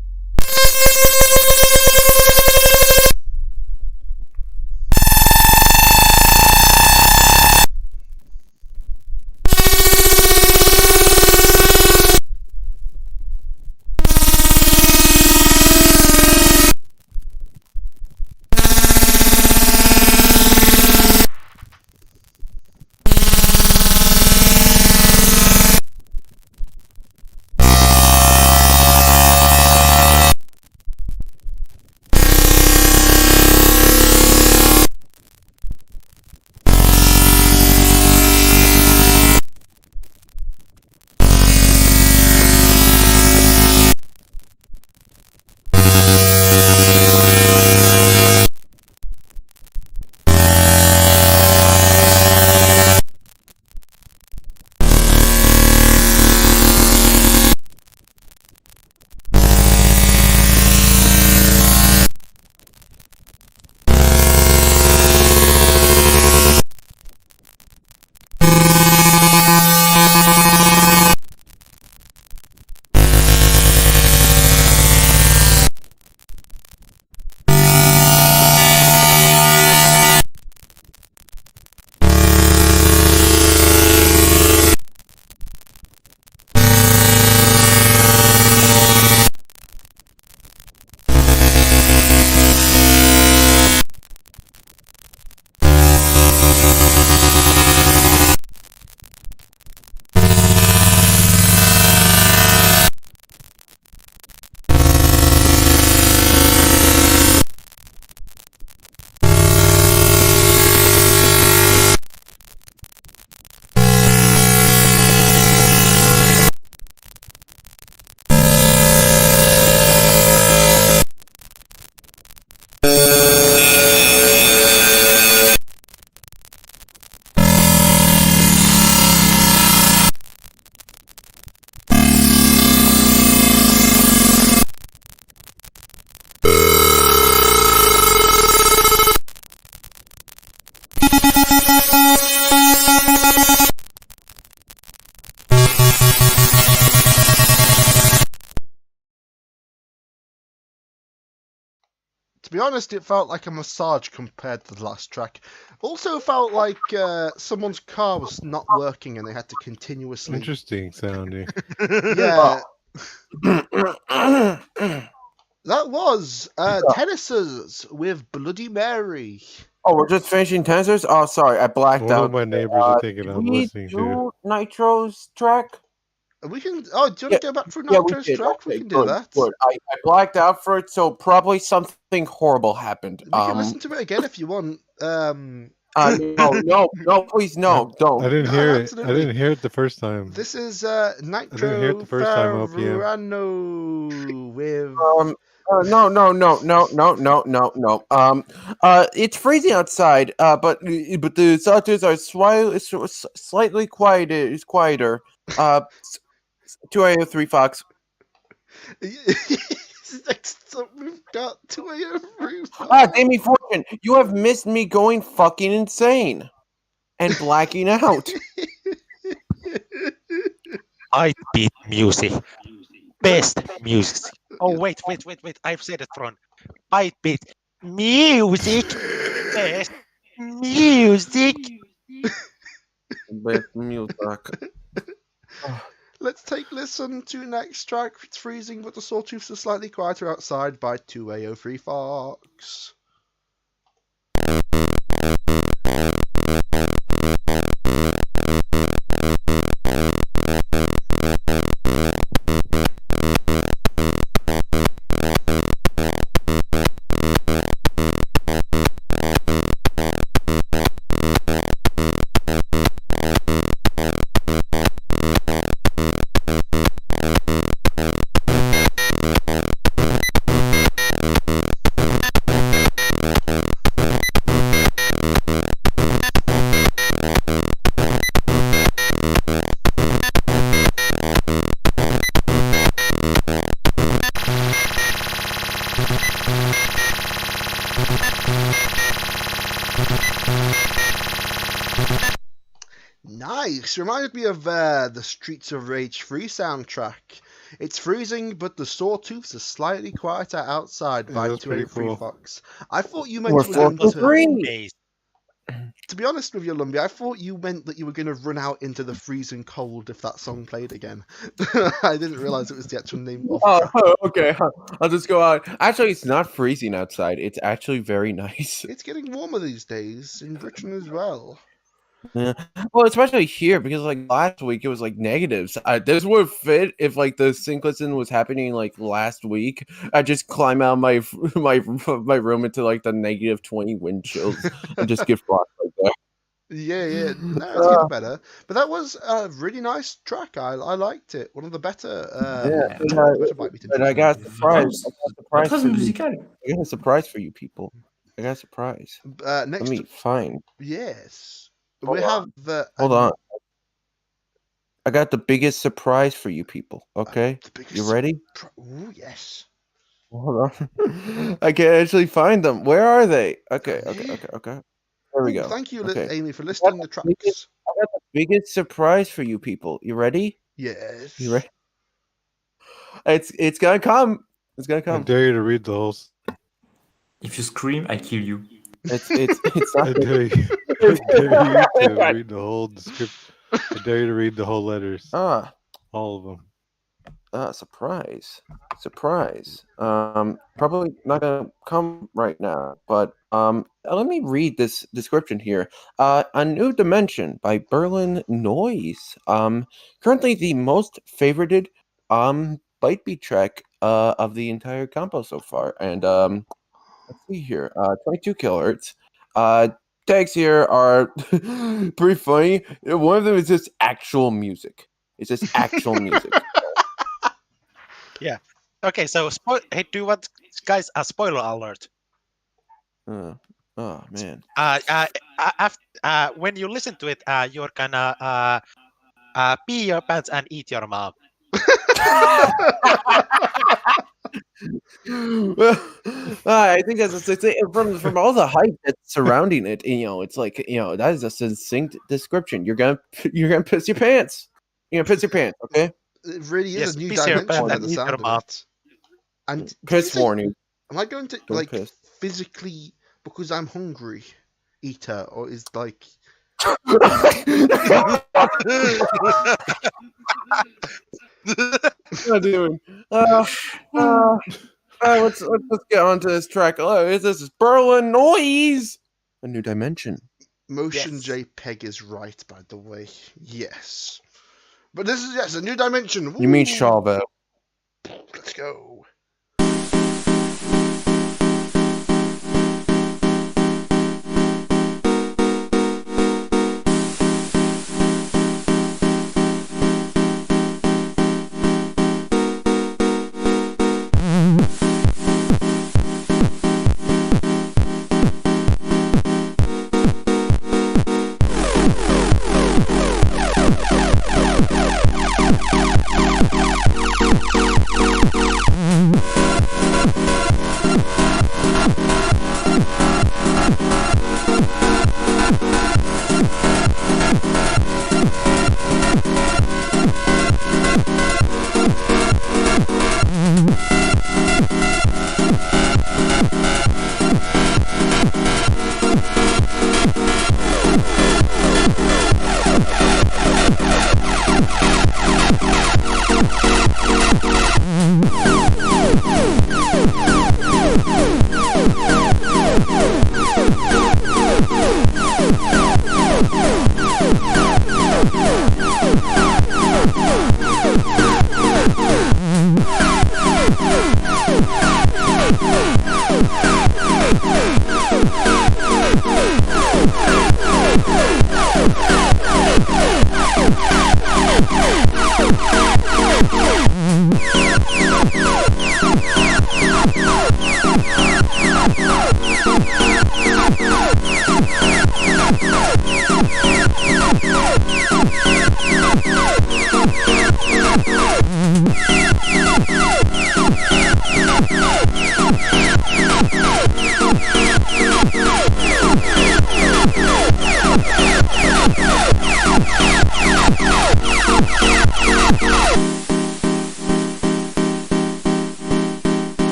To be honest, it felt like a massage compared to the last track. Also felt like someone's car was not working and they had to continuously... Interesting sounding. Yeah. That was Tennis's with Bloody Mary. Oh, we're just finishing Tensors? Oh, sorry, I blacked One out. of my neighbors are thinking I'm we listening to. do Nitro's track? We can... Oh, do you want to go back through Yeah, we Nitro's did. track? We Okay, can good, do that. good. I blacked out for it, so probably something horrible happened. We can listen to it again if you want. I No, please, no, don't. I didn't No, hear it. I absolutely. didn't hear it the first time. This is didn't hear it the first time, OPM. Nitroferrano with No. It's freezing outside. But the sawtooths are slightly quieter. It's quieter. 2AO3 Fox. So we've got 2 a.m. roof. Dammy Fortune, you have missed me going fucking insane and blacking out. I beat music. Best music. Oh, wait. I've said it wrong. I beat music. Best music. Best music. Let's take listen to next track. It's freezing, but the sawtooths are slightly quieter outside by 2AO3 Fox. Nice! Reminded me of the Streets of Rage 3 soundtrack. It's freezing, but the sawtooths are slightly quieter outside by that's pretty 283 cool. Fox. I thought you meant We're you were going to... Amazing. To be honest with you, Lumbia, I thought you meant that you were going to run out into the freezing cold if that song played again. I didn't realise it was the actual name of the track. Okay. I'll just go out. Actually, it's not freezing outside. It's actually very nice. It's getting warmer these days, in Britain as well. Yeah. Well, especially here because like last week it was like negatives. This would fit if like the synclism was happening like last week. I just climb out my room into like the -20 wind chills and just get blocked like that. Yeah. No, it's getting better. But that was a really nice track. I liked it. One of the better. But I got a surprise. That was musical. I got a surprise for you people. I got a surprise. Next, Let me find. yes. Hold We on. have the. Hold on. I got the biggest surprise for you people. Okay, The biggest you ready? Ooh, yes. Hold on. I can't actually find them. Where are they? Okay. There we Ooh, go. Thank you, Okay. Amy, for listing the tracks. I got the biggest surprise for you people. You ready? Yes. You ready? It's gonna come. It's gonna I come. dare you to read the whole. If you scream, I kill you. It's I not. dare you. I dare you to read the whole description. I dare you to read the whole letters. Ah. All of them. Surprise. Probably not gonna come right now, but let me read this description here. A New Dimension by Berlin Noise. Currently the most favorited Bytebeat track of the entire compo so far, and let's see here. 22 kilohertz. Tags here are pretty funny. One of them is just actual music. It's just actual music. Yeah. Okay, so hey, do you want, guys, a spoiler alert? Oh man. When you listen to it, you're gonna pee your pants and eat your mom. Well, I think that's from all the hype that's surrounding it. It's like that is a succinct description. You're gonna piss your pants. You're gonna piss your pants. Okay. It really is Yes, a new piss your dimension pants by and the eat your sound of mouth. it. And did you Piss say- warning. Am I going to Don't piss. physically because I'm hungry eat her, or is like What am I doing? Let's get on to this track. This is Berlin Noise. A New Dimension. Motion Yes. JPEG is right, by the way. Yes. But this is a new dimension. You mean Woo! Chauvet? Let's go.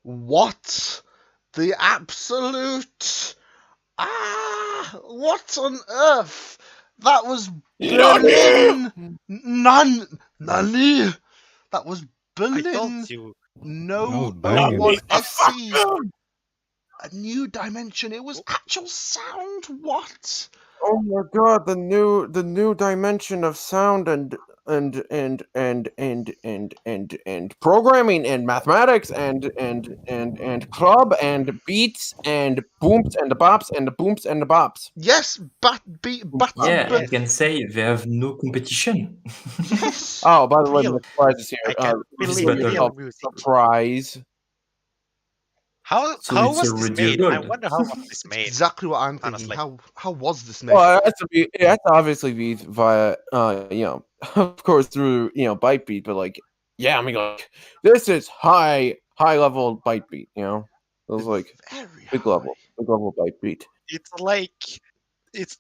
What? The absolute... what on earth? That was Berlin... Nani? That was I Berlin... told you. No, banging. 01 SC. A new dimension. It was actual sound. What? Oh my god, the new dimension of sound and programming and mathematics and club and beats and booms and the bops and the booms and the bops. Yes, but Yeah, I but can say they have no competition. yes. Oh, by the way, Real. the surprise is here. I can't This believe battle. real music. Surprise. How So how it's was already this made? I gold. wonder how was this made. Exactly what I'm thinking. Honestly. How was this made? Well, it has to obviously be via, of course through, byte beat, but like, yeah, I mean, like, this is high level byte beat, It was like Very big high. level byte beat. It's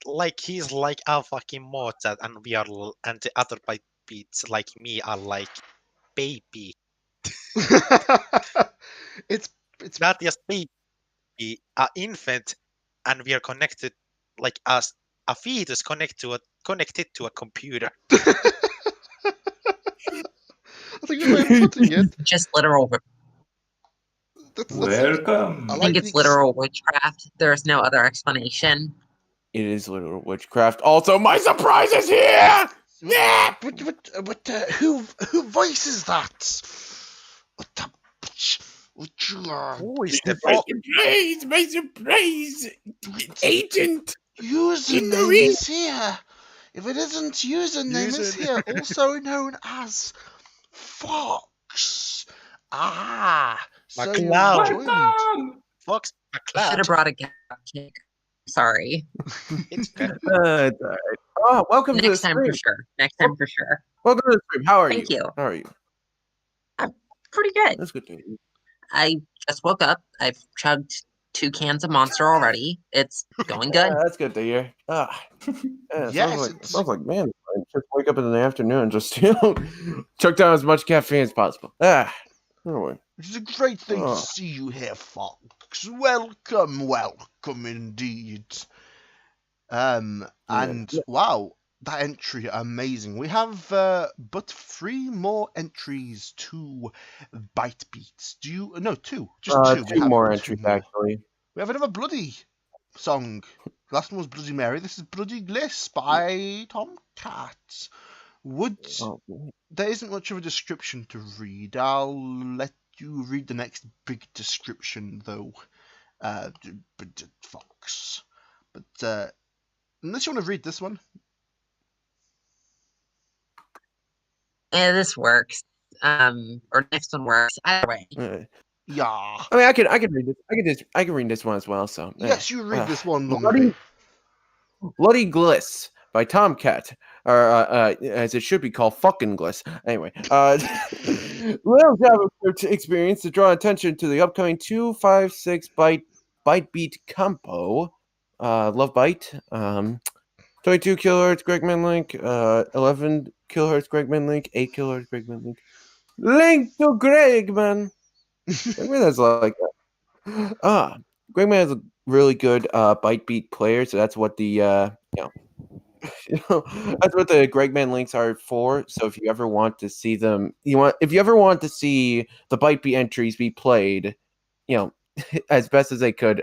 like he's like a fucking Mozart, and and the other byte beats like me are like baby, it's not just baby, a infant, and we are connected like us. A fetus connected to a computer. I think the way of putting it. Just literal. That's, Welcome. I I like think it's the- literal witchcraft. There's no other explanation. It is literal witchcraft. Also, my surprise is here! Yeah! But who voices that? What the bitch? Who is the My surprise! Agent! Username is here. If it isn't username is here, also known as Fox. So you McCloud. joined. Welcome. Fox I should have McCloud? brought a cake. Sorry. It's fair. It's all right. Oh, welcome to the Next time stream. for sure. Next time for sure. Welcome to the stream. How are Thank you. How are you? Pretty good. That's good to hear. I just woke up. I've chugged 2 cans of Monster already. It's going good. That's good to hear. Yeah, Yes, sounds like man. I just wake up in the afternoon and just chuck down as much caffeine as possible. Anyway. It's a great thing Oh. to see you here, Fox. Welcome indeed. And wow, that entry amazing. We have but 3 more entries to Byte Beats. Two, just 2. We 2 have more 2 entries more. actually. We have another Bloody song. Last one was Bloody Mary. This is Bloody Gliss by Tomcat. There isn't much of a description to read. I'll let you read the next big description, though, Fox. But unless you want to read this one. Yeah, this works. Or next one works. Either way. Yeah. I mean, I can read this. I can read this one as well. So Yes, you read this one, Bloody Gliss by Tomcat, or as it should be called, fucking Gliss. Anyway, little JavaScript experience to draw attention to the upcoming 256 byte beat compo. Love Byte. 22 kilohertz Gregman link. 11 kilohertz Gregman link. 8 kilohertz Gregman link. Link to Gregman. Gregman has like Gregman has a really good byte beat player, so that's what the that's what the Gregman links are for. So if you ever want to see them, if you ever want to see the byte beat entries be played, as best as they could,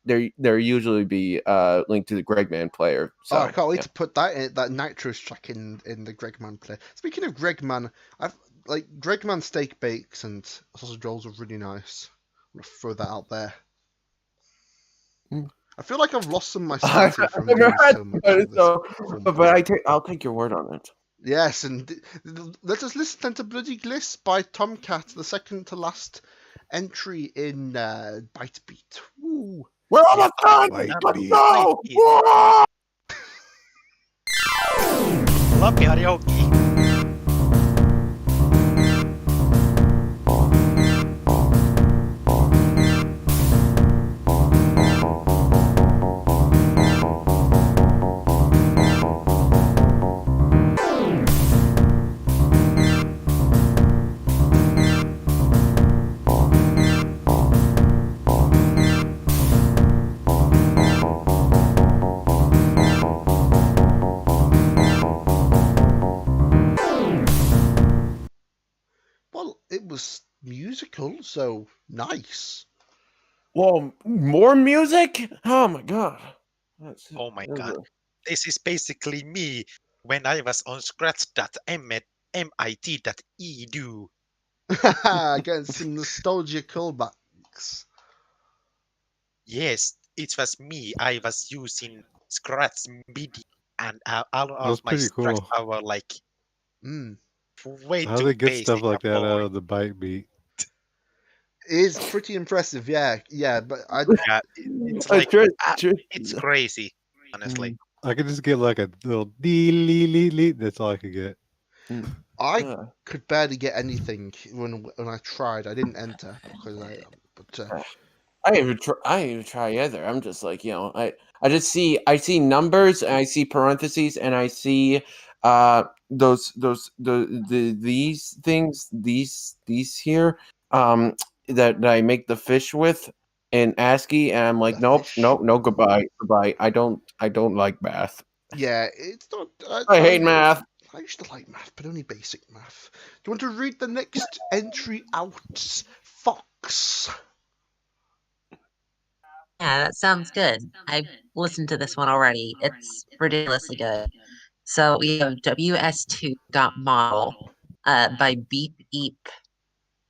there usually be linked to the Gregman player. So I can't wait to put that Nitrous track in the Gregman player. Speaking of Gregman, Gregman steak bakes and sausage rolls are really nice. I'm gonna throw that out there. I feel like I've lost some of my sanity from doing so much of this. But I'll take your word on it. Yes, and let us listen to Bloody Gliss by Tomcat, the second to last entry in Byte Beat. Woo. We're almost done! Byte Let's Beat. go! Love karaoke. musical, so nice. Whoa, more music? Oh my god. Oh my god. This is basically me when I was on scratch.mit.edu. Getting some nostalgia callbacks. Yes, it was me. I was using Scratch MIDI, and all That's of my pretty Scratch cool. were like Mm. way How too they get basic stuff like and that out boring. of the bite beat? Is pretty impressive, yeah, but Yeah, it's like it's crazy, honestly. I could just get like a little dee. That's all I could get. I could barely get anything when I tried. I didn't enter because I didn't even try either. I'm just like, I see numbers and I see parentheses and I see these things, these here that I make the fish with in ASCII, and I'm like, nope, goodbye. I don't like math. Yeah, it's not. I hate math. I used to like math, but only basic math. Do you want to read the next entry out, Fox? Yeah, that sounds good. I've listened to this one already. It's ridiculously good. So we have WS2.model by Beep Eep.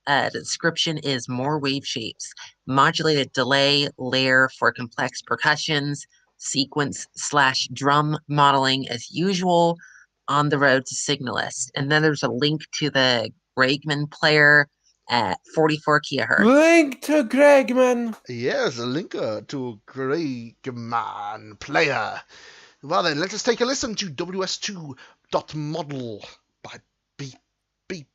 The description is more wave shapes, modulated delay layer for complex percussions, sequence/drum modeling as usual, on the road to Signalist. And then there's a link to the Bregman player at 44 kilohertz. Link to Gregman. Yes, a linker to Gregman player. Well then, let us take a listen to WS2.model by Beep Beep.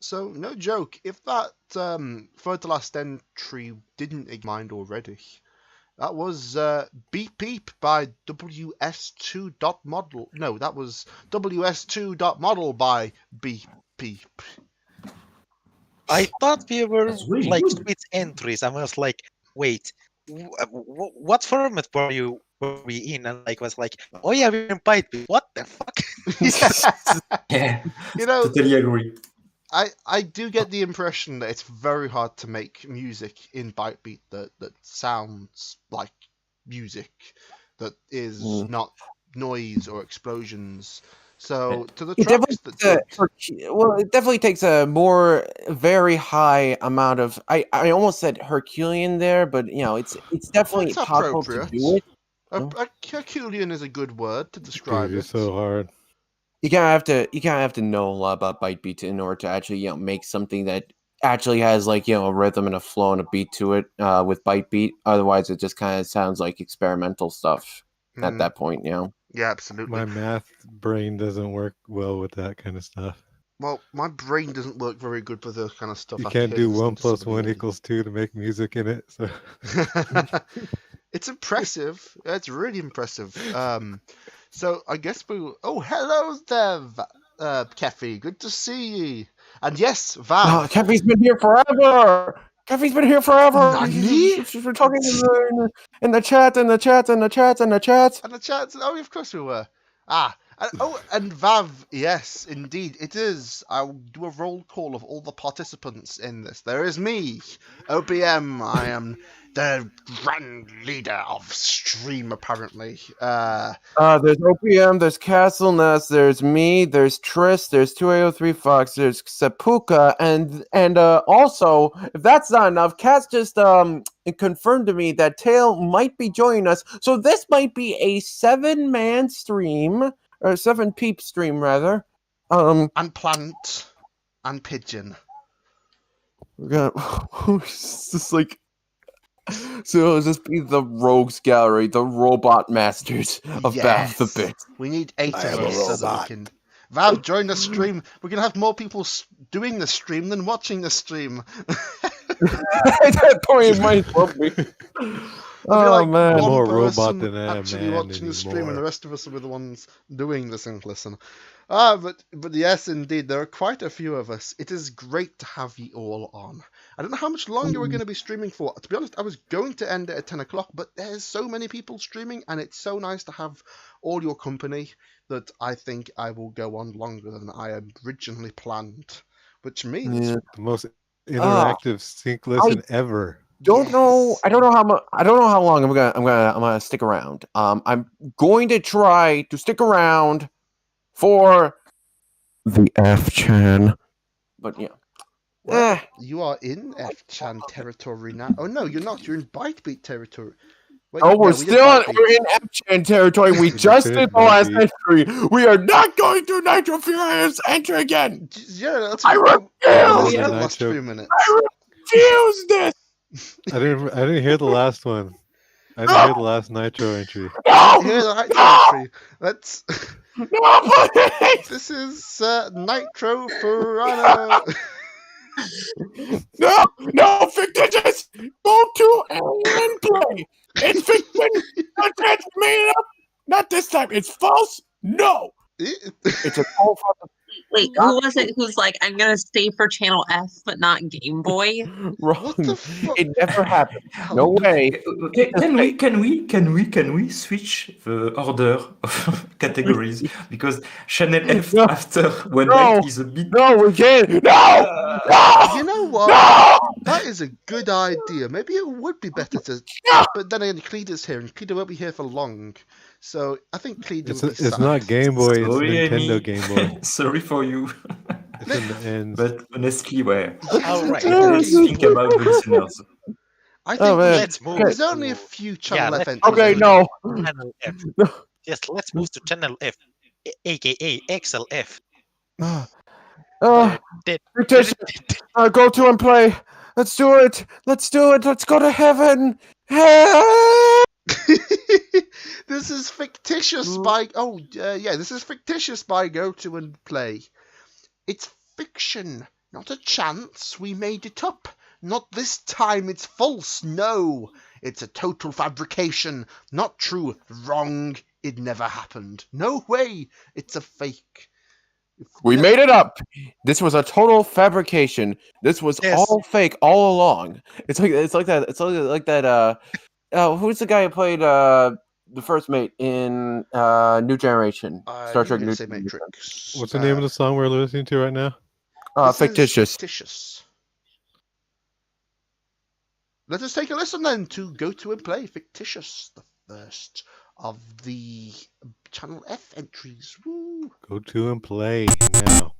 So no joke, if that third to last entry didn't mind already, that was Beep Beep by WS2.model. No, that was WS2.model by Beep Beep. I thought we were That's really like good. Sweet entries. I was like, wait, what format were we in? And like was like, oh yeah, we're in ByteBeat. What the fuck? Yeah, You know, totally agree. I do get the impression that it's very hard to make music in ByteBeat that sounds like music, that is not noise or explosions. So to the It tracks that did, it definitely takes a very high amount of. I almost said Herculean there, but it's definitely that's possible to appropriate. do it. A Herculean is a good word to Dude, describe it's it. so hard. You kind of have to know a lot about ByteBeat in order to actually make something that actually has like a rhythm and a flow and a beat to it with ByteBeat. Otherwise, it just kind of sounds like experimental stuff at that point. Yeah, absolutely. My math brain doesn't work well with that kind of stuff. Well, my brain doesn't work very good for this kind of stuff. You after can't do listening 1 to plus somebody 1 else. equals 2 to make music in it. So It's impressive. It's really impressive. So I guess we. Oh, hello there, Keffy. Good to see you. And yes, Vav. Oh, Keffy's been here forever. Keffy's been here forever. Nani? We're talking in the chat, in the chats, in the chats, in the chats. And the chat. Oh, of course we were. And Vav. Yes, indeed, it is. I'll do a roll call of all the participants in this. There is me, OBM. I am the grand leader of stream, apparently. There's OPM, there's Castle Nest, there's me, there's Triss, there's 2803 Fox, there's Sepulka, and also, if that's not enough, Cass just confirmed to me that Tail might be joining us, so this might be a 7-man stream, or 7-peep stream rather. And Plant and Pigeon. We're gonna it's just like. So it'll just be the Rogues Gallery, the Robot Masters of Bath the Bit. We need 8 I of am a us so that we robot. can. Vav, join the stream. We're gonna have more people doing the stream than watching the stream. At that point, it might as well be. Oh man! I'm one more person robot than I am actually man watching the stream, and the anymore. rest of us will be the ones doing the sync listen. But yes, indeed, there are quite a few of us. It is great to have you all on. I don't know how much longer we're going to be streaming for. To be honest, I was going to end it at 10 o'clock, but there's so many people streaming, and it's so nice to have all your company that I think I will go on longer than I originally planned. Which means The most interactive sync listen ever. Don't know. Yes. I don't know how long I'm gonna stick around. I'm going to try to stick around for the F-Chan. But yeah. Well, you are in F-Chan territory now. Oh no, you're not. You're in ByteBeat territory. Wait, Oh, we're no, we did still ByteBeat. we're in F-Chan territory. We just did the last ByteBeat. entry. We are not going through Nitro Furious entry again. Yeah, that's I what refuse. the Yeah. last Nitro- few minutes. I refuse this. I didn't hear the last one. I didn't hear the last Nitro entry. No. Here's the Nitro entry. Let's. No, please. This is Nitro Furano. No, fictitious. Go to and play. It's fiction. Not that made it up. Not this time. It's false. No. It's a full fucking Wait, who was it who's like, I'm gonna stay for channel F but not Game Boy? wrong. What the fuck? It never happened. No way. Can we switch the order of categories because channel F No. after one No. night is a bit. No, we can't. No. No. You know what? No. That is a good idea. Maybe it would be better to. But then again, Cleda's here, and Cleda won't be here for long. So I think Cleda will be It's not sad. Game Boy. It's Sorry, Nintendo Amy. Game Boy. Sorry for you, It's in the ends. but honestly, well, All right. let's think about the listeners. I think Oh, man. Let's move. there's only a few channel F let's- entries. Okay, isn't no. Channel F. Yes, let's move to channel F, aka XLF. Did- Fictitious. Go to and play. Let's do it. Let's do it. Let's go to heaven. This is fictitious by. Yeah, this is fictitious by Go to and Play. It's fiction, Not a chance. We made it up. Not this time. It's false. No. It's a total fabrication. Not true. Wrong. It never happened. No way. It's a fake. We made it up. This was a total fabrication. This was Yes. all fake all along. It's like that. It's like that. Who's the guy who played the first mate in New Generation? Star Trek New say Generation. Matrix. What's the name of the song we're listening to right now? This is Fictitious. Fictitious. Let us take a listen then to Go To and Play Fictitious, the first of the Channel F entries. Woo! Go to and play now.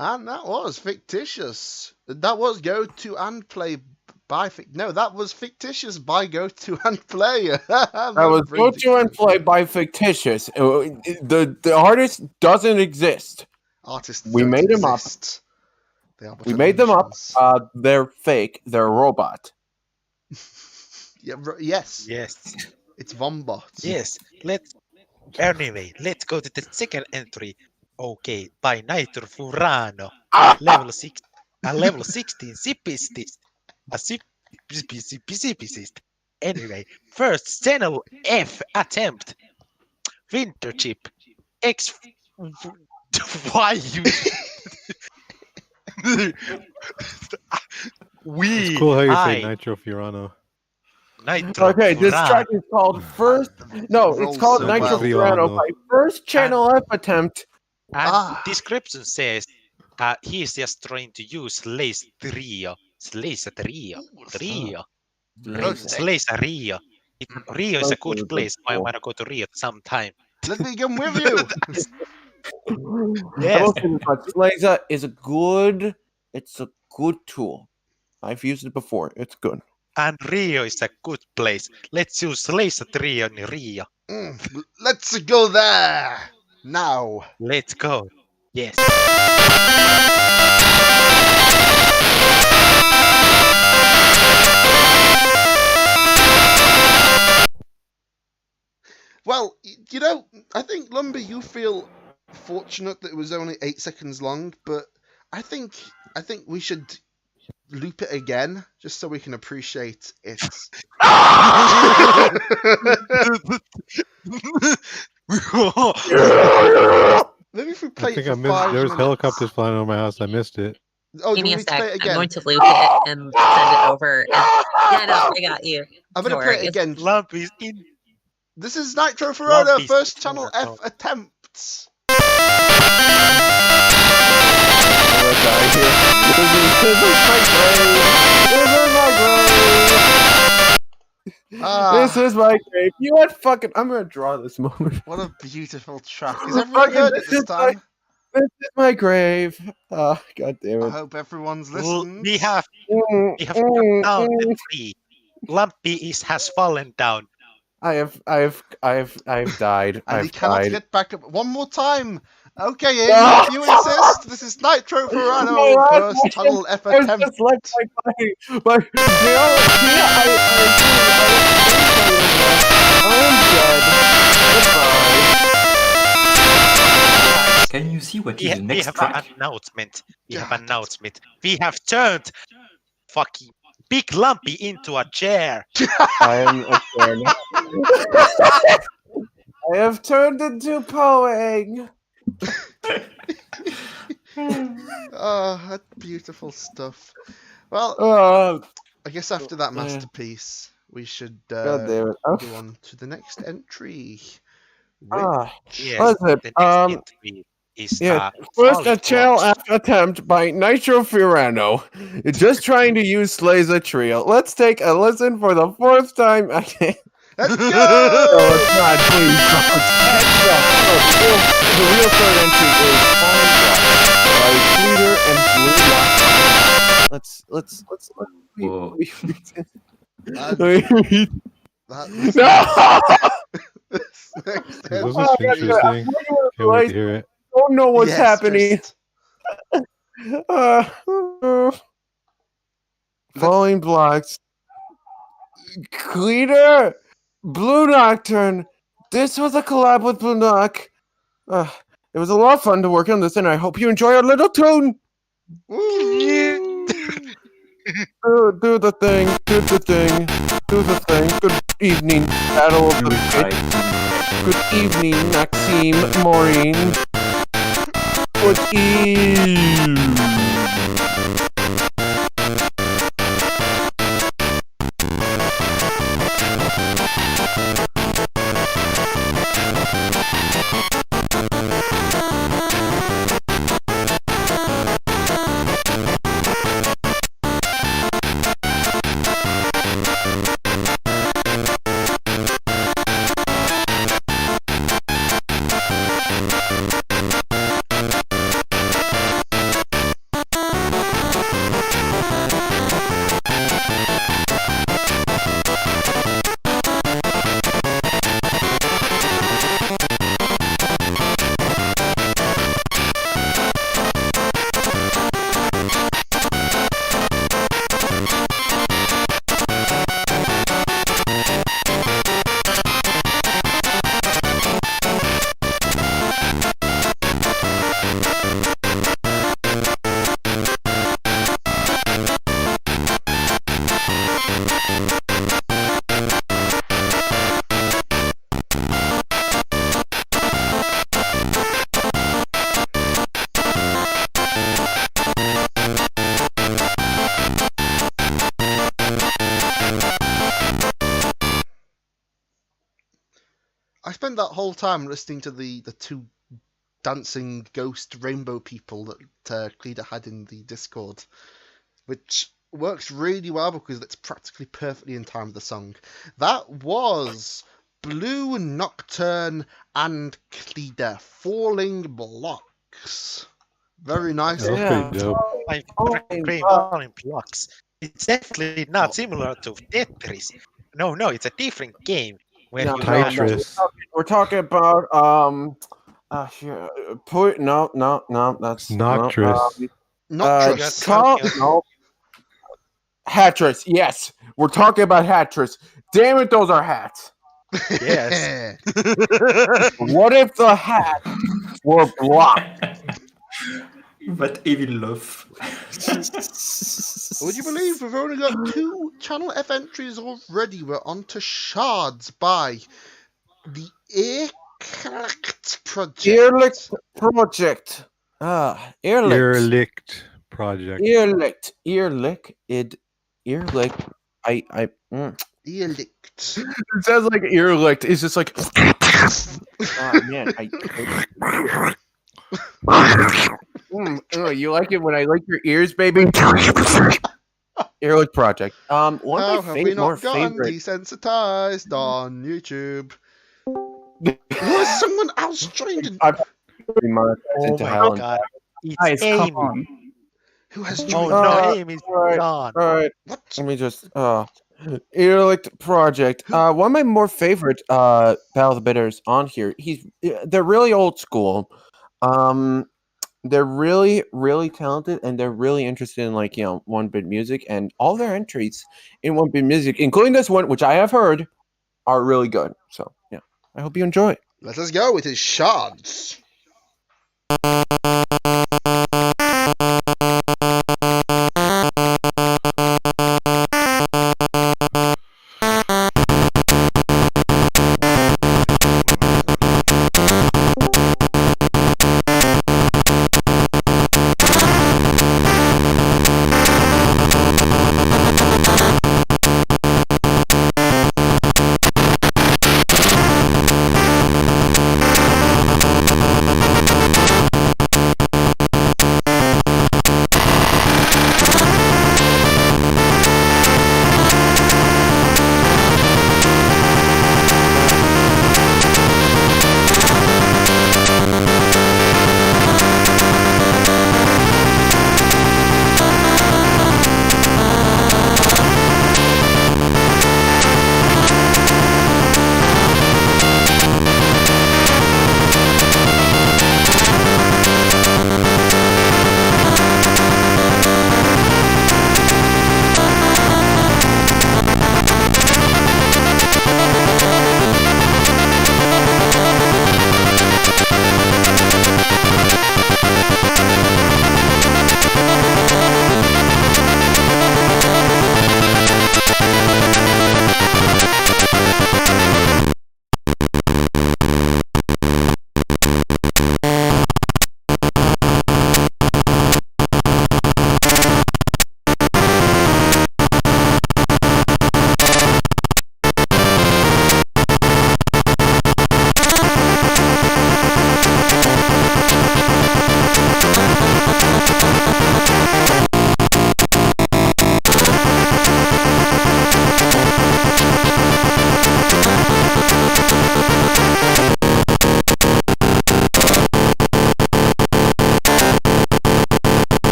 And that was Fictitious. That was Go To and Play by No, that was Fictitious by Go To and Play. That was Go To and Play by Fictitious. The artist doesn't exist. Artists We don't made them up. exist. They are but We made them up. illusions. They're fake. They're a robot. Yeah, yes, Yes. it's Vombot. Yes. Anyway, let's go to the second entry. Okay, by Nitro Furano. Level 6. Level 16 Zipistist. A Zipistist. Anyway, first channel F attempt. Winterchip. X. Why you? We. It's cool how you say I, Nitro Furano. Nitro Okay, this Furano. track is called First. No, Rolls it's called so Nitro well. Furano by First Channel F attempt. And description says he's just trying to use Lace Trio. Lace Trio. Trio. Lace Rio. Rio is a good place. I want to go to Rio sometime. Let me come with you. I Yes. will say this much. Laser is a good. It's a good tool. I've used it before. It's good. And Rio is a good place. Let's use Lace Trio in Rio. Let's go there now. Let's go. Yes. Well, you know, I think Lumber, you feel fortunate that it was only 8 seconds long, but I think we should loop it again just so we can appreciate it. Maybe if we play I think it I for missed. 5 There's minutes. helicopters flying over my house. I missed it. Oh, do Give you me want a me to play sec. it I'm again? going to loop it and send it over. Yeah, no, I got you. I'm going to Don't play worry. it again. Lump is in. This is Nitro Ferrara, Lumpy's first Channel corner. F attempts. This is my grave. You know what? Fucking, I'm gonna draw this moment. What a beautiful track. Has everyone heard it this time? This is my grave. Oh, god damn I it. hope everyone's listened. We have come down the tree. Lumpy has fallen down. I have died. And I've he cannot died. get back up. One more time. Okay, Ian, if you insist. This is Nitro Ferrano, first Tunnel F I was attempt. just like but you know, I am dead. Goodbye. Can you see what is the We next have track? an announcement. We have turned fucking Big Lumpy into a chair. I am a fan. I have turned into Poeng. Oh, that's beautiful stuff. Well, I guess after that masterpiece, we should God go damn it. on to the next entry. Yes, What is it? the next entry is First a Falling tail Blocks. attempt by Nitro Furano. Just trying to use Slay the Trio. Let's take a listen for the fourth time. Let's No, go! it's not, please. The real third entry is Falling Blocks by Fleeter and Blue Lock. Let's Whoa. No! This next This entry. is interesting. Can't wait to hear it. Don't know what's Yes, happening. just- Falling Blocks. Cleaner! Blue Nocturne! This was a collab with Blue Noc. It was a lot of fun to work on this, and I hope you enjoy our little tune! Woo! Do the thing, do the thing, do the thing. Good evening, Battle of the Pit. Good evening, Maxime, Maureen. Good evening. I spent that whole time listening to the two dancing ghost rainbow people that Cleda had in the Discord, which works really well because it's practically perfectly in time with the song. That was Blue Nocturne and Cleda, Falling Blocks. Very nice. That was pretty dope. My Falling brain Blocks. Falling Blocks. It's definitely not similar to Tetris. No, it's a different game. Where No, you Tetris. We're talking about no, that's Noctris. Noctris. Hatris, yes. We're talking about Hatris. Damn it, those are hats. Yes. What if the hat were blocked? But evil love. Would you believe we've only got 2 Channel F entries already? We're on to Shards by the Earlicht Project. Earlicht Project. Earlicht. Earlicht Project. Earlicht. Earlicht. It sounds like Earlicht. It's just like. Oh man, you like it when I like your ears, baby? Earlicht Project. One of How my have we more not gotten favorite. desensitized on YouTube? Was someone else joined? Oh my god. It's Amy. Who has Oh joined? no, Amy's gone. All right. What? Let me just Earlicht Project. One of my more favorite Battle of the Bitters on here. They're really old school. They're really, really talented, and they're really interested in 1-bit music, and all their entries in 1-bit music, including this one, which I have heard, are really good. So yeah, I hope you enjoy it. Let us go with his Shards.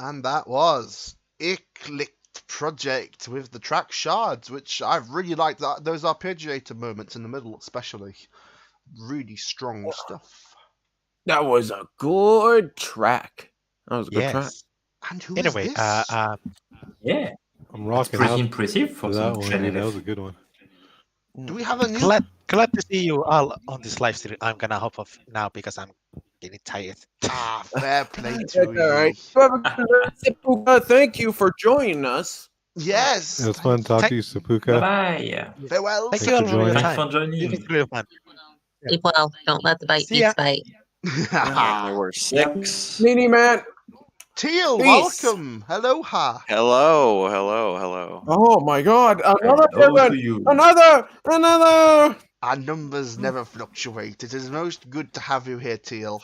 And that was Icklicht Project with the track Shards, which I really liked. Those arpeggiator moments in the middle, especially. Really strong stuff. That was a good track. That was a good track. Yes. And who Anyway, is this? Yeah, I'm it's rocking pretty out impressive for for some that one. channel Dude. That was F. a good one. Do we have a new? Glad to see you all on this live stream. I'm gonna hop off now because I'm getting tired. Ah, fair play That's to all right. you. Thank you for joining us. Yes. It was fun talking to you, Sapuka. Bye. Farewell. Thank Thanks you all for for your joining. Thanks time. for joining. It was really fun. Sleep well. Don't let the bite See ya. beats bite. There were 6. Meanie Man. Teal, Peace. welcome. Aloha. Hello, hello, hello. Oh my God! Another Hello to pivot. you. Another. Our numbers never fluctuate. It is most good to have you here, Teal.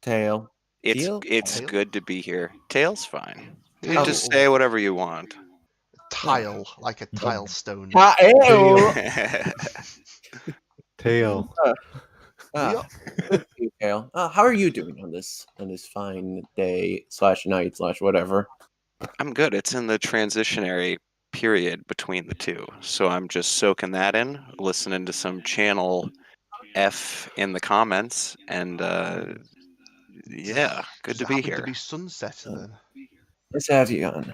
Tail. It's Teal? Tail? good to be here. Tail's fine. You Tail. just say whatever you want. Tile, like a tile stone. Tail. Tail. Thank you, Tail. How are you doing on this fine day / night / whatever? I'm good. It's in the transitionary period between the two. So I'm just soaking that in, listening to some channel F in the comments, and yeah, good to be Happy here. to be sunset then. Let's have you on.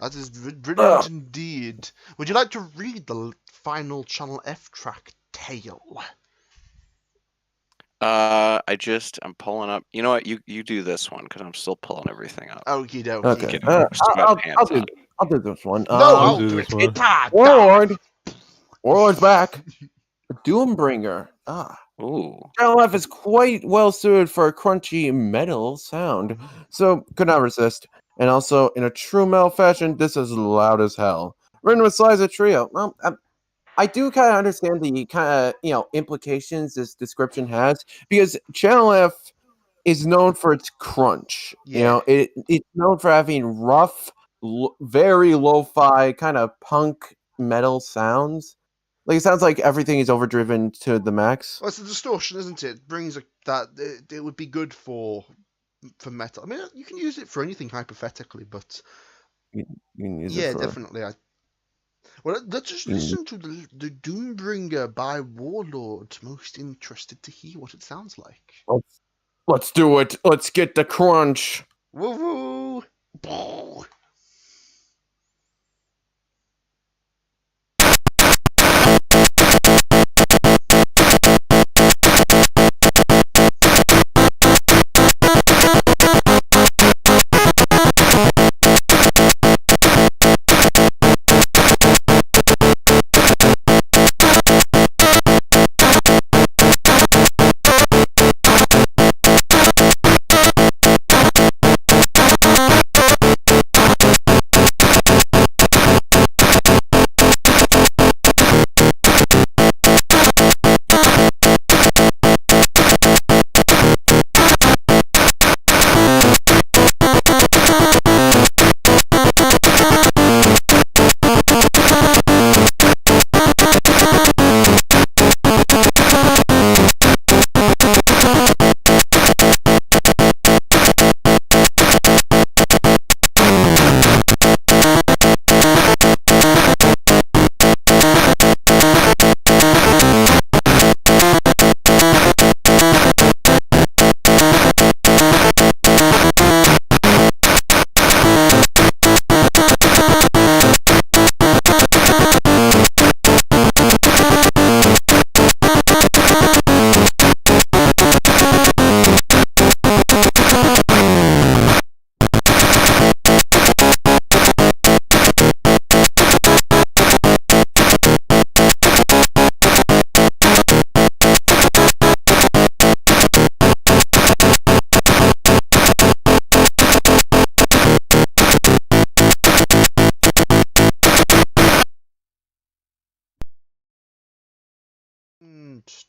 That is brilliant indeed. Would you like to read the final Channel F track, Tail? I'm pulling up. You know what? You do this one because I'm still pulling everything up. Okie dokie. Okay. Sweatpants on. I'll do this one. No, I'll do do this it. one. Ita, Warlord's back. Doombringer. Ooh. Channel F is quite well suited for a crunchy metal sound, so could not resist. And also, in a true metal fashion, this is loud as hell. Written with Sliza Trio. Well, I do kind of understand the kind of implications this description has, because Channel F is known for its crunch. Yeah. It's known for having rough, very lo-fi kind of punk metal sounds. Like, it sounds like everything is overdriven to the max. Well, it's a distortion, isn't it? It brings that it would be good for metal. I mean, you can use it for anything hypothetically, but You can use yeah, it for... definitely. Well, let's just listen to the Doombringer by Warlord. Most interested to hear what it sounds like. Let's do it. Let's get the crunch. Woo woo!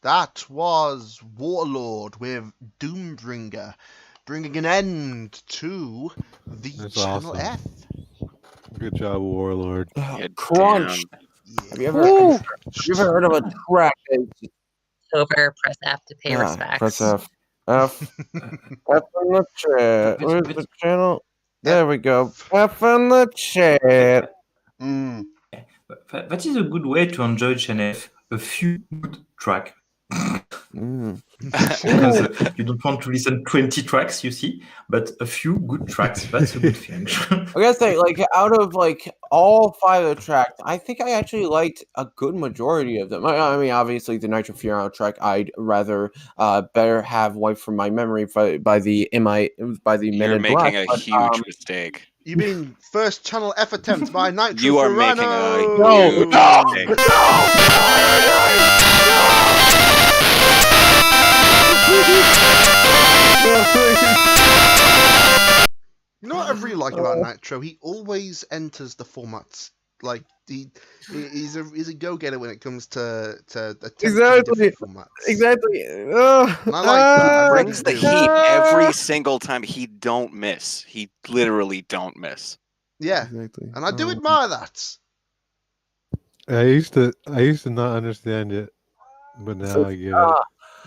That was Warlord with Doombringer, bringing an end to the That's Channel awesome. F. Good job, Warlord. Yeah, Crunch. Yeah. Have you ever heard of a track that's Over, press F to pay respects. press F. F. F in the chat. Where's the channel? There we go. F in the chat. Mm. That is a good way to enjoy Channel F. A few good tracks. Because you don't want to listen 20 tracks, you see, but a few good tracks, that's a good thing. I gotta say, like, out of like all 5 of the tracks, I think I actually liked a good majority of them. I mean, obviously the Nitro Fiorano track, I'd rather better have wiped from my memory by the Men You're in Black. making a But, huge mistake. You mean first Channel F attempt by Nitro You are Fiorano? making a huge mistake. You know what I really like about Nitro? He always enters the formats. Like he's a go-getter when it comes to attempting different formats. Exactly. And I like that. I He really brings the do. heat every single time. He don't miss. He literally don't miss. Yeah, Exactly. and I do admire that. I used to not understand it, but now I get it.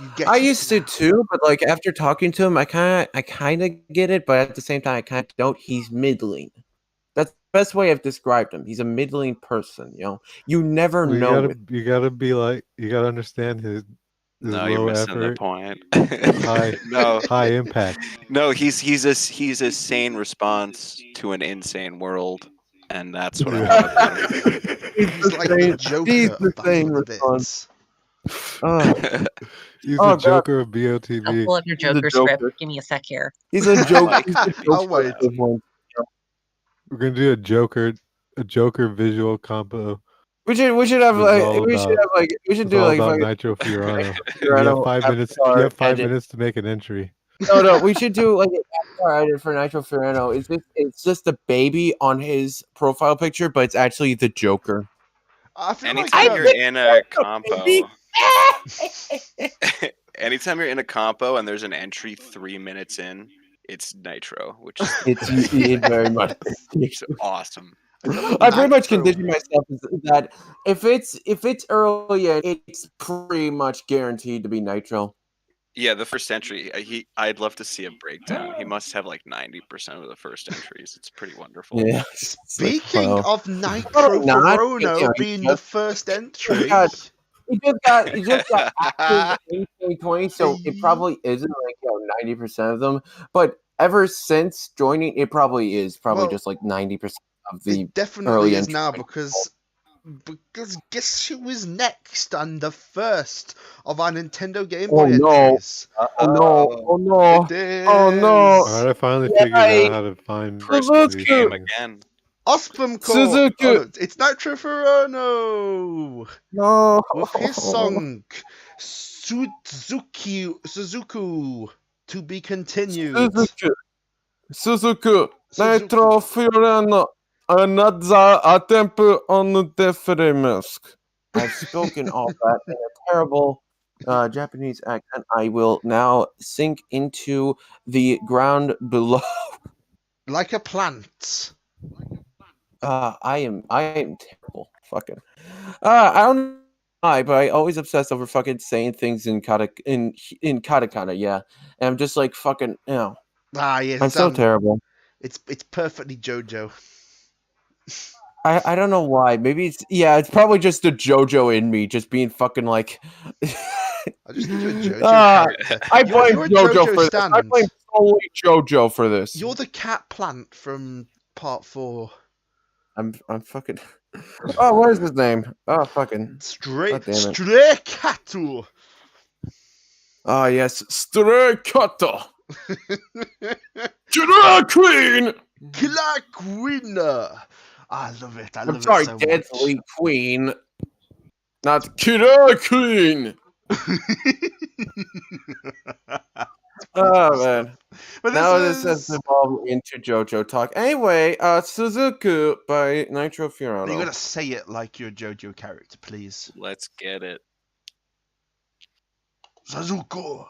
You get I it used to now. too, but like after talking to him, I kind of get it, but at the same time, I kind of don't. He's middling. That's the best way I've described him. He's a middling person. You know, you never Well, know. you gotta be like, you gotta understand his No, low you're missing the effort, point. high high impact. No, he's a sane response to an insane world, and that's what I love about him. He's like the Joker He's of the Back same of the response. Bits. He's Oh, the God. Joker of I'll BOTB. pull up your He's a Joker Joker. script. Give me a sec here. He's a joke. Like He's a that. joke I'll wait. of one. We're gonna do a Joker visual combo. We should have It's like all we should about- have like we should It's do all like about fucking Nitro Fiorano. You Fiorano have 5 minutes. Avatar You have 5 edit. minutes to make an entry. No, we should do like an avatar edit for Nitro Fiorano. It's just a baby on his profile picture, but it's actually the Joker. I feel Anytime like you're in a compo, anytime you're in a compo and there's an entry 3 minutes in, it's Nitro, which is It's very much. it's awesome. I pretty much Nitro. condition myself that if it's early, it's pretty much guaranteed to be Nitro. Yeah, the first entry, I'd love to see a breakdown. He must have like 90% of the first entries. It's pretty wonderful. Yeah. Speaking Wow. of Nitro not, Fiorano yeah, being he the just- first entry, He just got active in 2020, so it probably isn't like 90% of them. But ever since joining, it probably is Well, just like 90% of the it definitely early is entry. now because guess who is next and the first of our Nintendo Game Oh, Boy no. entries? Oh no! Oh no! It is Oh, no. All right, I finally figured Yay. out how to find Christmas these game things. again. Ospum Core. Suzuki. Oh, no, it's Nitro Fiorano No! with his song Suzuku to be continued. Suzuki, Nitro Fiorano, another attempt on the Fairy Mask. I've spoken all that in a terrible Japanese accent. I will now sink into the ground below. Like a plant. I am terrible. Fucking. I don't know why, but I always obsess over fucking saying things in katakana. Yeah, and I'm just like fucking. Yes, I'm so terrible. It's perfectly JoJo. I don't know why. Maybe it's probably just the JoJo in me, just being fucking like. I just need you a JoJo character. I blame You're a JoJo for stand. this. I blame solely JoJo for this. You're the cat plant from Part 4. I'm fucking. Oh, what is his name? Oh, fucking. Stray God damn it. Cattle. Oh yes, Stray Kata. Killer Queen. Killer Queen. I love it. I love I'm sorry, it so Deadly much. Queen. Not Killer Queen. Oh man. But Now this has evolved into JoJo talk. Anyway, Suzuku by Nitro You Fiorano. gotta say it like you're a JoJo character, please. Let's get it. Sazuko.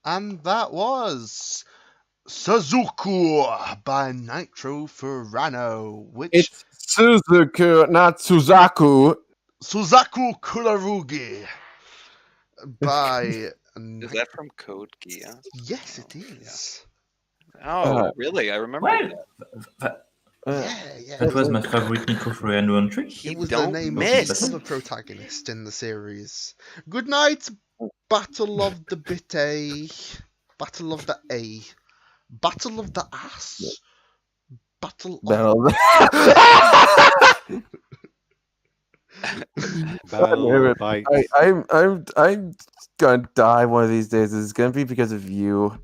And that was Suzuku by Nitro Furano, which It's Suzuku, not Suzaku. Suzaku Kurarugi by Is that from Code Geass? Yes, it is. Oh, really? I remember Well, that. Yeah. that was my favorite Nitro Furano entry. It was the don't name miss. of the other protagonist in the series. Good night, Battle of the Bit A, Battle of the A, Battle of the Ass, Battle of Battle. Battle of Bites. I'm gonna die one of these days. It's gonna be because of you.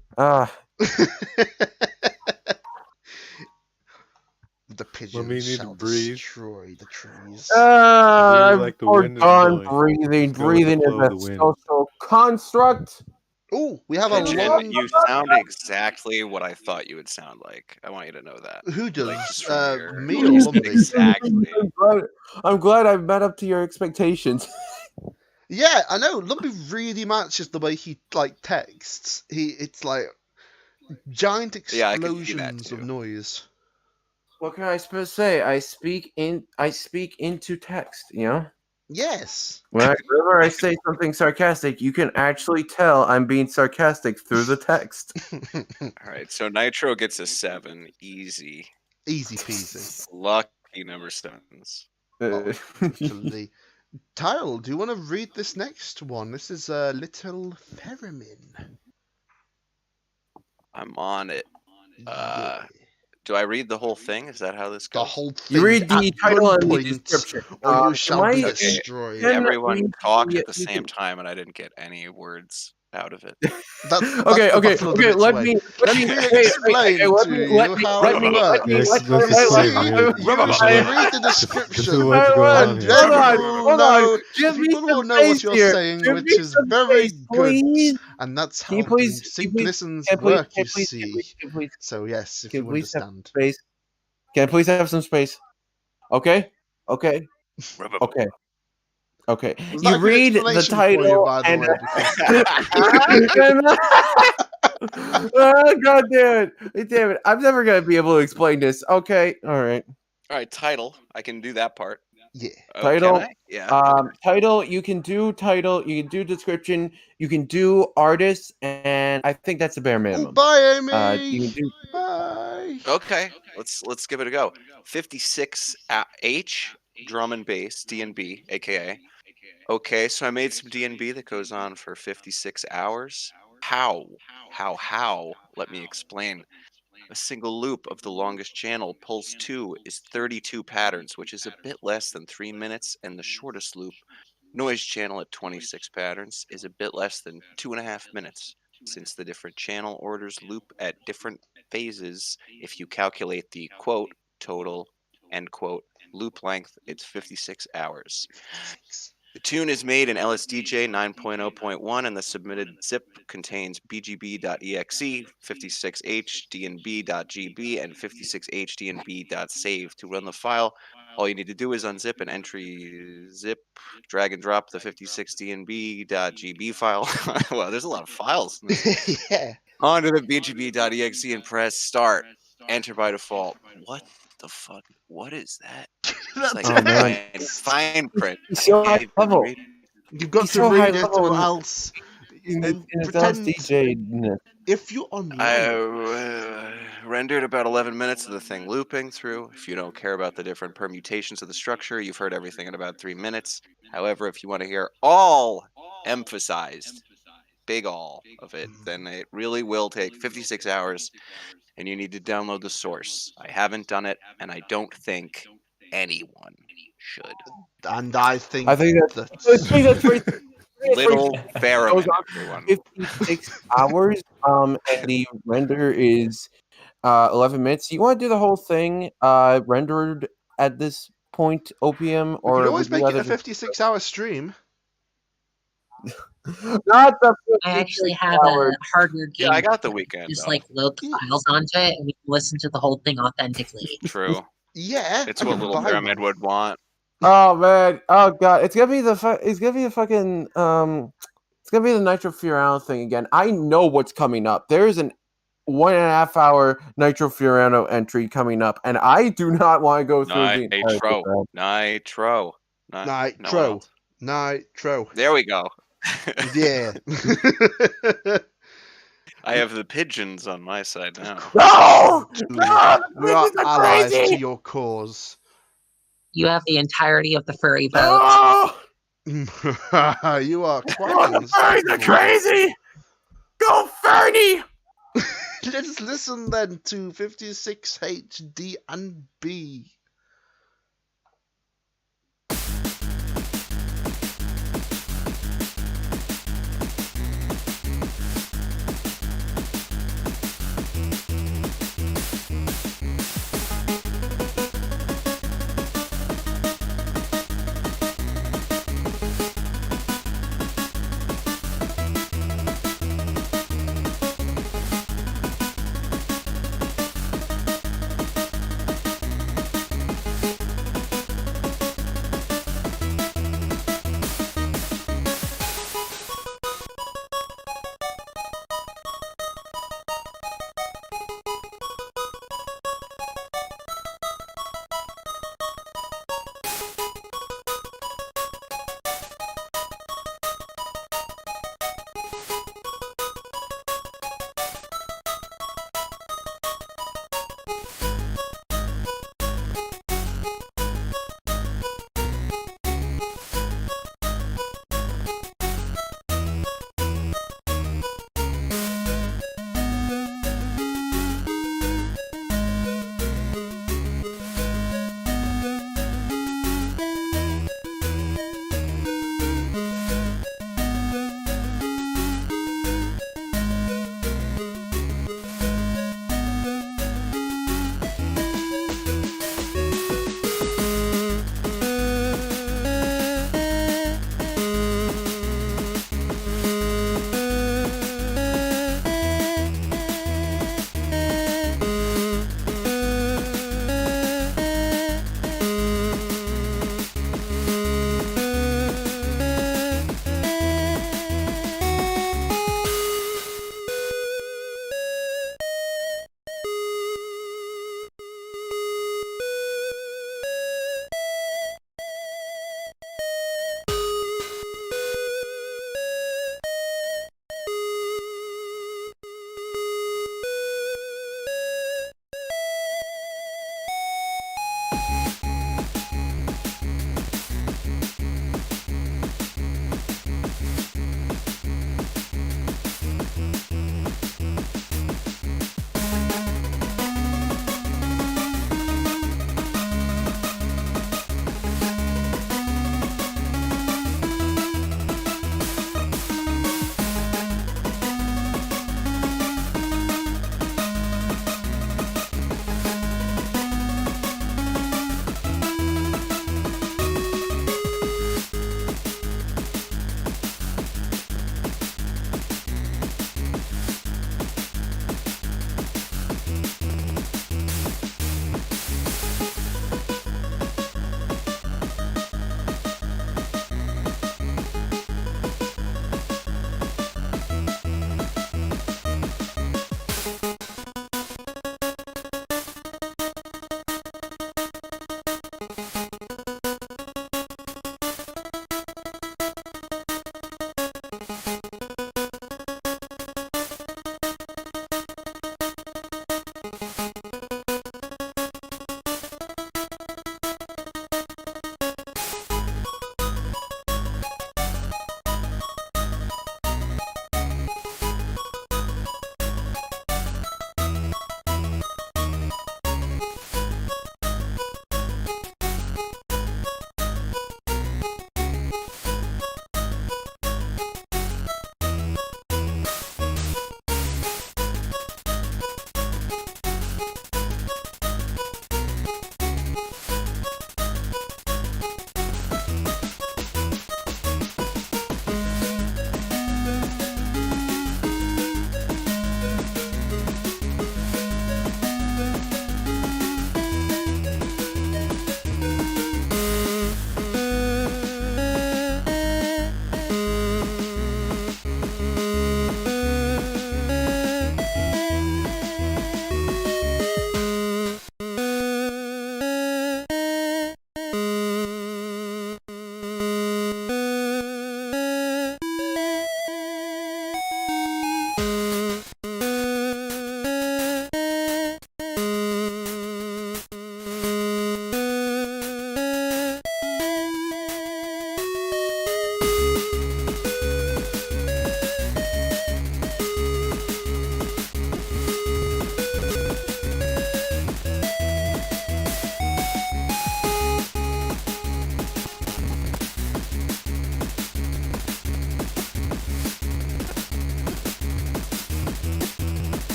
The Let pigeons me need to shall breathe. destroy the trees. I'm like the wind is done blowing. breathing. Just go with the Breathing flow is of a the wind. social construct. Oh, we have a Pigeon, long. you sound exactly what I thought you would sound like. I want you to know that. Who does? Like, just from your... Me or Lumpy? Exactly. I'm glad I've met up to your expectations. Yeah, I know. Lumpy really matches the way he like texts. It's like giant Yeah, I could see that explosions of too. noise. What can I supposed to say? I speak into text, you know? Yes. Whenever I say something sarcastic, you can actually tell I'm being sarcastic through the text. All right, so Nitro gets a 7. Easy. Easy peasy. Lucky number stones. Unfortunately. Tile, do you want to read this next one? This is Little Ferrimin. I'm on it. Yeah. Do I read the whole thing? Is that how this goes? The whole thing. You read the at title and the gunpoint, description. or you shall be Mike, destroyed. can Everyone we- talked at the you same can- time, and I didn't get any words out of it. That's Okay. the Battle of the Bits Let way. me Let me explain let to me- you let me- how let it me- works. Yes, let- let's You explain see, here. you This should is read the This description, is what's going on and here. then Hold on, you will hold know. on. Give me People will some know what space you're here. saying, Give which me is some very space, good. please. And that's Can how you please- the can sync you please- listens can please- work, can you please- see. can please- So yes, if can you please have understand. space? Can I please have some space? Okay. Okay. Was You that a good read the explanation for you, title by the and way? Because oh, God damn it! I'm never gonna be able to explain this. Okay, all right. All right, title. I can do that part. yeah, Oh, Title, Can I? Yeah. title. You can do title. You can do description. You can do artist, and I think that's the bare minimum. bye, Amy. You can do. Bye. Okay. Let's give it a go. 56 H drum and bass D&B, aka. Okay, so I made some D&B that goes on for 56 hours. How? Let me explain. A single loop of the longest channel, pulse 2, is 32 patterns, which is a bit less than 3 minutes, and the shortest loop, noise channel at 26 patterns, is a bit less than 2.5 minutes. Since the different channel orders loop at different phases, if you calculate the quote total end quote loop length, it's 56 hours. The tune is made in LSDJ 9.0.1 and the submitted zip contains bgb.exe, 56hdnb.gb, and 56hdnb.save. To run the file, all you need to do is unzip an entry zip, drag and drop the 56dnb.gb file. Wow, there's a lot of files. Yeah. Onto the bgb.exe and press start. Enter by default. What the fuck? What is that? It's like Oh, man. fine print. He's so I high can't even level. read. You've got He's to so high read it, level or in- else. In And his pretend DJ. if you online. I rendered about 11 minutes of the thing looping through. If you don't care about the different permutations of the structure, you've heard everything in about 3 minutes. However, if you want to hear all emphasized, big all of it, then it really will take 56 hours, and you need to download the source. I haven't done it, and I don't think anyone should. And I think I think that that's very Little Fairman, goes on everyone. 56 hours. And the render is 11 minutes. You want to do the whole thing rendered at this point, OPM, we or could always would you make it rather a 56-hour stream. not the I 56 actually have hours. a hardware game. Yeah, I got the that weekend, Just though. like load the files onto it, and we can listen to the whole thing authentically. True. Yeah, It's I what could Little buy Pyramid one. would want. Oh man! Oh god! It's gonna be the it's gonna be the fucking It's gonna be the Nitro Fiorano thing again. I know what's coming up. There's an 1.5 hour Nitro Fiorano entry coming up, and I do not want to go through the entire Nitro. thing. Nitro. Nitro. There we go. Yeah. I have the pigeons on my side now. No! No! We are Pigeons are allies crazy! to your cause. You have the entirety of the furry vote. Oh! You are quite Oh, the furries are unstoppable. crazy! Go Fernie! Let's listen then to 56H, D, and B.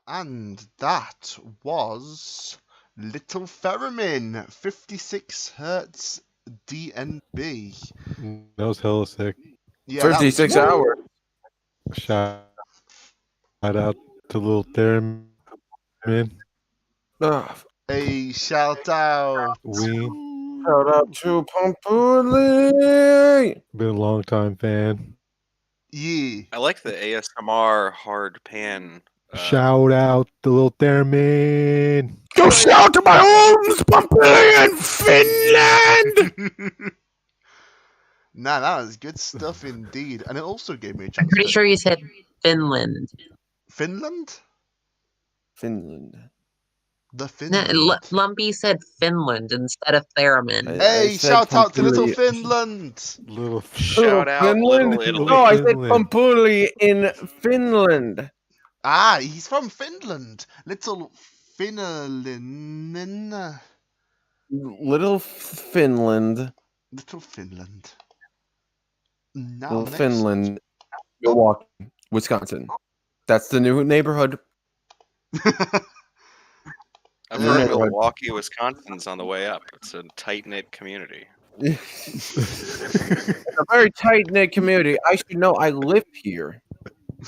And that was Little Theremin, 56 hertz DNB. That was hella sick. Yeah, that was 56 hours. Shout out to Little Theremin. Ah, a shout out. Ween. shout out to Pumpuli. Been a long time fan. Yeah. I like the ASMR hard pan. Shout out to Little Theremin. Go shout to my homes, Pumpy in Finland! Nah, that was good stuff indeed. And it also gave me a chance I'm pretty to... sure you said Finland. Finland? Finland. The No, Finland. Lumpy said Finland instead of Theremin. Hey, I said shout out to Little Pumpuli. Finland! Little Shout out Finland? Little Italy. No, I said Finland. Pumpuli in Finland. Ah, he's from Finland. Little Finland. Little Finland. Little Finland. Now, Little next. Finland. Milwaukee, Wisconsin. That's the new neighborhood. I've Yeah. heard Milwaukee, Wisconsin's on the way up. It's a tight-knit community. It's a very tight knit community. I should know. I live here.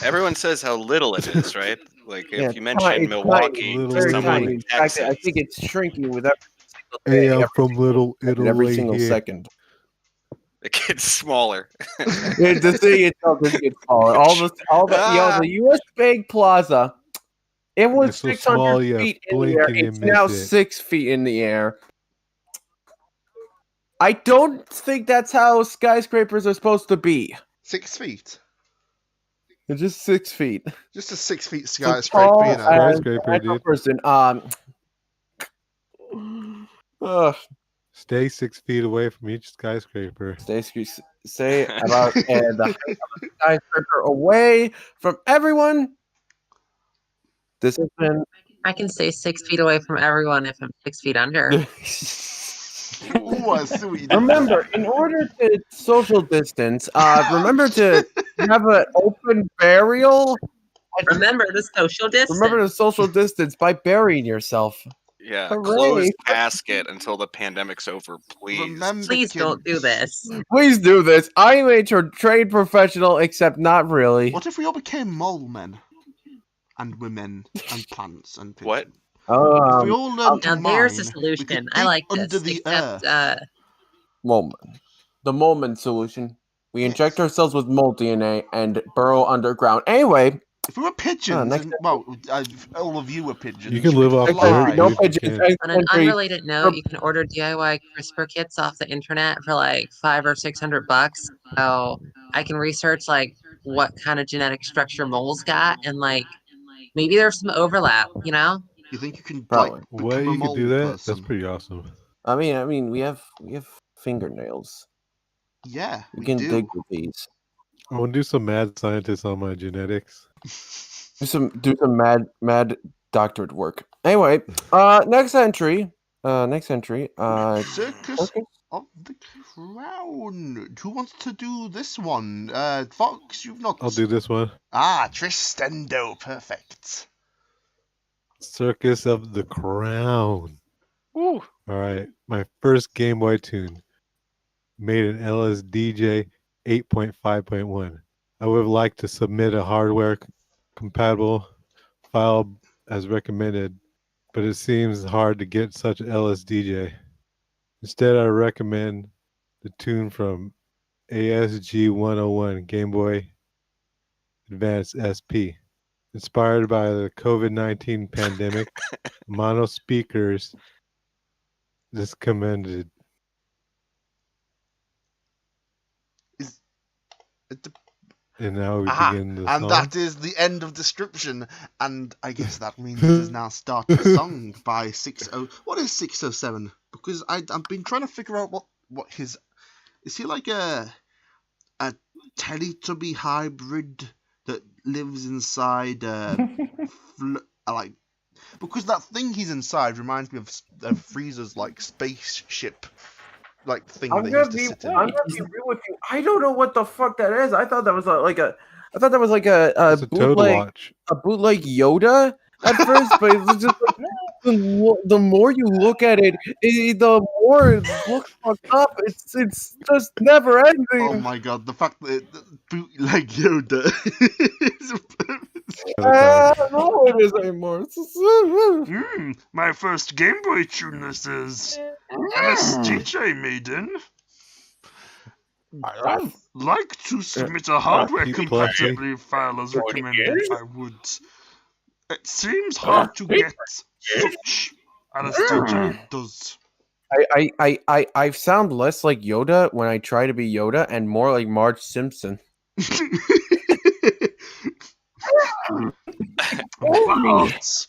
Everyone says how little it is, right? Like if Yeah, you mention it's Milwaukee tiny. to Very someone tiny. in In fact, Texas, I think it's shrinking with every single Hey, day, I'm every from single Little second, every Italy single here. second. it gets smaller. The city itself doesn't get smaller. All the U.S. Bank Plaza. It was It's so 600 small, you feet in the blink air. and you It's miss now it. 6 feet in the air. I don't think that's how skyscrapers are supposed to be. 6 feet. They're just 6 feet. Just a 6 feet So skyscraper, tall you know. as Skyscraper, a dude. person. Stay 6 feet away from each skyscraper. Say about the height of a skyscraper away from everyone. This has been. I can stay 6 feet away from everyone if I'm 6 feet under. Ooh, I see what you did Remember, in order to social distance, remember to have an open burial. Remember the social distance. Remember to social distance by burying yourself. Yeah, Hooray. closed casket until the pandemic's over, please. Remember, Please don't do this. Please do this. I am a trade professional, except not really. What if we all became mole men? And women, and plants, and pigeons? What? If we all learned Now to there's a mine, we solution. could I dig like this. under the Except, earth. Moment. The moment solution. We inject ourselves with mold DNA and burrow underground. Anyway, If we were pigeons, next and, well, all of you were pigeons. You can live off fly. dirt, no dude. pigeons. Yeah. on an unrelated note, you can order DIY CRISPR kits off the internet for like $500 or $600. So I can research like what kind of genetic structure moles got, and like maybe there's some overlap. You know? You think you can Probably. like What, become a you mole could do that? person? That's pretty awesome. I mean, we have fingernails. Yeah, We we can do. dig with these. I want to do some mad scientist on my genetics. Do some mad doctorate work. Anyway, next entry. Circus of the Crown. Who wants to do this one? Fox, you've not. I'll do this one. Ah, Tristendo, perfect. Circus of the Crown. Woo. All right. My first Game Boy tune made an LSDJ 8.5.1. I would have liked to submit a hardware compatible file as recommended, but it seems hard to get such LSDJ. Instead, I recommend the tune from ASG 101 Game Boy Advance SP. Inspired by the COVID-19 pandemic, mono speakers discommended. And now we begin the and song. that is the end of description. And I guess that means it is now started song by 60. What is 607? Because I've been trying to figure out what his. Is he like a Teletubby hybrid that lives inside like, because that thing he's inside reminds me of Frieza's like spaceship like thing I'm that he gonna used to be sit in. real with you. I don't know what the fuck that is. I thought that was like a It's a Toad bootleg Watch. a bootleg Yoda. at first, but it's just like the more you look at it, the more it looks fucked up. It's just never ending. Oh my god, the fact that bootleg Yoda is I don't know what it is anymore. my first Game Boy tune this is. MSDJ Maiden. I'd like to submit a hardware compatibility file as recommended. I would. It seems hard to get such LSDJ does. I sound less like Yoda when I try to be Yoda and more like Marge Simpson.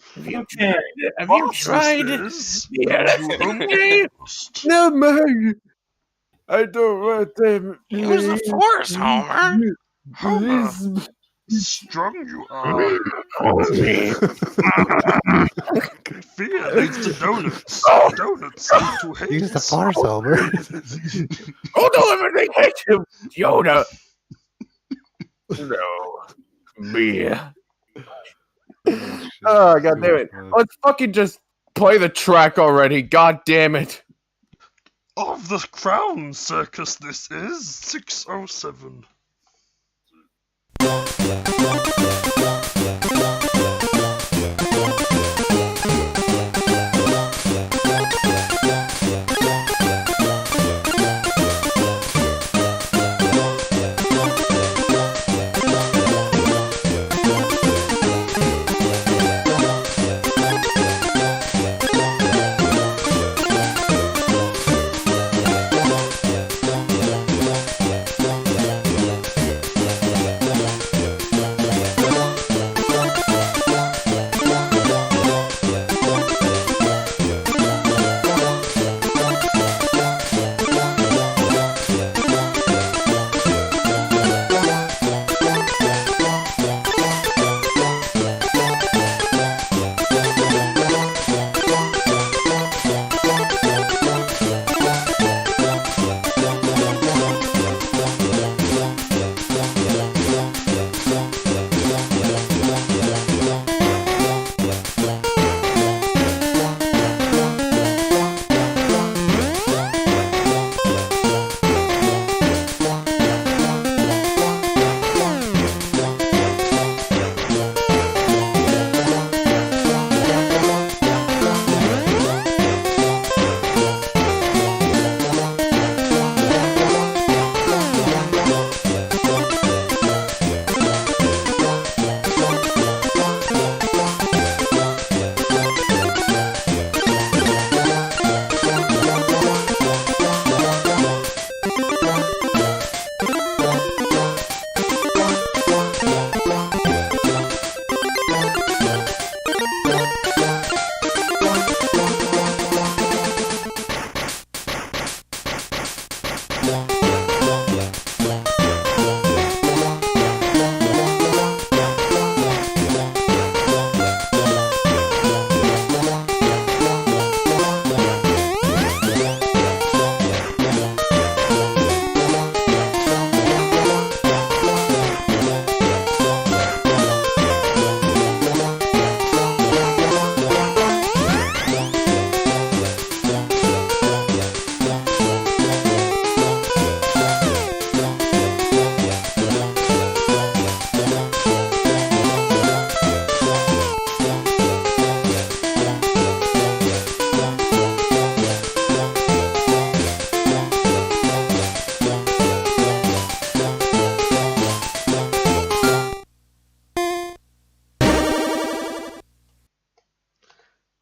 Have you tried? No, man. I don't want them. Use the force, Homer. Homer, strong you are. Fear leads to donuts. Donuts lead to hate. Use the force, Homer. Oh, don't everything hate him, Yoda. No, me. Oh, god damn it! Let's fucking just play the track already. God damn it! Of the Crown Circus, this is 607.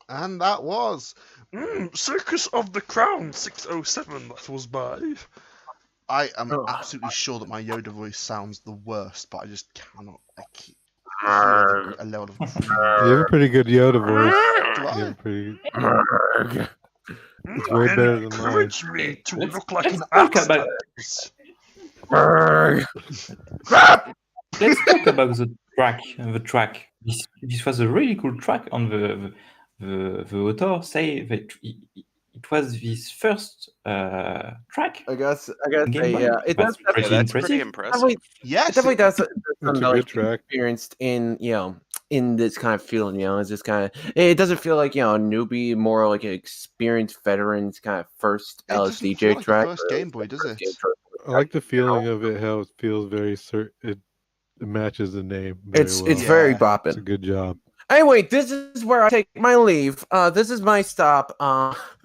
And that was Circus of the Crown 607. That was by. I am absolutely sure that my Yoda voice sounds the worst, but I just cannot. I keep hear a level of. You have a pretty good Yoda voice. Do You I? have a pretty. It's way better than mine. Encourage me to look like an talk axe. about- Crap! Let's talk about the track. This was a really cool track, and the author say that it was his first track. I guess Game Boy. yeah, it That's does. pretty That's impressive. pretty impressive. Definitely, Yes. definitely does. That's a good track. Experienced in in this kind of feeling, it's just kind of, it doesn't feel like, a newbie, more like an experienced veteran's kind of first It doesn't feel LSDJ like track. the first Game Boy, does it? I like the feeling of it, how it feels very it matches the name very It's well. it's very Yeah. bopping. It's a good job. Anyway, this is where I take my leave. This is my stop.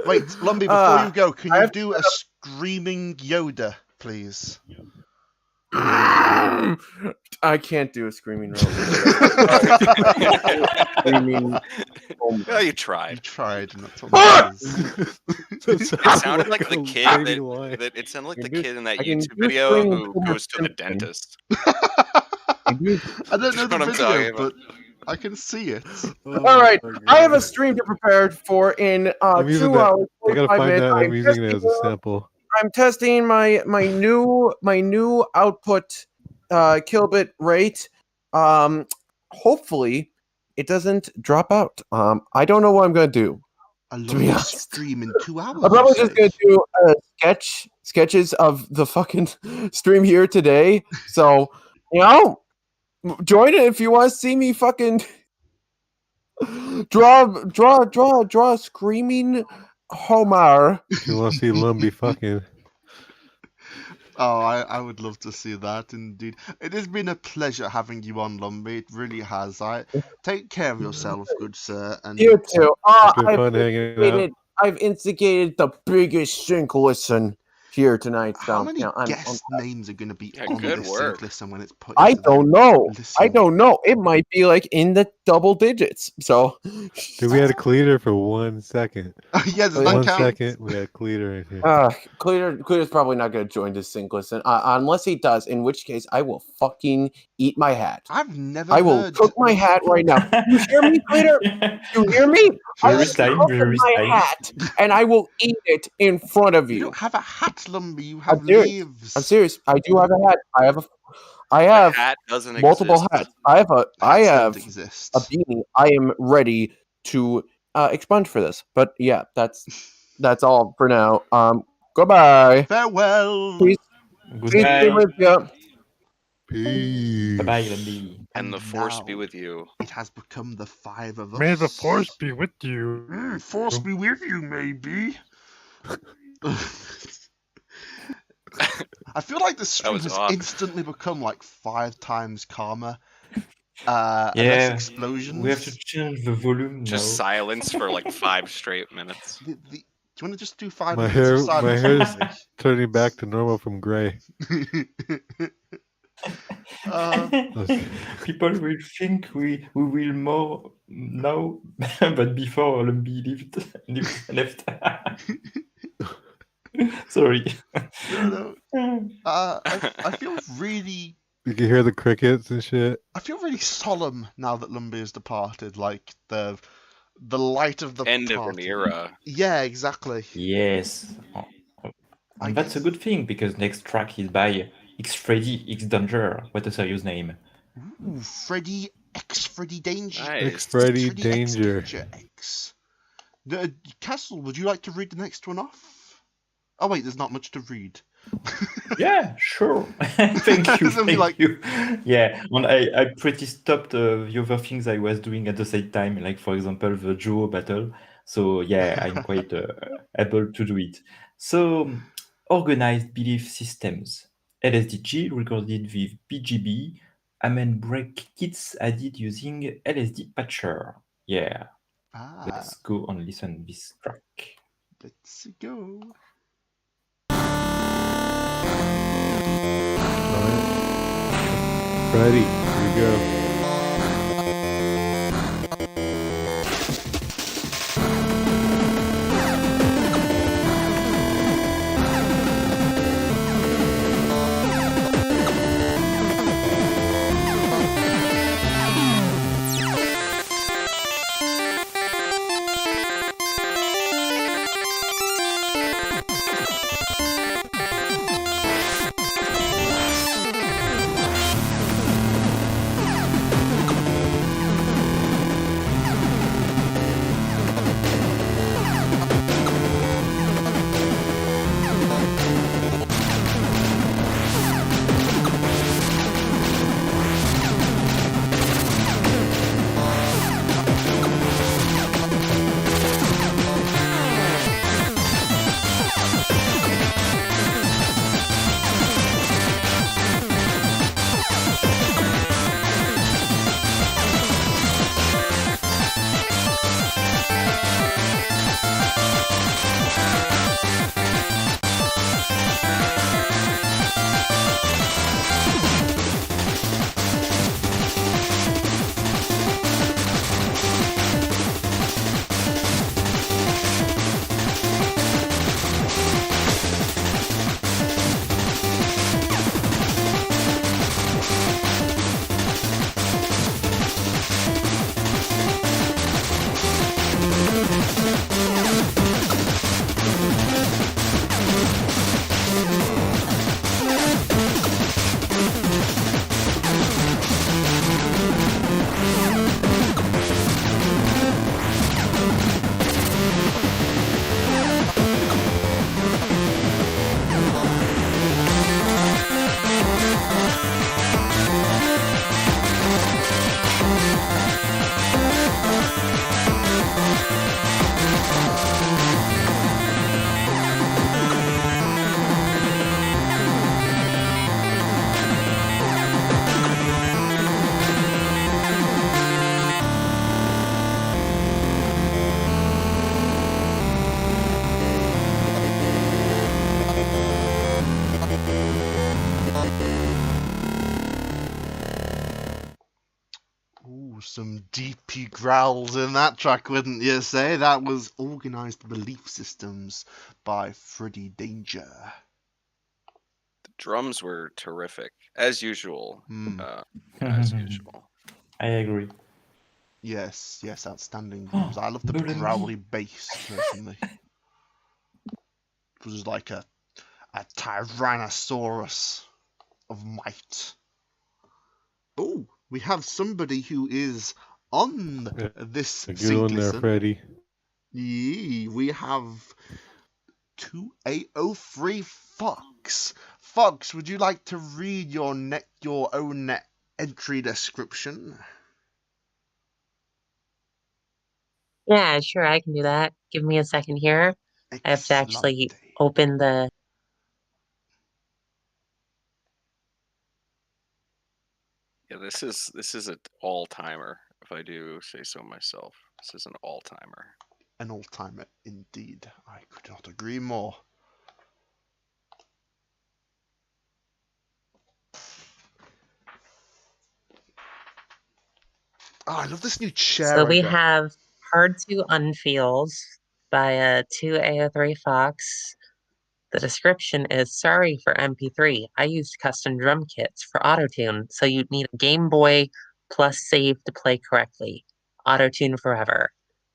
Wait, Lumpy, before you go, can I you have do a screaming Yoda, please? I can't do a screaming roll. Screaming. Well, you You tried. tried, and that's all that is. It sounded like the kid it sounded like the kid in that I can YouTube do video screaming who Homer goes to the Simpson. dentist. I don't know That's the what I'm video, talking but I can see it. Oh All right, my I have a God. stream to prepare for in I'm using 2 that. hours. I gotta 45 find minutes. that. I'm I'm using it as a testing- sample. I'm testing my new output kilobit rate. Hopefully it doesn't drop out. I don't know what I'm gonna do. I To love be the honest. stream in 2 hours. I'm probably you just gonna say? do sketches of the fucking stream here today. So join it if you want to see me fucking draw screaming Homer. If you want to see Lumpy fucking. Oh, I would love to see that indeed. It has been a pleasure having you on, Lumpy. It really has. Take care of yourself, good sir. And You too. It's been fun hanging out. I've instigated the biggest sync listen here tonight. So how many I'm guest names are going to be Yeah, on good this work. sync listen when it's put? I into the don't know. I listen? don't know. It might be like in the double digits. So Dude, we had a cleaner for 1 second. Yeah, does that 1 count? second, we had a cleaner in here. Clear's probably not going to join this sync listen unless he does. In which case, I will fucking eat my hat. I've never. I will heard cook my hat right now. You hear me, Clear? You hear me? I will cook my hat and I will eat it in front of You you. don't have a hat, Lumpy. You have serious. leaves. I'm serious. I do have a hat. I The have hat doesn't multiple exist. hats. I Hats have don't exist. a beanie. I am ready to expunge for this. But yeah, that's all for now. Goodbye. Farewell. Peace. Peace be Goodbye. with you. Peace. Bye bye, Lumpy. And the force be now with you. It has become the five of us. May the force be with you. Force be with you, maybe. I feel like the stream was has odd. instantly become like 5 times calmer. And less Yeah, explosions. we have to change the volume Just now. silence for like 5 straight minutes. Do you want to just do 5 My minutes hair, of my silence? hair is turning back to normal from gray. People will think we will more now, but before Lumpy left. Sorry. No, no. I feel really. You can hear the crickets and shit. I feel really solemn now that Lumpy has departed. Like the light of the End of an party. era. Yeah, exactly. Yes. And that's a good thing because next track is by X Freddy X Danger. What a serious name. Ooh, Freddy Danger. Nice. Freddy X Danger. X. Castle, would you like to read the next one off? Oh wait, there's not much to read. Yeah, sure. Thank you. Something Thank like- you. Yeah, and I pretty stopped the other things I was doing at the same time, like for example the duo battle. So yeah, I'm quite able to do it. So organized belief systems. LSDG recorded with BGB. Amen break kits added using LSD patcher. Yeah, let's go and listen this track. Let's go. Freddy, here we go. some deepy growls in that track, wouldn't you say? That was Organized Belief Systems by Freddie Danger. The drums were terrific, as usual. Mm. As usual. I agree. Yes, outstanding drums. I love the growly bass, personally. It was like a Tyrannosaurus of might. Oh, we have somebody who is on this Get on there, Freddy. Yeah, we have 2803 Fox. Fox, would you like to read your own entry description? Yeah, sure, I can do that. Give me a second here. I have to actually open the... Yeah, this is an all-timer, if I do say so myself. This is an all-timer. An all-timer, indeed. I could not agree more. Oh, I love this new chair. So we have Hard to Unfeels by 2A03 Fox. The description is, sorry for MP3. I used custom drum kits for autotune, so you'd need a Game Boy plus save to play correctly. Autotune forever.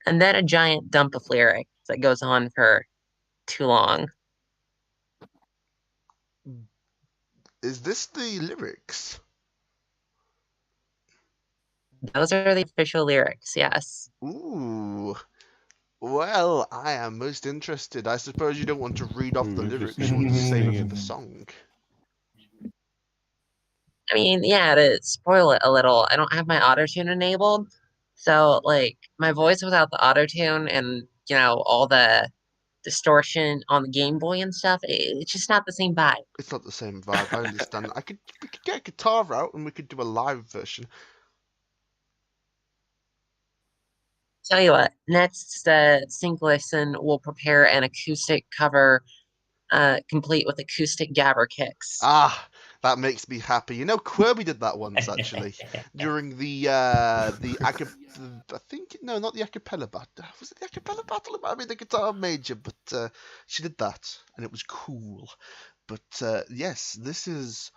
And then a giant dump of lyrics that goes on for too long. Is this the lyrics? Those are the official lyrics, yes. Ooh. Well, I am most interested. I suppose you don't want to read off the lyrics, you want to save it for the song. I mean, yeah, to spoil it a little, I don't have my autotune enabled. So, like, my voice without the autotune and, all the distortion on the Game Boy and stuff, it's just not the same vibe. It's not the same vibe, I understand. We could get a guitar out and we could do a live version. Tell you what, next sync listen, we'll prepare an acoustic cover complete with acoustic gabber kicks. Ah, that makes me happy. You know, Kirby did that once, actually, during the I think, no, not the acapella battle. Was it the acapella battle? It might have been the guitar major, but she did that, and it was cool. But yes, this is...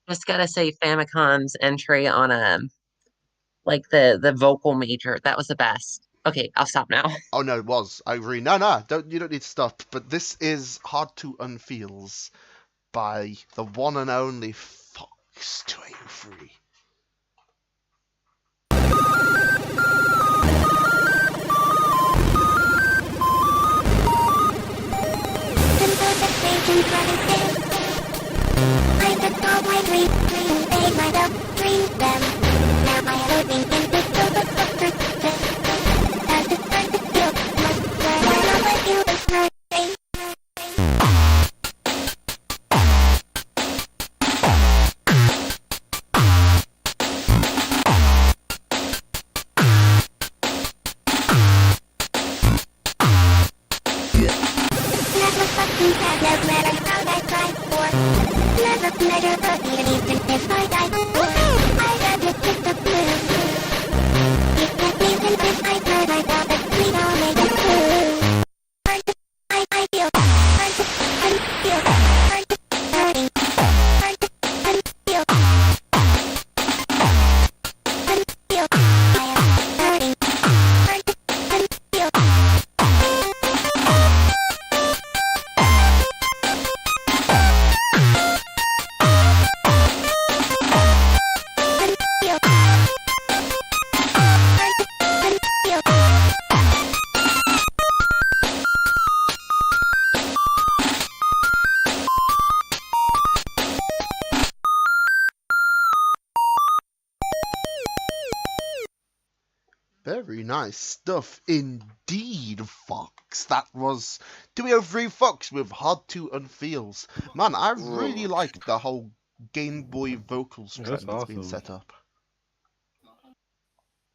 Just gotta say, Famicon's entry on the vocal major, that was the best. Okay, I'll stop now. Oh no, it was. I agree. No, you don't need to stop. But this is Hard to Unfeels by the one and only Fox 203. I took all my dreams, made myself dream them. Now I am living in this silver structure. As the time to feel, must learn how to feel this hurt. Never fucking had no matter how I tried for. Never measure the even if I die before. I had to kiss the blue. It can't even if I try myself and we all make it through. I feel hard to unfeel, hard to hurting, hard to unfeel, unfeel. I am hurting, hard to unfeel. Very nice stuff indeed, Fox. That was 203 Fox with Hard to Unfeels. Man, I really like the whole Game Boy vocals trend that's been set up.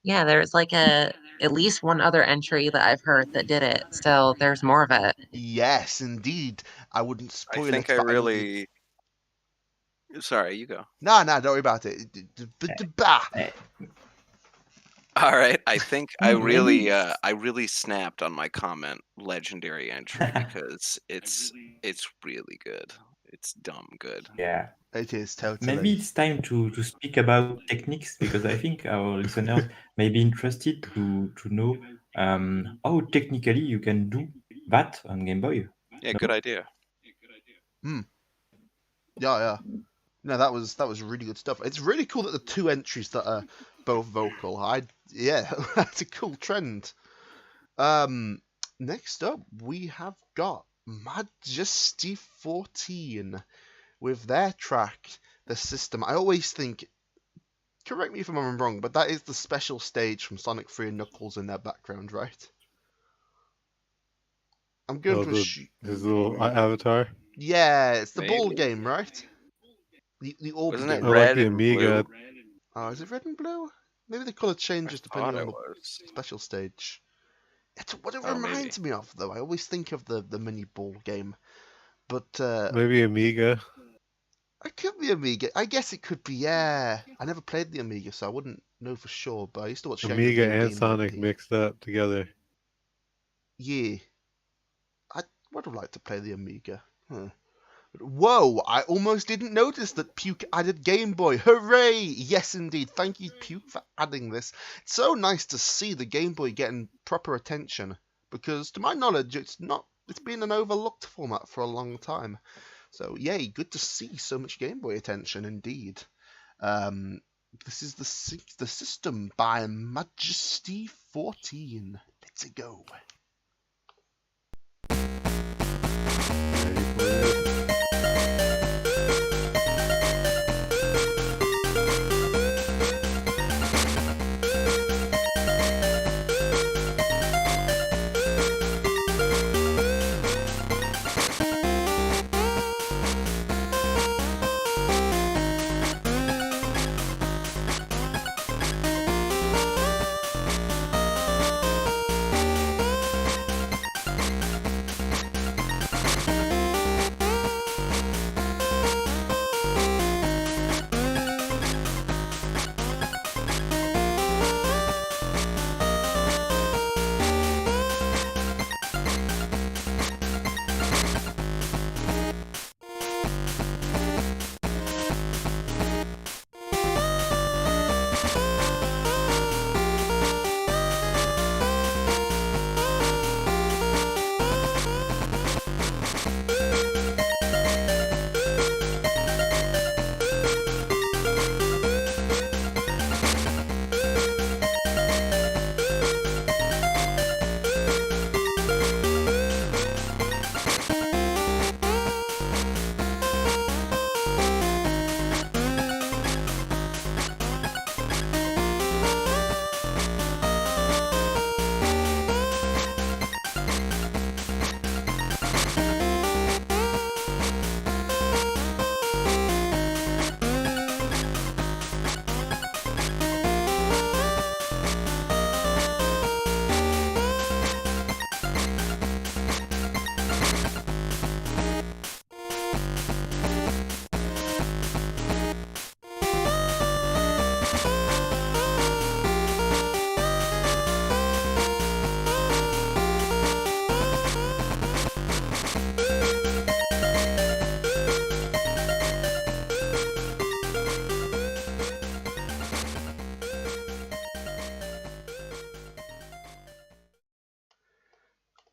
Yeah, there's at least one other entry that I've heard that did it, so there's more of it. Yes, indeed. I wouldn't spoil it. I think I really... Sorry, you go. No, don't worry about it. All right, I think I Maybe really snapped on my comment legendary entry because it's really good. It's dumb good. yeah. It is Maybe totally. it's time to speak about techniques because I think our listeners may be interested to know how technically you can do that on Game Boy. Yeah, No? good idea. Yeah. No, that was really good stuff. It's really cool that the two entries that are both vocal. Yeah, that's a cool trend. Next up we have got Majesty 14 with their track, The System. I always think, correct me if I'm wrong, but that is the special stage from Sonic 3 and Knuckles in their background, right? I'm going to his little avatar. Yeah, it's the ball Maybe. game, right? The orb Wasn't it game. I like red the and Amiga. blue? Oh, is it red and blue? Maybe the colour I changes thought depending on it the was. special stage. It's what it Oh, maybe. reminds me of, though. I always think of the mini ball game, but Maybe Amiga. it could be Amiga. I guess it could be. Yeah, I never played the Amiga, so I wouldn't know for sure. But I used to watch Younger Amiga Game and Boy. Sonic mixed up together. Yeah, I would have liked to play the Amiga. Huh. Whoa, I almost didn't notice that Puke added Game Boy. Hooray! Yes, indeed. Thank you, Puke, for adding this. It's so nice to see the Game Boy getting proper attention, because to my knowledge, it's been an overlooked format for a long time. So, yay, good to see so much Game Boy attention, indeed. This is the System by Majesty 14. Let's go. Ready for it?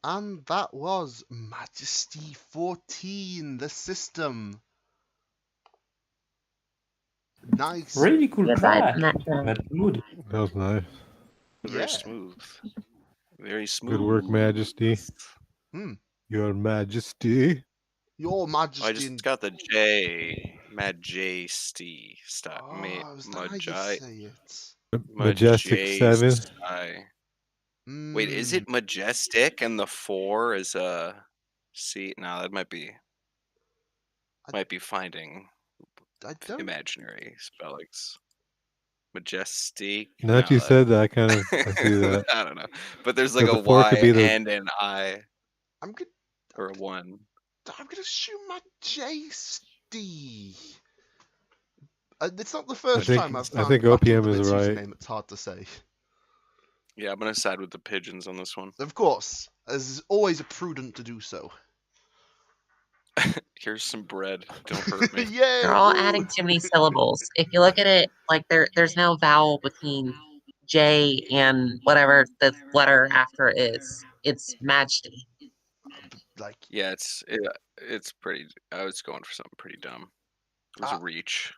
And that was Majesty 14, the System. Nice. Really cool Yes, track. not That's good. That was nice. Very Yeah. smooth. Very smooth. Good work, Majesty. Your Majesty. Your Majesty. I just got the J. Majesty. Stop. Oh, is that how you say it? Majestic 7. Wait, is it majestic and the 4 is a C? No, that might be finding I don't. imaginary spellings. Majestic. Now that you said that, I kind of I see that. I don't know, but there's like So a the 4 Y could be the- and an I I'm good. or a 1. I'm gonna assume Majesty. It's not the first think- time I've I found think a Battle of OPM the is Bits right. username. It's hard to say. Yeah, I'm gonna side with the pigeons on this one. Of course, as is always prudent to do so. Here's some bread. Don't hurt me. Yay! They're all woo! adding too many syllables. If you look at it, like there's no vowel between J and whatever the letter after it is. It's majesty. Like, Yeah, it's pretty. I was going for something pretty dumb. It was a reach.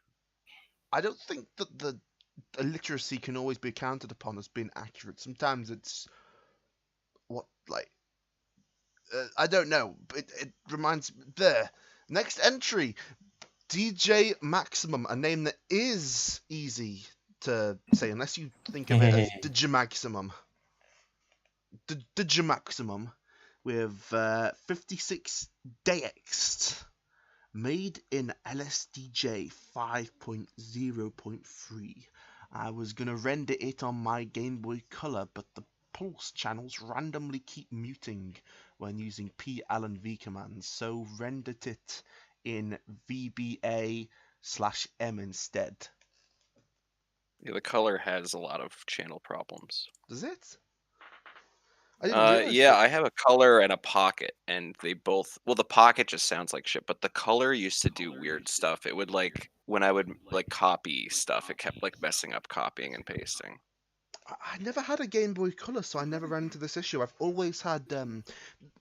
I don't think that the illiteracy can always be counted upon as being accurate. Sometimes it's I don't know. It reminds me. There. Next entry, DJ Maximum, a name that is easy to say unless you think of it as Digimaximum. Digimaximum with 56 DX, made in LSDJ 5.0.3. I was gonna render it on my Game Boy Color, but the pulse channels randomly keep muting when using P, L, and V commands, so rendered it in VBA/M instead. Yeah, the color has a lot of channel problems. Does it? I I have a color and a pocket, and they both. Well, the pocket just sounds like shit, but the color used to do weird stuff. It would when I would copy stuff, it kept messing up copying and pasting. I never had a Game Boy Color, so I never ran into this issue. I've always had.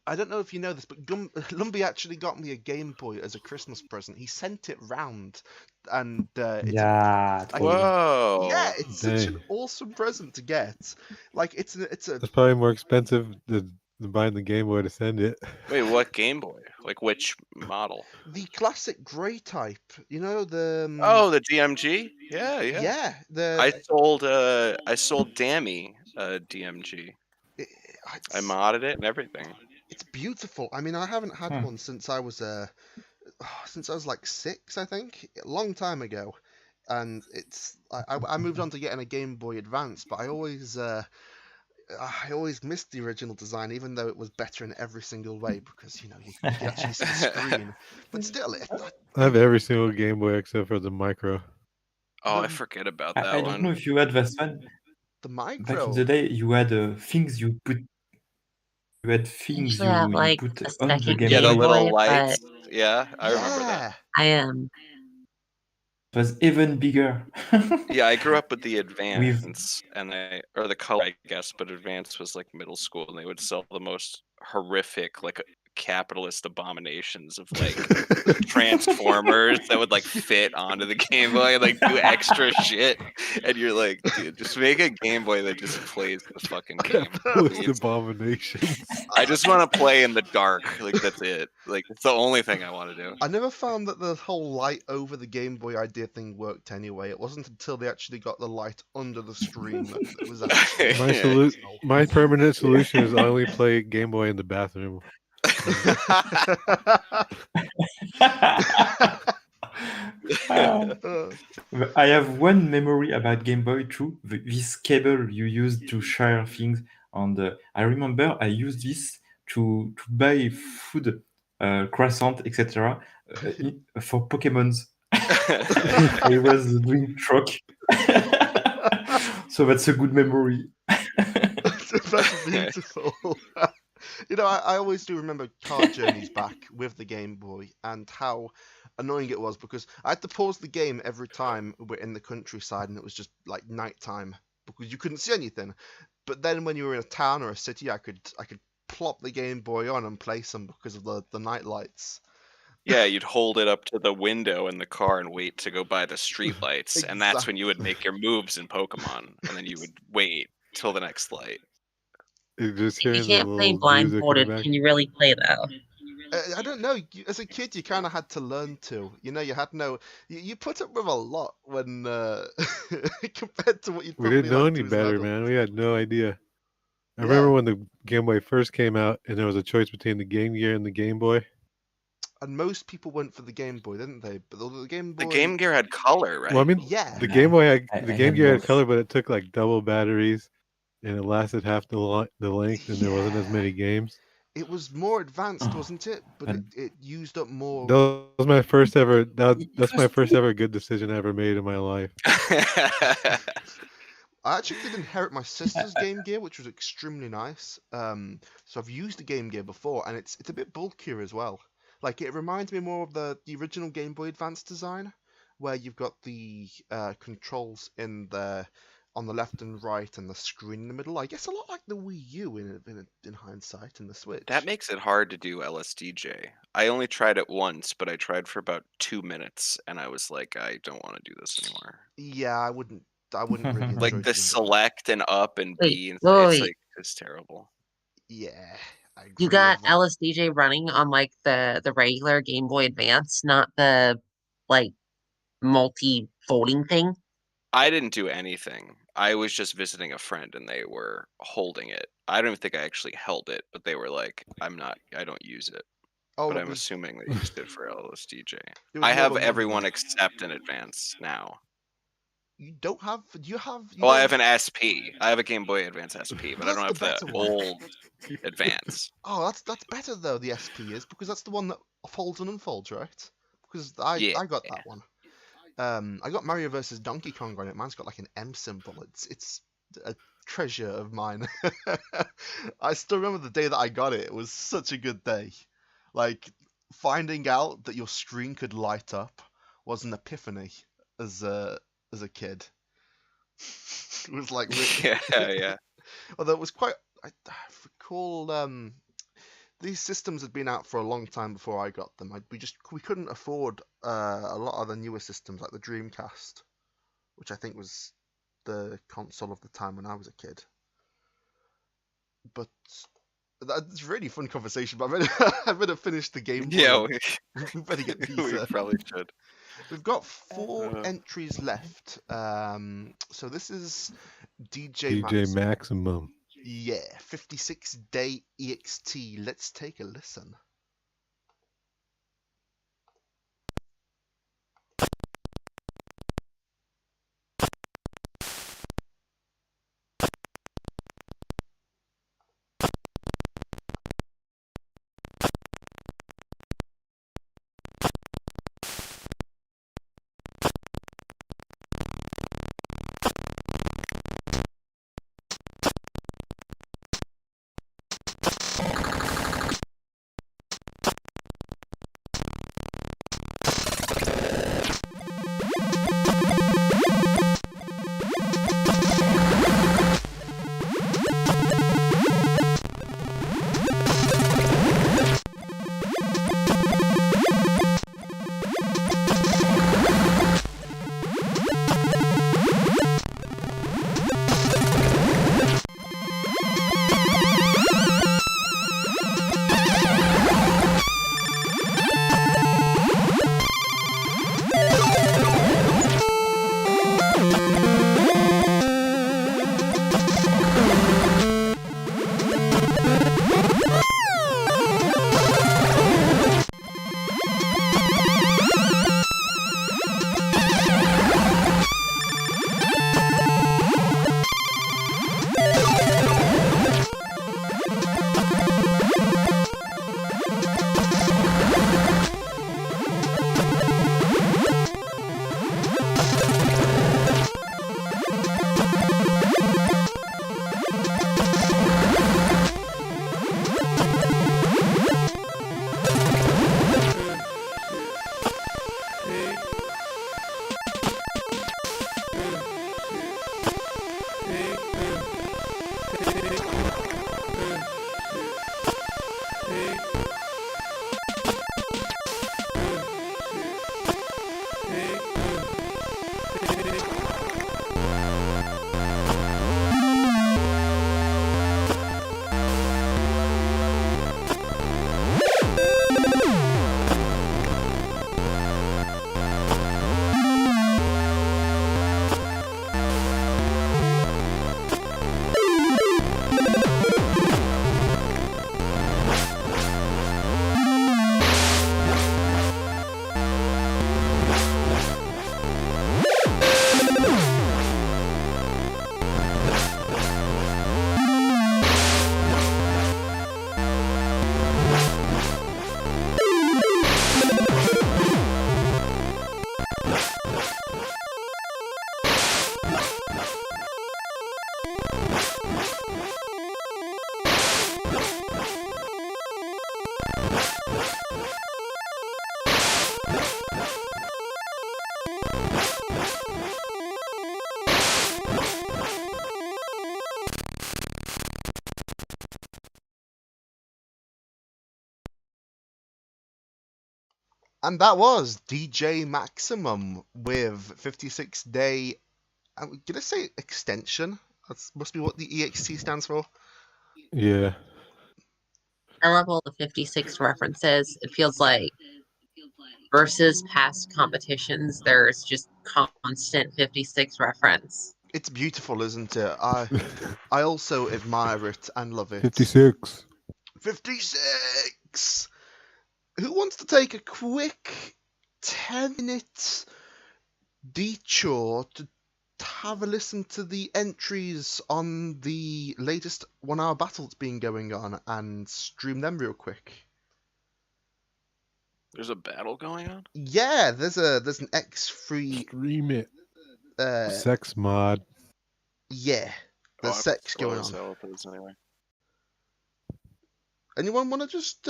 I don't know if you know this, but Lumbee actually got me a Game Boy as a Christmas present. He sent it round, and Whoa! Yeah, it's such an awesome present to get. It's a. It's probably more expensive than buying the Game Boy to send it. Wait, what Game Boy? Which model? The classic gray type. You know the. The DMG. Yeah. Yeah. I sold Dammy a DMG. I modded it and everything. It's beautiful. I mean, I haven't had one since I was like 6, I think, a long time ago, and I moved on to getting a Game Boy Advance, but I always missed the original design, even though it was better in every single way because you could actually see the screen. But still, I have every single Game Boy except for the Micro. Oh, I forget about that one. I don't know if you had this one. The Micro. Back in the day, you had things you put. You had things you put on the Game Boy. Yeah, the little lights. Yeah, I remember that. I am. It was even bigger. Yeah, I grew up with the Advance or the Color, I guess, but Advance was middle school, and they would sell the most horrific, capitalist abominations of Transformers that would fit onto the Game Boy and do extra shit. And you're like, dude, just make a Game Boy that just plays the fucking game. Abominations. I just want to play in the dark. That's it. It's the only thing I want to do. I never found that the whole light over the Game Boy idea thing worked anyway. It wasn't until they actually got the light under the screen that it was actually... My permanent solution is I only play Game Boy in the bathroom. I have one memory about Game Boy too. This cable you used to share things, and I remember I used this to buy food, croissant, etc. For Pokemons. I was doing truck, so that's a good memory. That's beautiful. I always do remember car journeys back with the Game Boy and how annoying it was because I had to pause the game every time we're in the countryside and it was just night time because you couldn't see anything. But then when you were in a town or a city, I could plop the Game Boy on and play some because of the night lights. Yeah, you'd hold it up to the window in the car and wait to go by the street lights, and that's when you would make your moves in Pokemon, and then you would wait till the next light. If you can't play blindfolded, can you really play though? I don't know. As a kid, you kind of had to learn to. You had no. You put up with a lot when compared to what you. We didn't know any better, man. We had no idea. I remember when the Game Boy first came out, and there was a choice between the Game Gear and the Game Boy. And most people went for the Game Boy, didn't they? But the Game Boy. The Game Gear had color, right? Well, I mean, yeah. The Game Boy, Game Gear had color, but it took double batteries, and it lasted half the length, and there wasn't as many games. It was more advanced, wasn't it? But it used up more. That was my first ever. That's my first ever good decision I ever made in my life. I actually did inherit my sister's Game Gear, which was extremely nice. So I've used the Game Gear before, and it's a bit bulkier as well. Like it reminds me more of the original Game Boy Advance design, where you've got the controls on the left and right, and the screen in the middle. I guess a lot like the Wii U in hindsight, and the Switch. That makes it hard to do LSDJ. I only tried it once, but I tried for about 2 minutes, and I was like, I don't want to do this anymore. Yeah, I wouldn't really enjoy Like doing the that. select and up and Wait, B, and wait. it's like it's terrible. Yeah, I agree. You got with that. LSDJ running on like the regular Game Boy Advance, not the like multi-folding thing. I didn't do anything. I was just visiting a friend, and they were holding it. I don't even think I actually held it, but they were like, I don't use it. Oh, But it I'm was assuming they used it for LSDJ. it was I more have of a everyone memory. except an Advance now. You don't have. Do you have? You Well, I don't have an SP. I have a Game Boy Advance SP, but I That's don't the have the better one. old Advance. Oh, that's better though. The SP is because that's the one that folds and unfolds, right? Because I Yeah. got that one. I got Mario versus Donkey Kong on it. Mine's got like an M symbol. It's a treasure of mine. I still remember the day that I got it. It was such a good day. Like finding out that your screen could light up was an epiphany as a kid. It was like Yeah. although it was quite. I recall these systems had been out for a long time before I got them. We couldn't afford a lot of the newer systems like the Dreamcast, which I think was the console of the time when I was a kid. But that's a really fun conversation. But I better finish the game. Yeah, we better get these. we probably should. We've got 4 entries left. So this is DJ Maximum. Yeah, 56-day EXT. Let's take a listen. And that was DJ Maximum with 56 Day. I'm going to say extension. That must be what the EXT stands for. Yeah. I love all the 56 references. It feels like versus past competitions, there's just constant 56 reference. It's beautiful, isn't it? I also admire it and love it. 56. 56! Who wants to take a quick 10-minute detour to have a listen to the entries on the latest 1 hour battle that's been going on and stream them real quick? There's a battle going on? Yeah, there's an X3 Stream it. Sex mod. yeah. There's sex going on. Anyway. Anyone want to just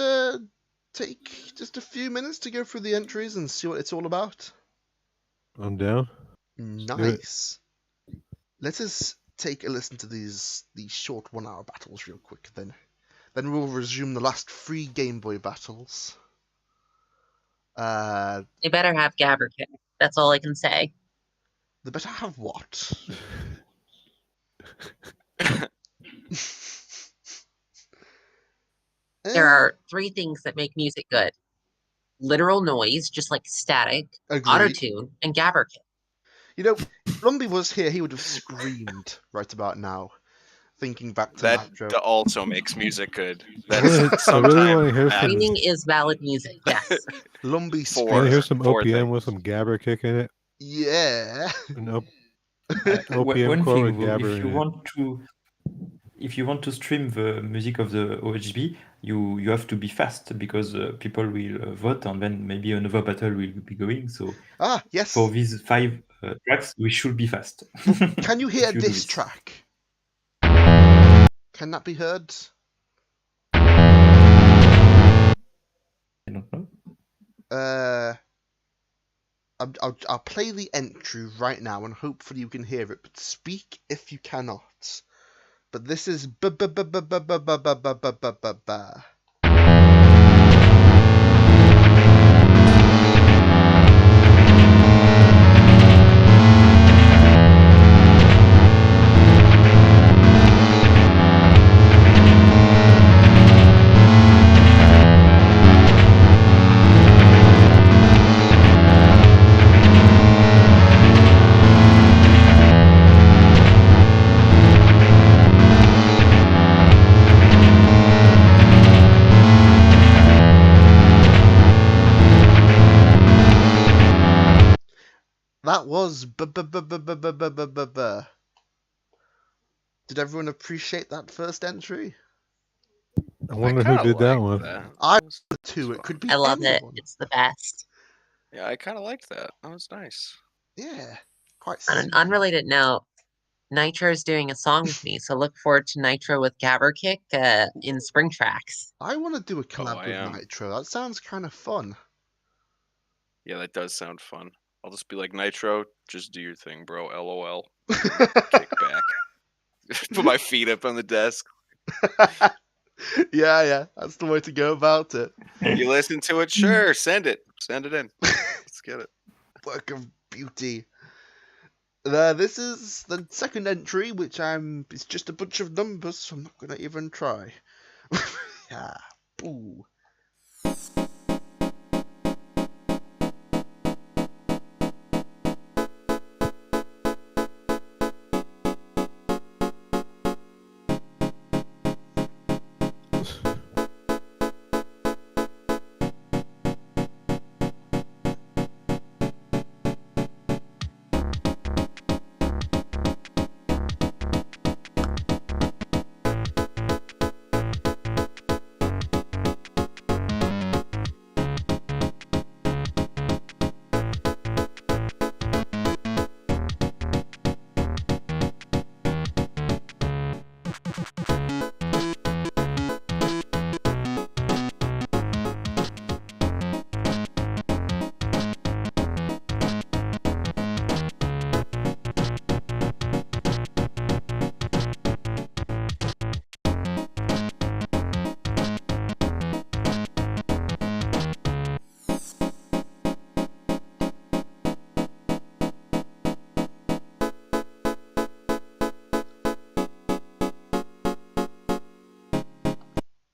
take just a few minutes to go through the entries and see what it's all about? I'm down. Nice. Let us take a listen to these short 1 hour battles real quick then. Then we'll resume the last 3 Game Boy battles. They better have Gabber Kick. That's all I can say. They better have what? There are 3 things that make music good. Literal noise, just like static, Agreed. auto-tune, and Gabber Kick. You know, if Lumbly was here, he would have screamed right about now, thinking back to That Nitro. also makes music good. I really That's want to sometimes hear some. Screaming is valid music, yes. Lumbly Four. Want to hear screamed. some Four OPM things. with some Gabber kick in it? Yeah. An OPM One core thing, with though, Gabber in it. if you want to stream the music of the OHB, you have to be fast because people will vote and then maybe another battle will be going. So Yes. for these 5 tracks, we should be fast. Can you hear If you do this it. track? Can that be heard? I don't know. I'll play the entry right now and hopefully you can hear it, but speak if you cannot. But this is ba. That was ba. Did everyone appreciate that first entry? I wonder who did that one. I did too. It could be I love it. anyone. It's the best. Yeah, I kind of liked that. That was nice. Yeah, quite. On an simple. unrelated note, Nitro is doing a song with me, so look forward to Nitro with Gabber Kick in Spring Tracks. I want to do a collab I with am. Nitro. That sounds kind of fun. Yeah, that does sound fun. I'll just be like, Nitro, just do your thing, bro. LOL. Kick back. Put my feet up on the desk. Yeah, that's the way to go about it. You listen to it? Sure, send it. Send it in. Let's get it. Work of beauty. This is the second entry, which it's just a bunch of numbers, so I'm not gonna even try. Yeah. Ooh.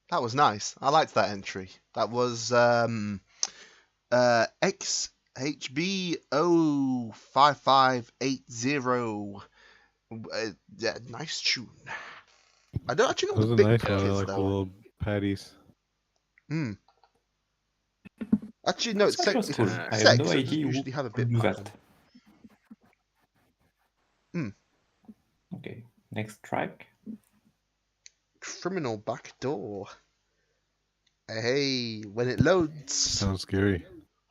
That was nice. I liked that entry. That was XHB05580. Yeah, nice tune. I don't actually know That what was the a big nice pick one. I is like the though. little patties. Actually, no, That was cool. I have sex. no It idea doesn't who usually have a could bit do pattern. that. Okay, next track. Criminal backdoor. Hey, when it loads. Sounds scary.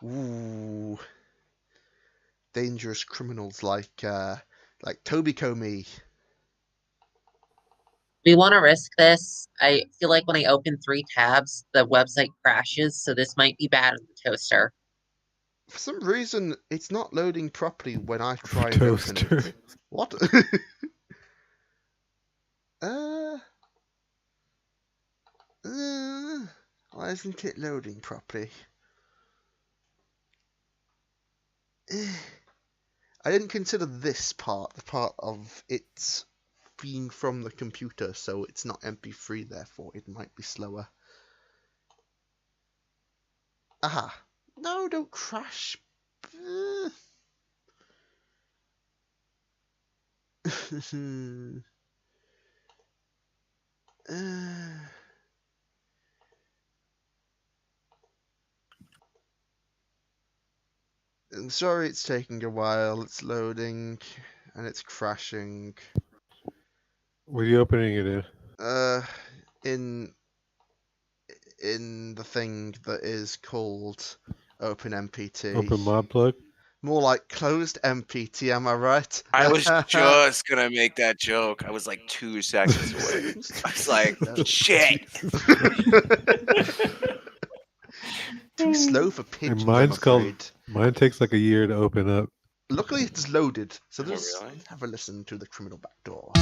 Ooh. Dangerous criminals like Toby Comey. We want to risk this. I feel like when I open 3 tabs, the website crashes, so this might be bad on the toaster. For some reason, it's not loading properly when I try and open Toaster. it. What? Why isn't it loading properly? I didn't consider this part, the part of it being from the computer, so it's not MP3, therefore it might be slower. Aha. No, don't crash. I'm sorry it's taking a while, it's loading, and it's crashing. What are you opening it in? In the thing that is called OpenMPT. Open mod plug? More like closed MPT, am I right? I was just gonna make that joke. I was like 2 seconds away. I was like, shit. Too slow for pigeons, mine's I'm called- afraid. Mine takes like a year to open up. Luckily, it's loaded, so Oh, let's really? have a listen to the criminal backdoor.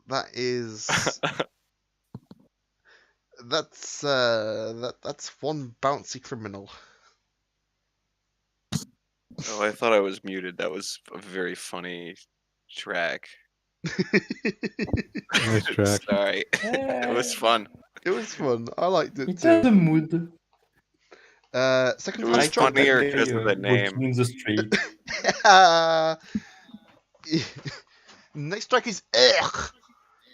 That is that's one bouncy criminal. Oh, I thought I was muted. That was a very funny track. Nice track. Sorry. It was fun. It was fun. I liked it It has too. a mood. Second It to was last track. funnier That because guy, of the name. walking in the street. Next track is Ugh.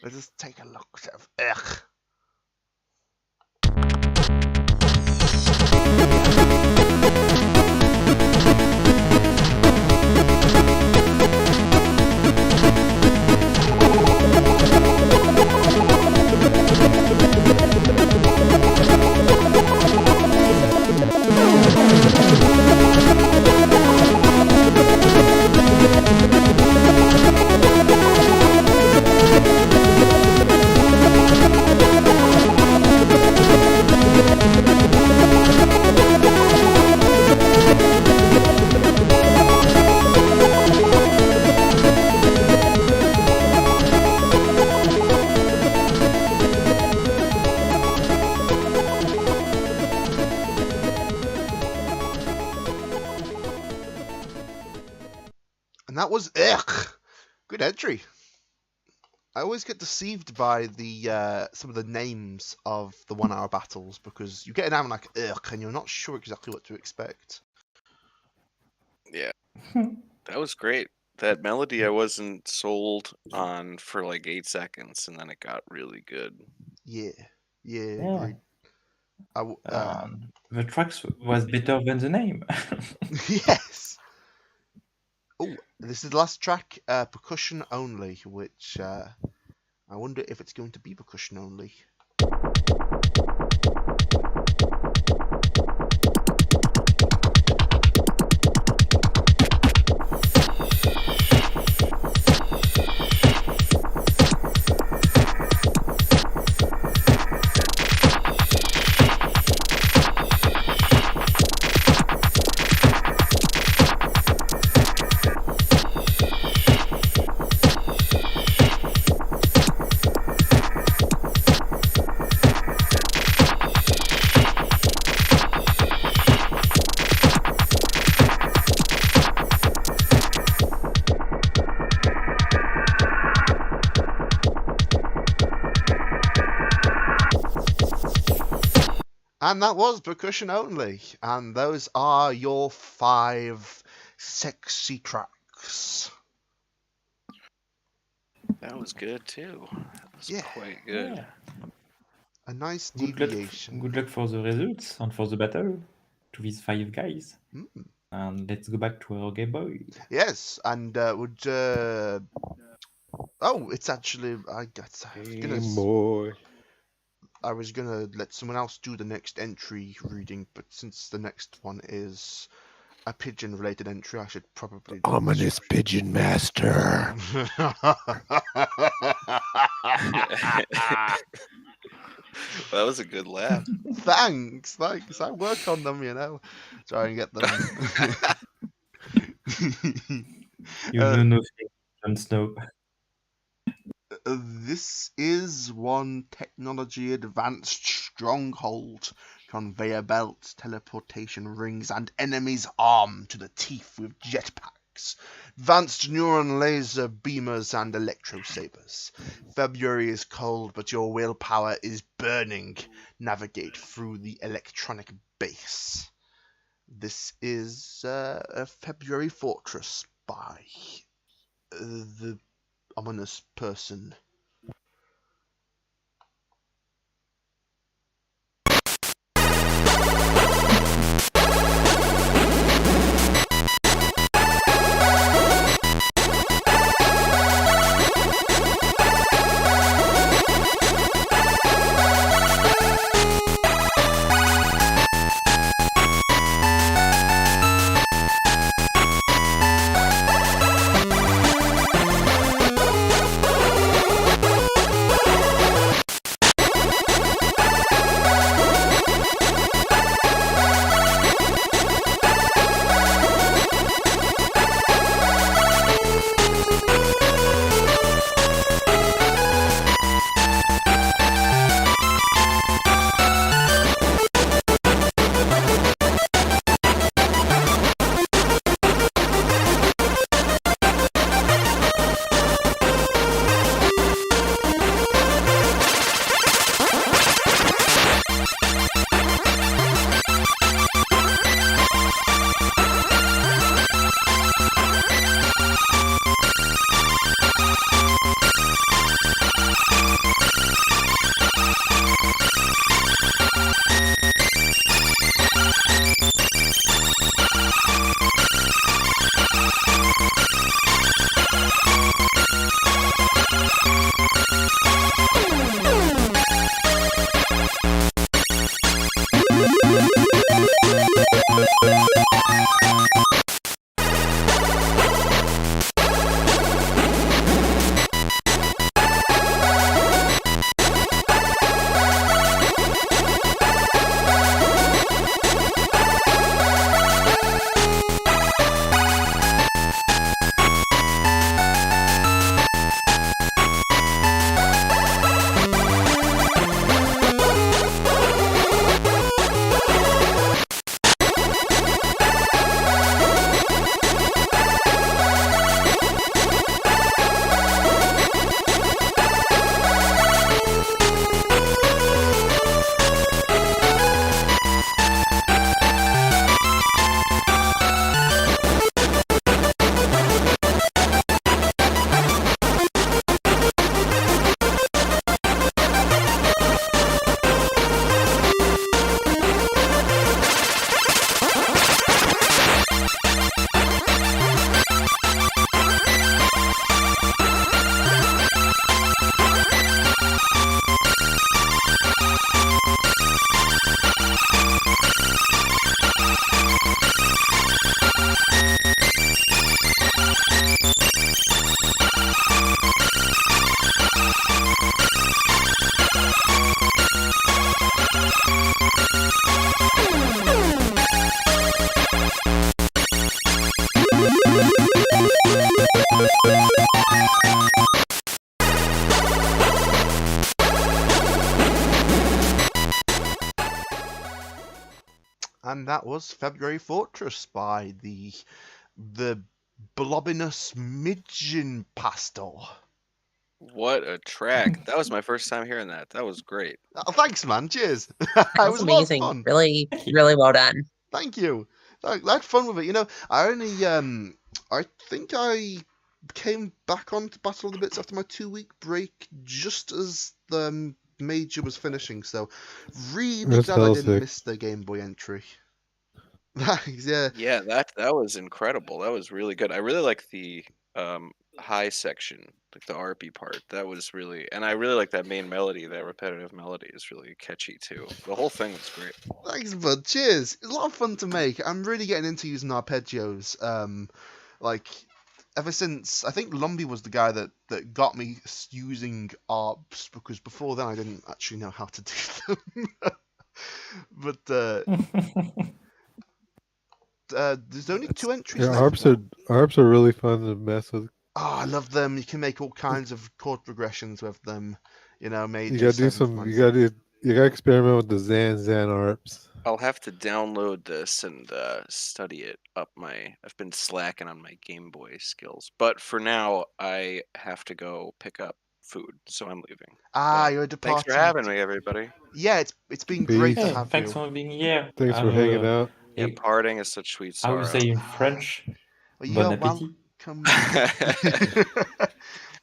Let's just take a look of Ugh. And that was Ugh. Good entry. I always get deceived by the some of the names of the 1 hour battles because you get an hour like ugh, and you're not sure exactly what to expect. Yeah, that was great. That melody I wasn't sold on for like 8 seconds, and then it got really good. Yeah, Yeah. agreed. The tracks was better than the name. Yes. Oh, this is the last track, percussion only, which I wonder if it's going to be percussion only. And that was percussion only. And those are your 5 sexy tracks. That was good too. That was Yeah. quite good. Yeah. A nice Good deviation. luck for the results and for the battle to these 5 guys. And let's go back to our Game Boy. Yes, and would oh, it's actually Game Boy. I was gonna let someone else do the next entry reading, but since the next one is a pigeon-related entry, I should probably. Ominous Pigeon Master. That was a good laugh. Thanks. I work on them, try and get them. You know nothing, Jon Snow. This is one technology advanced stronghold, conveyor belts, teleportation rings, and enemies armed to the teeth with jetpacks, advanced neuron laser beamers, and electro sabers. February is cold, but your willpower is burning. Navigate through the electronic base. This is a February Fortress by the ominous person. And that was February Fortress by the Blobinous Midgeon Pastel. What a track! That was my first time hearing that. That was great. Oh, thanks, man. Cheers. It That was was a lot of amazing. fun. Really, really well done. Thank you. I had fun with it. You know, I only I think I came back onto Battle of the Bits after my 2-week break, just as the major was finishing. So really That's glad I didn't sick. miss the Game Boy entry. Thanks. Yeah. Yeah, that was incredible. That was really good. I really like the high section, like the RP part. That was really, and I really like that main melody. That repetitive melody is really catchy too. The whole thing was great. Thanks, bud. Cheers. It's a lot of fun to make. I'm really getting into using arpeggios. Like ever since I think Lumbee was the guy that got me using arps, because before then I didn't actually know how to do them. But there's only 2 entries Yeah, left. harps are really fun to mess with. Oh, I love them. You can make all kinds of chord progressions with them. You know, major. You gotta do some. You gotta experiment with the Zan harps. I'll have to download this and study it up. I've been slacking on my Game Boy skills, but for now I have to go pick up food, so I'm leaving. You're departing. Thanks for having me, everybody. Yeah, it's been great to Peace. have Thanks you. for being here. Thanks for hanging out. Yeah, parting is such sweet I sorrow. would say in French. Well, Bon you're appétit. welcome.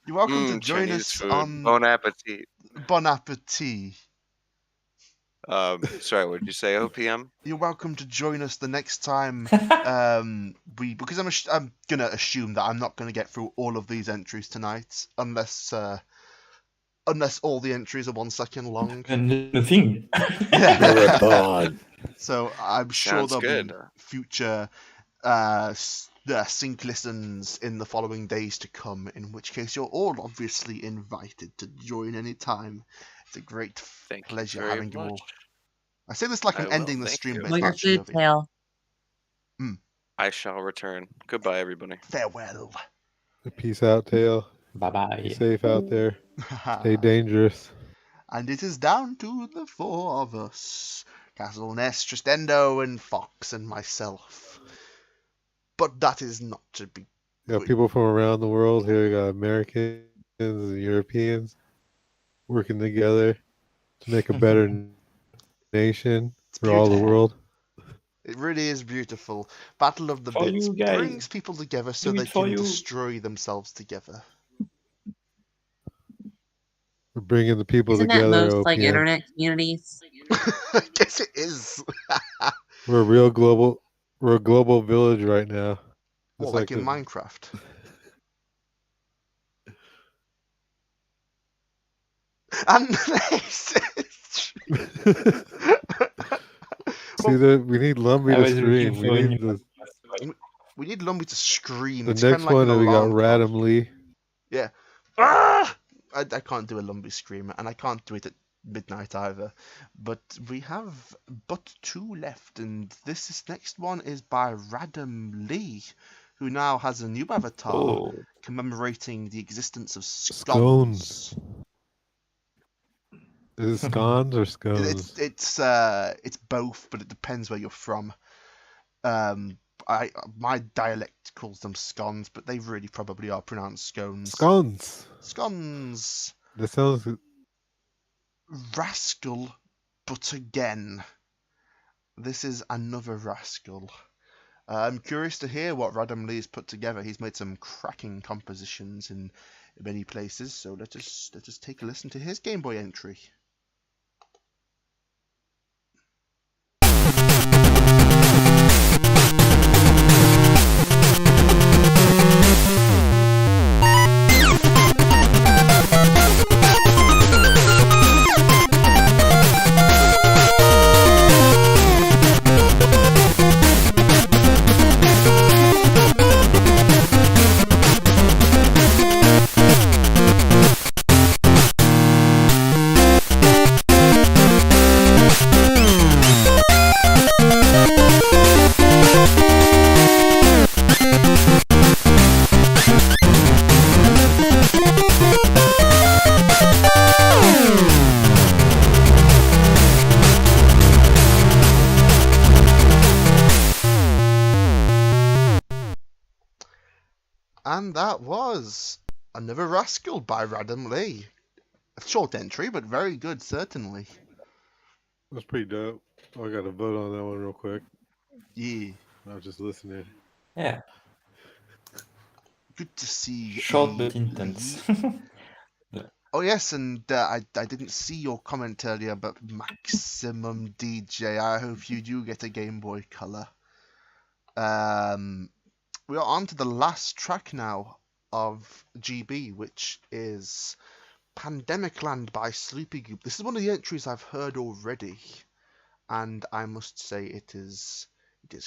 You're welcome to join Chinese us food. on Bon appetit. Bon Appetit. Sorry, what did you say? OPM? You're welcome to join us the next time because I'm gonna assume that I'm not gonna get through all of these entries tonight unless all the entries are 1 second long. And nothing. Marathon. So I'm sure Sounds there'll good. be future sync listens in the following days to come, in which case you're all obviously invited to join any time. It's a great Thank you pleasure very having you all. much. I say this like I I'm will, ending the thank stream, you. but Enjoy it's your actually food, Tail. I shall return. Goodbye, everybody. Farewell. Peace out, Tail. Bye Be bye. safe out there. Stay dangerous. And it is down to the 4 of us. Castle Nest, Tristendo, and Fox, and myself. But that is not to be... You got people from around the world here. You got Americans and Europeans working together to make a better nation for all the world. It really is beautiful. Battle of the For Bits you guys. brings people together so Do it they for can you. destroy themselves together. We're bringing the people Isn't that together. most like OPM. internet communities? I guess it is. We're a real global. We're a global village right now. Or It's like in the- Minecraft. And this See, we need Lumbee I to was scream. looking We for a need new the we need Lumbee to scream. the It's kinda next like one. an We got alarm clock. randomly. Yeah. Ah! I can't do a Lumbee scream, and I can't do it at midnight either. But we have but 2 left, and this next one is by Radam Lee, who now has a new avatar Oh, commemorating the existence of Scones. scones. Is it scones or scones? It's both, but it depends where you're from. My dialect calls them scones, but they really probably are pronounced scones. Scones. Scones. That sounds. Rascal, but again. This is another rascal. I'm curious to hear what Radam Lee's put together. He's made some cracking compositions in many places, so let us take a listen to his Game Boy entry. And that was Another Rascal by Radam Lee. A short entry, but very good, certainly. That's pretty dope. I got to vote on that one real quick. Yeah. I was just listening. Yeah. Good to see. Short but intense. Oh yes, and I didn't see your comment earlier, but Maximum DJ, I hope you do get a Game Boy Color. We are on to the last track now of GB, which is Pandemic Land by Sloopy Goop. This is one of the entries I've heard already, and I must say it is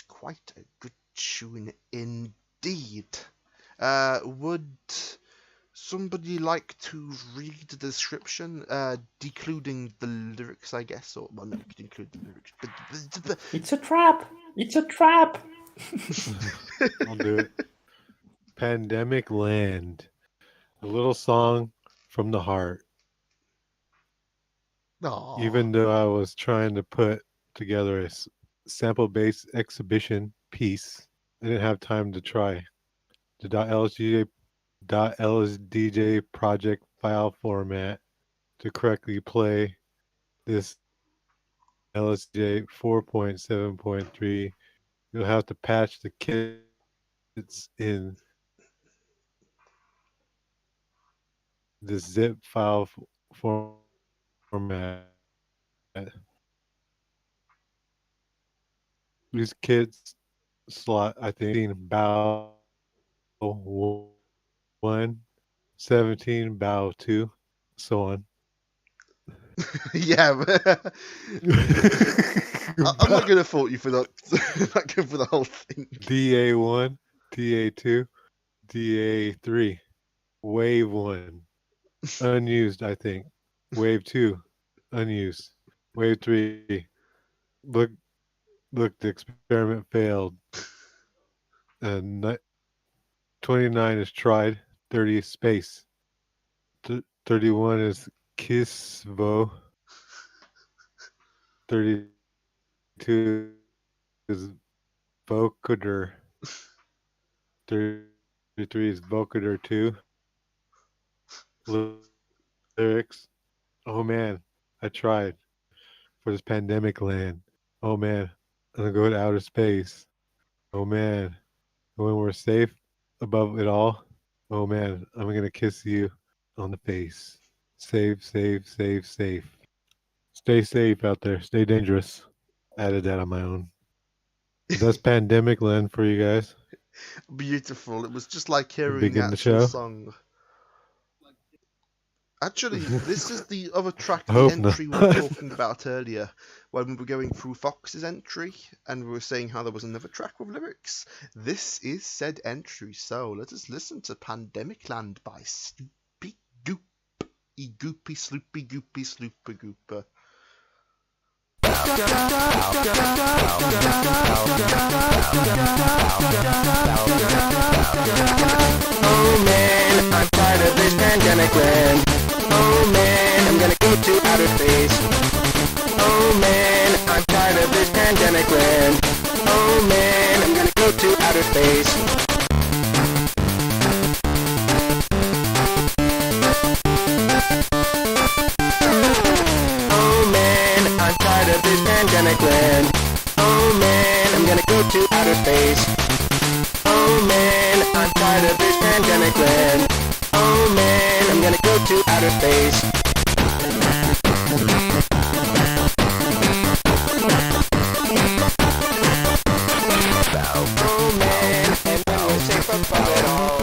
quite a good tune indeed. Would somebody like to read the description, decluding the lyrics, I guess, or well, no, you could include the lyrics. But... It's a trap. It's a trap. I'll do it. Pandemic Land, a little song from the heart. Aww. Even though I was trying to put together a sample-based exhibition piece, I didn't have time to try. The .lsdj project file format to correctly play this LSJ 4.7.3. You'll have to patch the kits in the zip file format. These kits slot, I think, bow 1, 17, bow 2, so on. Yeah, I'm not gonna fault you for that. I'm not going for the whole thing. DA1, DA2, DA3, Wave 1, unused, I think. Wave 2, unused. Wave 3, look, the experiment failed. And 29 is tried. 30 is space. 31 is Kisvo. 32 is Vocoder. 33 is Vocoder 2. Lyrics. Oh man, I tried for this pandemic land. Oh man, I'm gonna go to outer space. Oh man, when we're safe above it all. Oh man, I'm gonna kiss you on the face. Safe, safe, safe, safe. Stay safe out there. Stay dangerous. Added that on my own. But that's Pandemic Land for you guys. Beautiful. It was just like hearing Big the in the actual show. song. Actually, this is the other track, I the hope entry we not. were talking about earlier, when we were going through Fox's entry, and we were saying how there was another track with lyrics. This is said entry, so let us listen to Pandemic Land by Sloopy Goop. Goopy, Sloopy, Goopy, Sloopy Gooper. Oh man, I'm tired of this pandemic land. Oh man, I'm gonna go to outer space. Oh man, I'm tired of this pandemic land. Oh man, I'm gonna go to outer space. Oh man, I'm tired of this pandemic land. Oh man, I'm gonna go to outer space. Oh man, I'm tired of this pandemic land. Oh man, I'm gonna go to outer space. Oh man, and when we're safe above it all.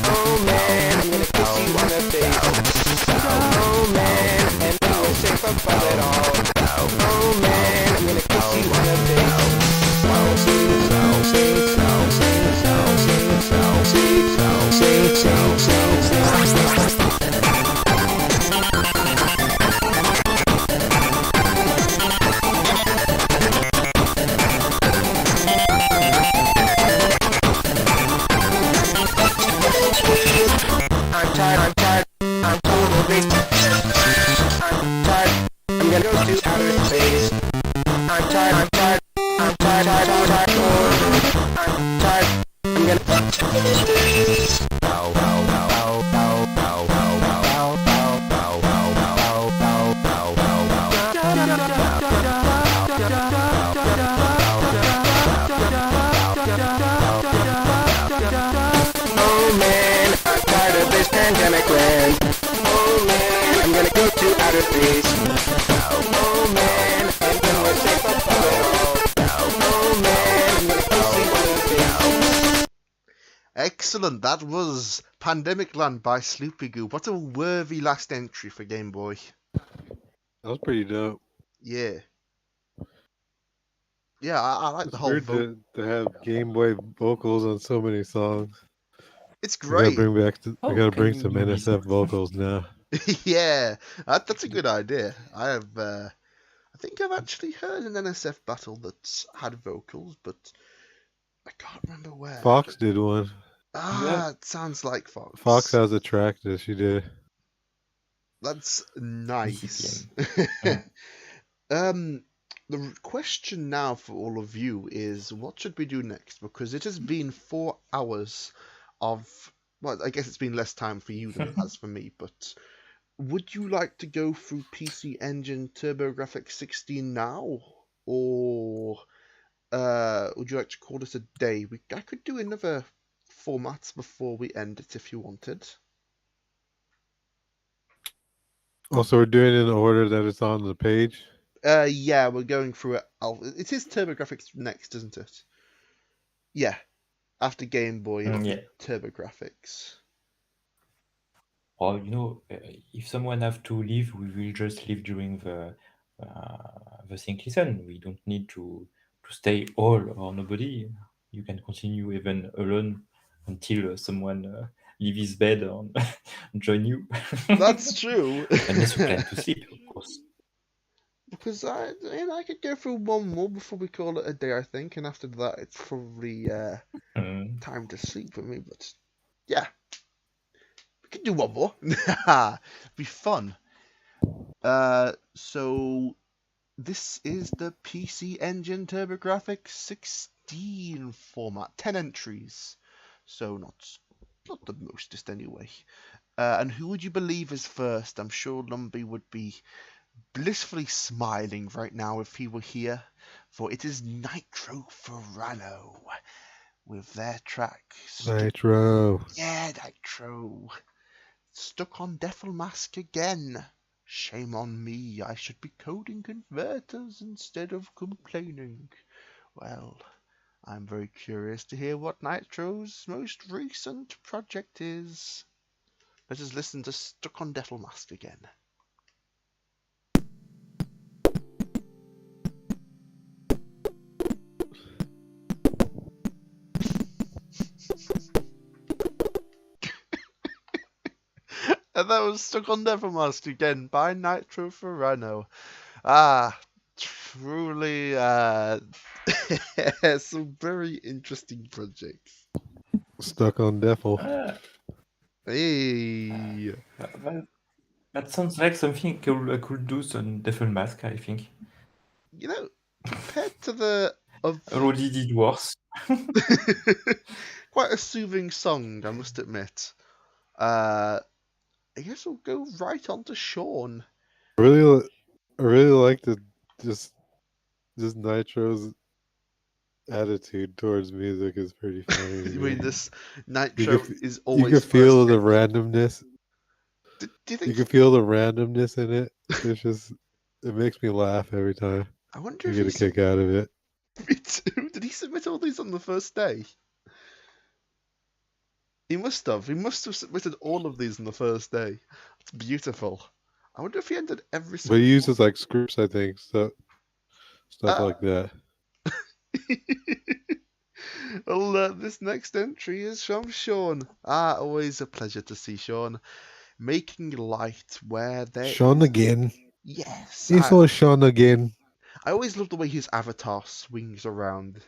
Oh man, I'm gonna kiss you on the face. Oh man, and when we're safe above it all. Oh man, I'm gonna kiss you on the face. I'm tired, I'm totally I'm tired, I'm gonna go to outer space. I'm tired, I'm tired, I'm tired, I'm tired, I'm tired, I'm gonna face. Oh man, I'm gonna say bye-bye. Oh man, I'm gonna go see Blueface. Excellent. That was Pandemic Land by Sloopy Goo. What a worthy last entry for Game Boy. That was pretty dope. Yeah. Yeah, I like It's the whole weird vote. to have Game Boy vocals on so many songs. It's I gotta great. bring can some you listen? NSF vocals now. Yeah, that's a good idea. I think I've actually heard an NSF battle that's had vocals, but I can't remember where. Fox did one. Ah, it sounds like Fox. Fox has a track that she did. That's nice. Mm. The question now for all of you is, what should we do next? Because it has been 4 hours of, well, I guess it's been less time for you than it has for me, but would you like to go through PC Engine TurboGrafx 16 now? Or would you like to call this a day? I could do another formats before we end it if you wanted. Also, we're doing it in the order that it's on the page. Yeah, we're going through it. It is TurboGrafx next, isn't it? Yeah, after Game Boy, it'll Yeah. be TurboGrafx. Or if someone have to leave, we will just leave during the sync listen. We don't need to stay all or nobody. You can continue even alone until someone leave his bed and join you. That's true. Unless you plan to sleep, of course. Because I could go through one more before we call it a day, I think, and after that it's probably time to sleep for me. But yeah, we can do one more. Be fun. So this is the PC Engine TurboGrafx 16 format, 10 entries, so not the mostest anyway. And who would you believe is first? I'm sure Lumbee would be blissfully smiling right now if he were here, for it is Nitro Ferrano with their track. Nitro. Yeah, Nitro. Stuck on Devil Mask again. Shame on me, I should be coding converters instead of complaining. Well, I'm very curious to hear what Nitro's most recent project is. Let us listen to Stuck on Devil Mask again. And that was Stuck on Devil Mask again by Nitro Ferrano. Truly some very interesting projects. Stuck on Devil. Hey. That sounds like something I could do on Devil Mask, I think. Compared to the already did worse. Quite a soothing song, I must admit. I guess we'll go right on to Sean. I really like the just Nitro's attitude towards music is pretty funny. You mean this Nitro is always you can feel the randomness. Do you think you can feel the randomness in it? It makes me laugh every time. I wonder I if get a kick out of it. Me too. Did he submit all these on the first day? He must have. He must have submitted all of these on the first day. It's beautiful. I wonder if he ended every single But he uses like scripts, I think, stuff like that. Well, this next entry is from Sean. Always a pleasure to see Sean. Making light where there Sean again. Yes. He's all Sean again. I always love the way his avatar swings around.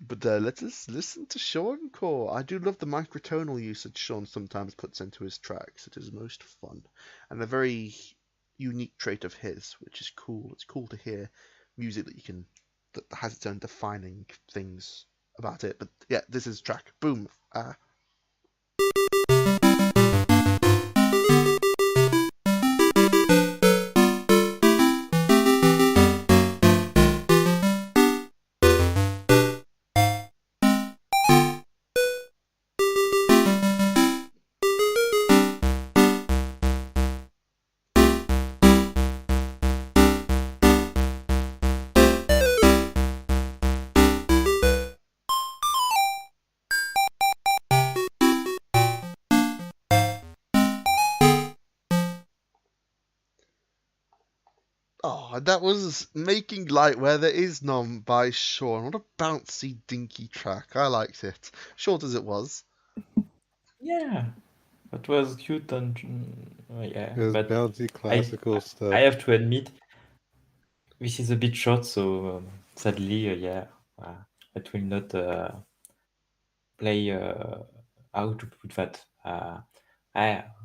But let us listen to Sean Core. I do love the microtonal usage Sean sometimes puts into his tracks. It is most fun. And a very unique trait of his, which is cool. It's cool to hear music that has its own defining things about it. But yeah, this is track. Boom. Oh, that was Making Light Where There Is None by Sean. What a bouncy, dinky track. I liked it. Short as it was. Yeah, that was cute and yeah. It was But bouncy classical stuff. I have to admit, this is a bit short, so sadly, yeah, it will not play. How to put that?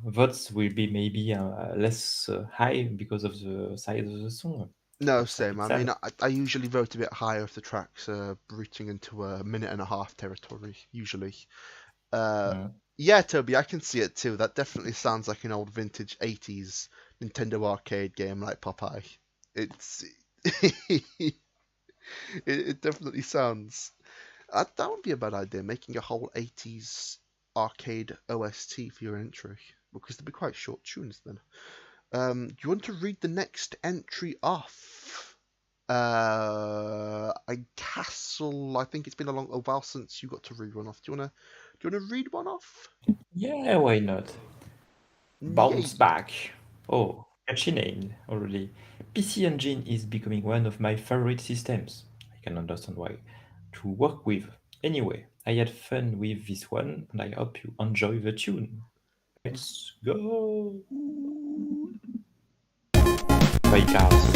Votes will be maybe less high because of the size of the song. No, That's a same. bit I mean, sad. I usually vote a bit higher if the track's rooting into a minute and a half territory, usually. Yeah, Toby, I can see it too. That definitely sounds like an old vintage 80s Nintendo arcade game like Popeye. It's it definitely sounds. That would be a bad idea, making a whole 80s arcade OST for your entry, because they'd be quite short tunes then. Do you want to read the next entry off? A castle. I think it's been a while since you got to read one off. Do you wanna read one off? Yeah, why not? Bounce back. Oh, catchy name already. PC Engine is becoming one of my favorite systems. I can understand why. To work with. Anyway, I had fun with this one and I hope you enjoy the tune. Let's go! By cars.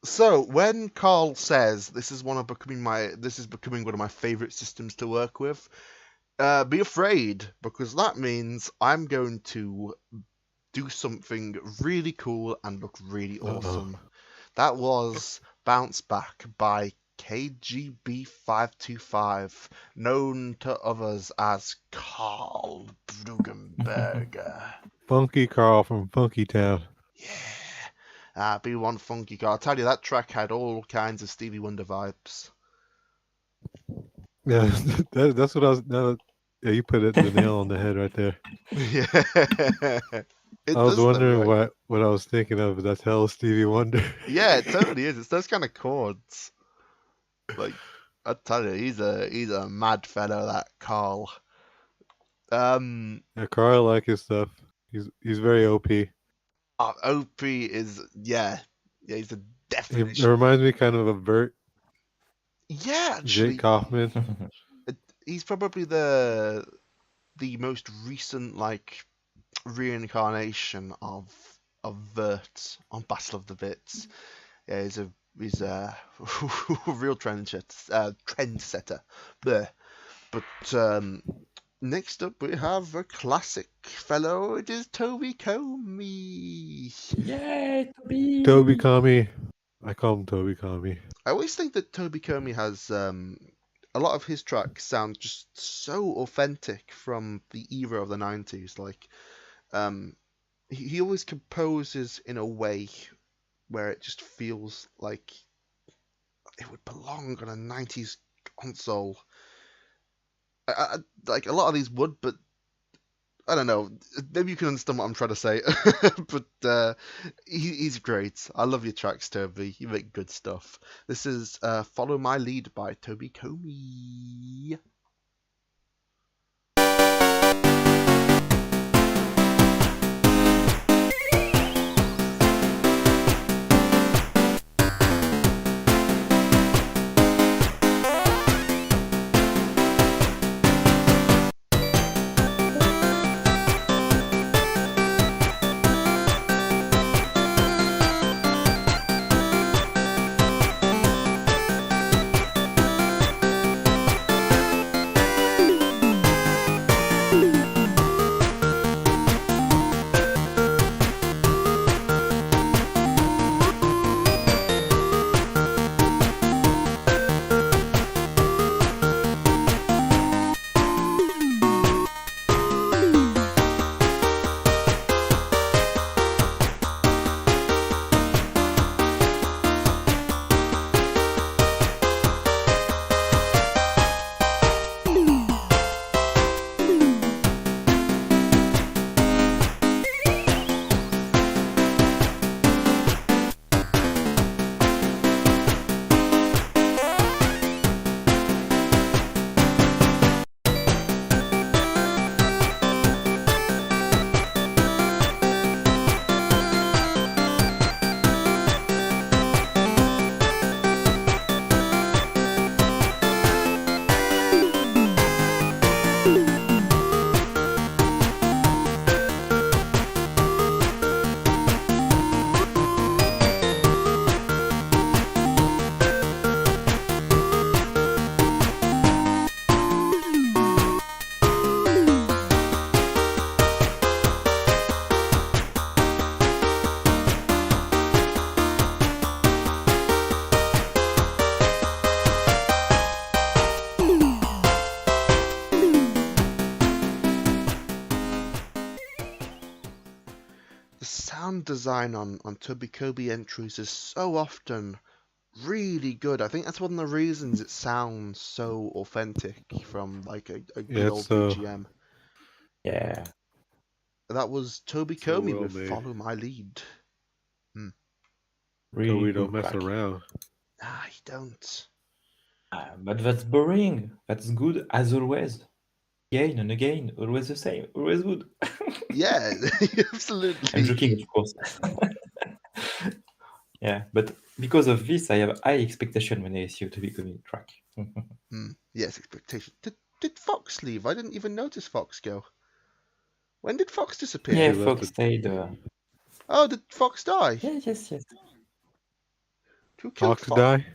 So when Carl says this is becoming one of my favorite systems to work with, be afraid, because that means I'm going to do something really cool and look really awesome. That was Bounce Back by KGB525, known to others as Carl Brugenberger. Funky Carl from Funky Town. Yeah. Be one funky Carl. I'll tell you, that track had all kinds of Stevie Wonder vibes. Yeah, that's what I was. Yeah, you put the nail on the head right there. Yeah. I was wondering what I was thinking of, but that's hell Stevie Wonder. Yeah, it totally is. It's those kind of chords. Like, I tell you, he's a mad fellow, that Carl. Yeah, Carl, I like his stuff. He's very OP. OP is he's a definition. It reminds me kind of Bert. Yeah, actually, Jake Kaufman. He's probably the most recent reincarnation of Vert on Battle of the Bits. Yeah, he's a He's a real trendsetter. Bleh. But next up we have a classic fellow. It is Toby Comey. Yay, Toby! Toby Kami. I call him Toby Kami. I always think that Toby Comey has a lot of his tracks sound just so authentic from the era of the 90s. Like he always composes in a way where it just feels like it would belong on a 90s console. Like a lot of these would, but I don't know. Maybe you can understand what I'm trying to say. But he's great. I love your tracks, Toby. You make good stuff. This is Follow My Lead by Toby Comey. The sound design on Toby Comey entries is so often really good. I think that's one of the reasons it sounds so authentic from like a good Yeah, old it's BGM. Yeah. That was Toby so Comey well with made. Follow My Lead. Really Toby good don't mess track. around. Nah, you don't. But that's boring. That's good as always. Again and again, always the same, always good. Yeah, I'm absolutely. joking, of course. Yeah, but because of this, I have high expectation when I see a Toby Comey track. Yes, expectation. Did Fox leave? I didn't even notice Fox go. When did Fox disappear? Yeah, He left Fox it. stayed. Oh, did Fox die? Yeah, yes. Who killed Fox Fox? die?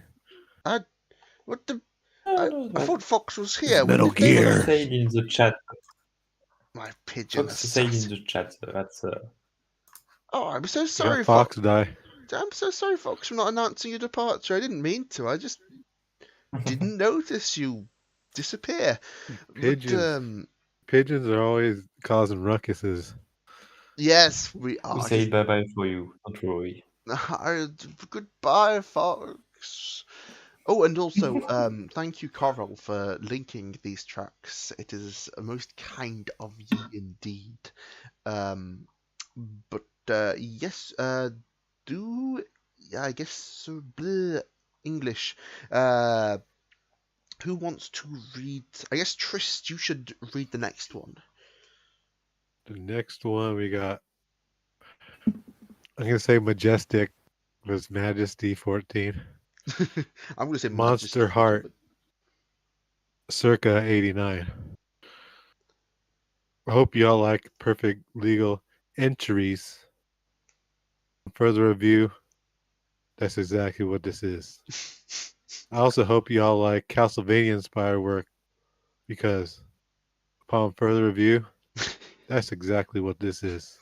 What the? No, I thought Fox was It's here. When Metal did they Fox Gear. said in the chat. My pigeon Fox said in assassin. the chat. That's Oh, I'm so Yeah, sorry, Fox die. I'm so sorry, Fox, for not announcing your departure. I didn't mean to. I just didn't notice you disappear. Pigeons. But Pigeons are always causing ruckuses. yes, we we are. say bye bye for you. Don't worry. Goodbye, Fox. Oh, and also, thank you, Coral, for linking these tracks. It is most kind of ye indeed. But yes, I guess English. Who wants to read? I guess Trist, you should read the next one. The next one we got, I'm gonna say Majestic was Majesty 14. I'm going to say Monster Majesty, Heart, but circa 89. I hope y'all like Perfect Legal Entries. Further review, That's exactly what this is. I also hope you all like Castlevania inspired work because upon further review, that's exactly what this is.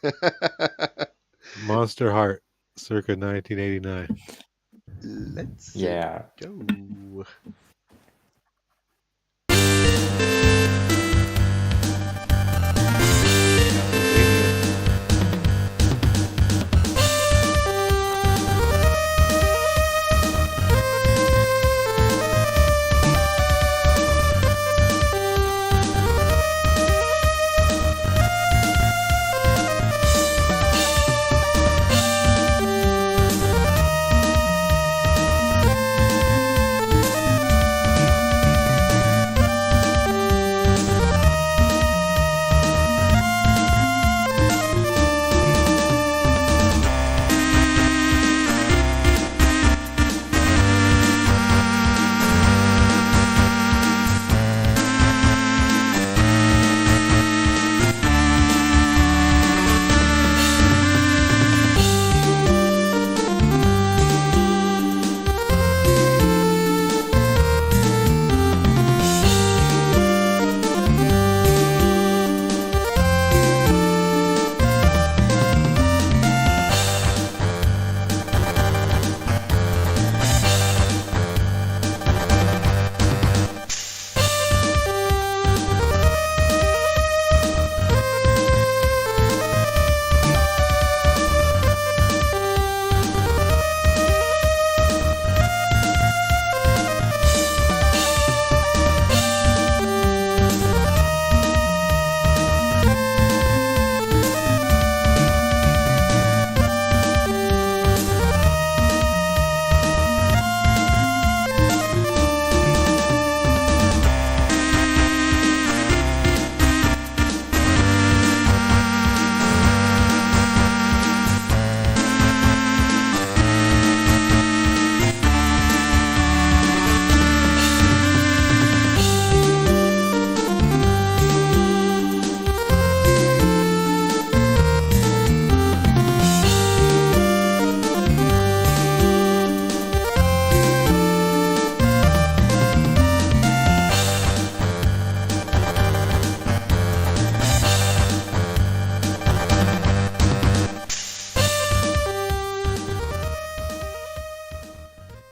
Monster Heart, circa 1989. Let's Yeah. go.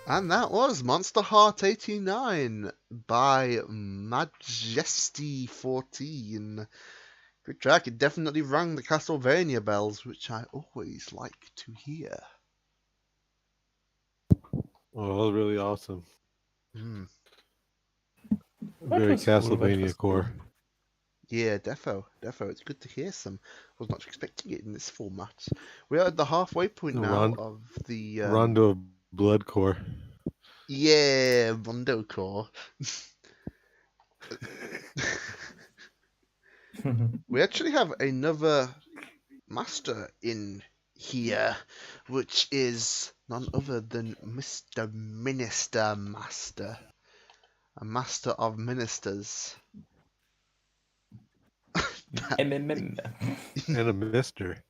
And that was Monster Heart 89 by Majesty14. Good track. It definitely rang the Castlevania bells, which I always like to hear. Oh, that was really awesome. Mm. Very was cool, that Castlevania was cool. core. Yeah, defo. It's good to hear some. I was not expecting it in this format. We are at the halfway point now of the Rondo of Blood core. Yeah, Rondo core. We actually have another master in here, which is none other than Mr. Minister Master, a master of ministers. MMM. And a mister.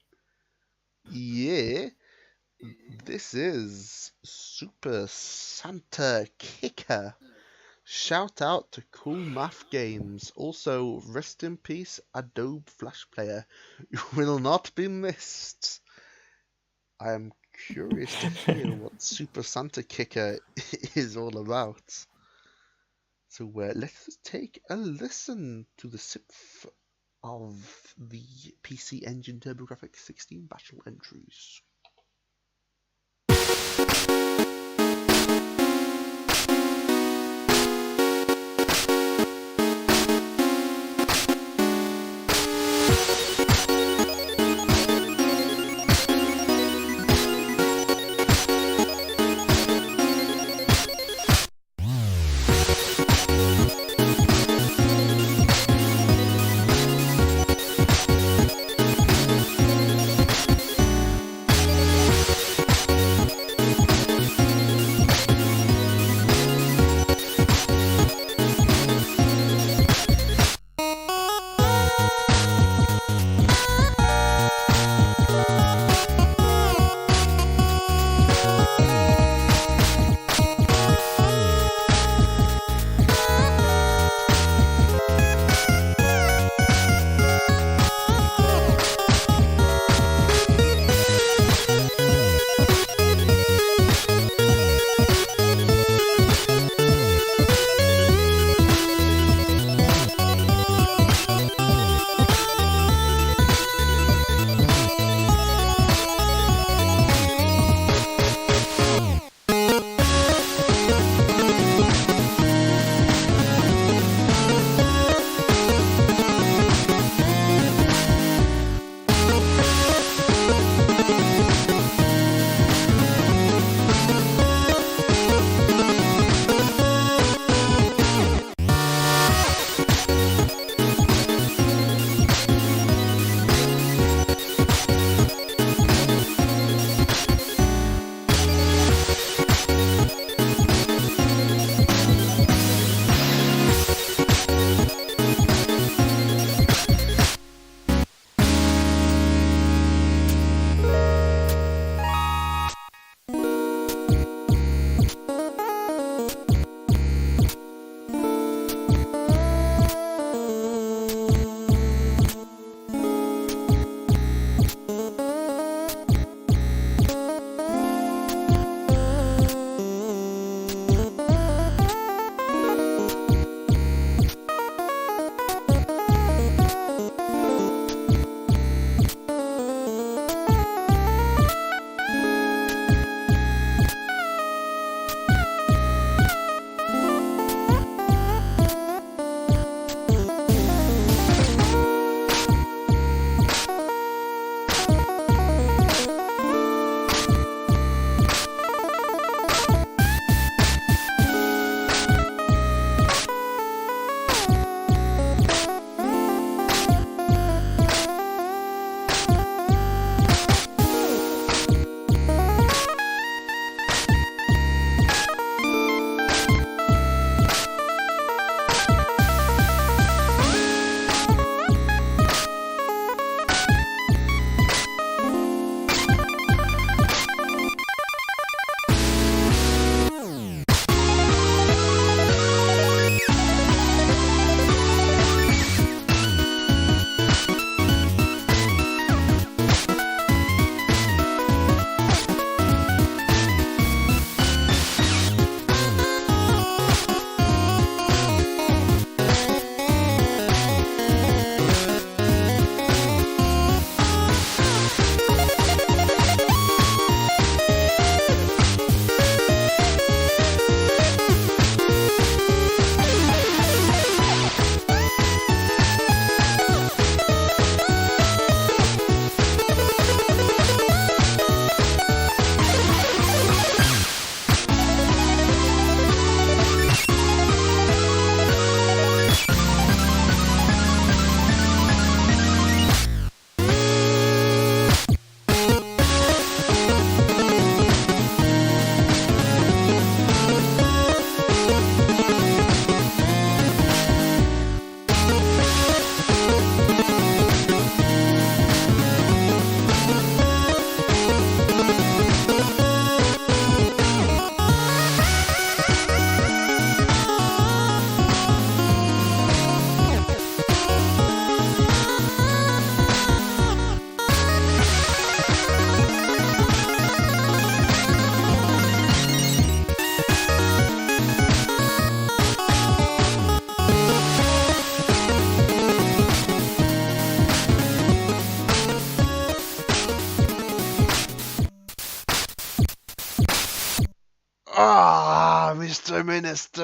Yeah, this is Super Santa Kicker. Shout out to Cool Math Games. Also, rest in peace, Adobe Flash Player. You will not be missed. I am curious to hear what Super Santa Kicker is all about. So let's take a listen to the sixth of the PC Engine TurboGrafx 16 battle entries.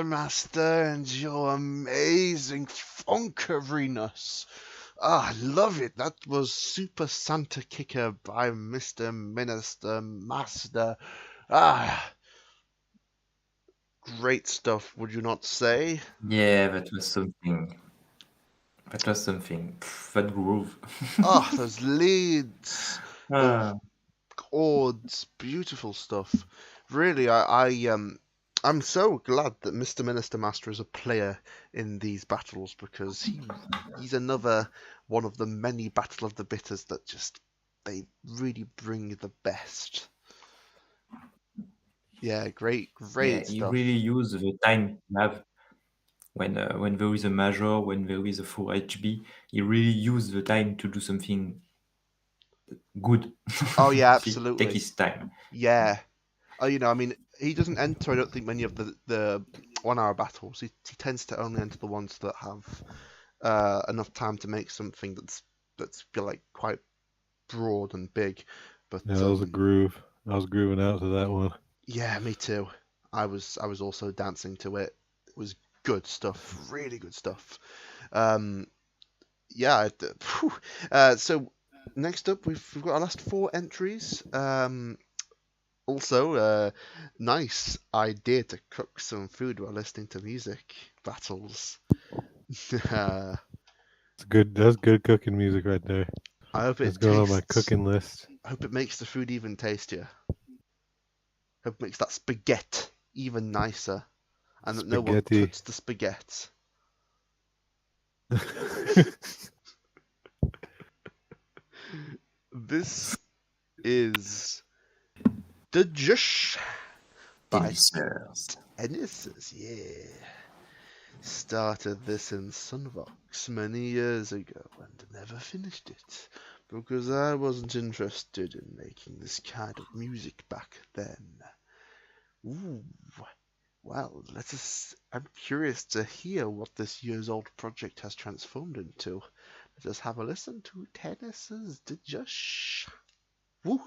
Master, and your amazing funkeriness. I love it. That was Super Santa Kicker by Mr. Minister Master. Great stuff, would you not say? Yeah, that was something. That was something. That groove. Those leads, those chords, beautiful stuff. Really, I'm so glad that Mr. Minister Master is a player in these battles, because he's another one of the many Battle of the Bitters that they really bring the best. Yeah, great Yeah, stuff. you really use the time you have when there is a major, when there is a full HB. You really use the time to do something good. Oh yeah, He absolutely. take his time. Yeah. I mean, he doesn't enter, I don't think, many of the 1 hour battles. He tends to only enter the ones that have enough time to make something that's feel like quite broad and big. But Yeah, that was a groove. I was grooving out to that one. yeah, me too. I was also dancing to it. It was good stuff, really good stuff. Yeah. So next up, we've got our last 4 entries. Also, nice idea to cook some food while listening to music battles. It's good. That's good cooking music right there. I hope It's it going on my tastes. cooking list. I hope it makes the food even tastier. Hope it makes that spaghetti even nicer, and that no one Spaghetti. touched the spaghetti. This is the Jush by Tennisers, yeah. Started this in Sunvox many years ago and never finished it because I wasn't interested in making this kind of music back then. Ooh, well, I'm curious to hear what this year's old project has transformed into. Let us have a listen to Tennis's The Jush. Woo!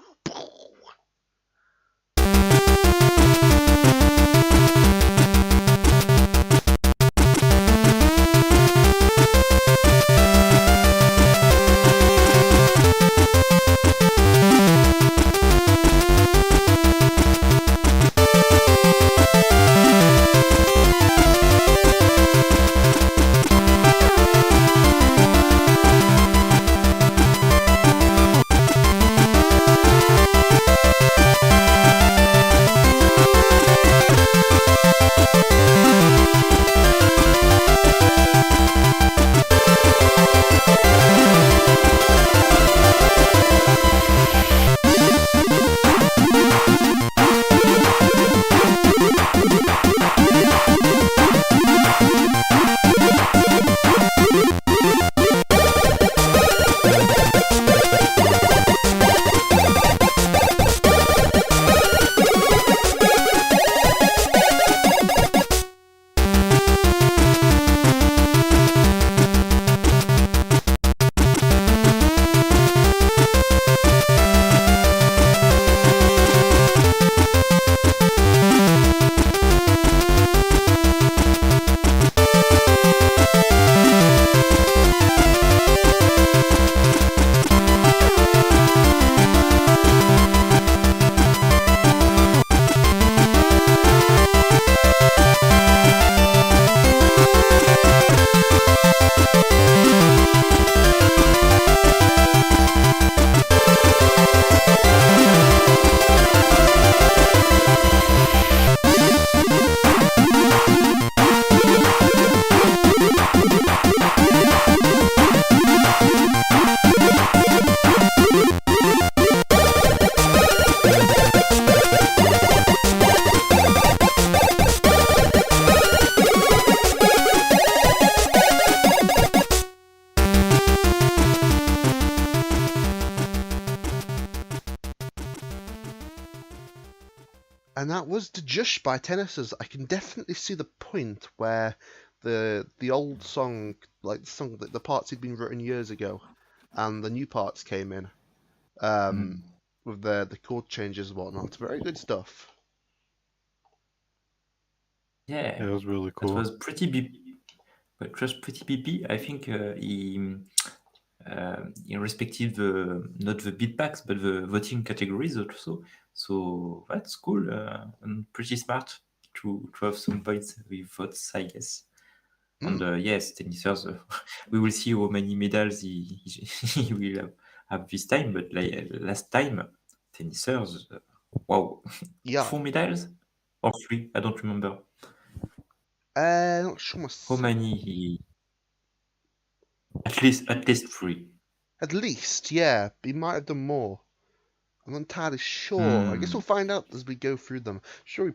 And that was the Jush by Tennisers. I can definitely see the point where the old song, like the parts had been written years ago, and the new parts came in, with the chord changes and whatnot. Very good stuff. Yeah, Yeah, it was really that cool. was pretty but just pretty BP. I think he respected not the beatbacks but the voting categories also. So that's cool and pretty smart to have some points with votes, I guess. And yes, tennisers, we will see how many medals he will have this time. But like last time, tennisers, wow, Yeah. 4 medals or 3? I don't remember. Not sure How myself. many he? At least 3. At least, yeah. He might have done more. I'm not entirely sure. I guess we'll find out as we go through them. Sure,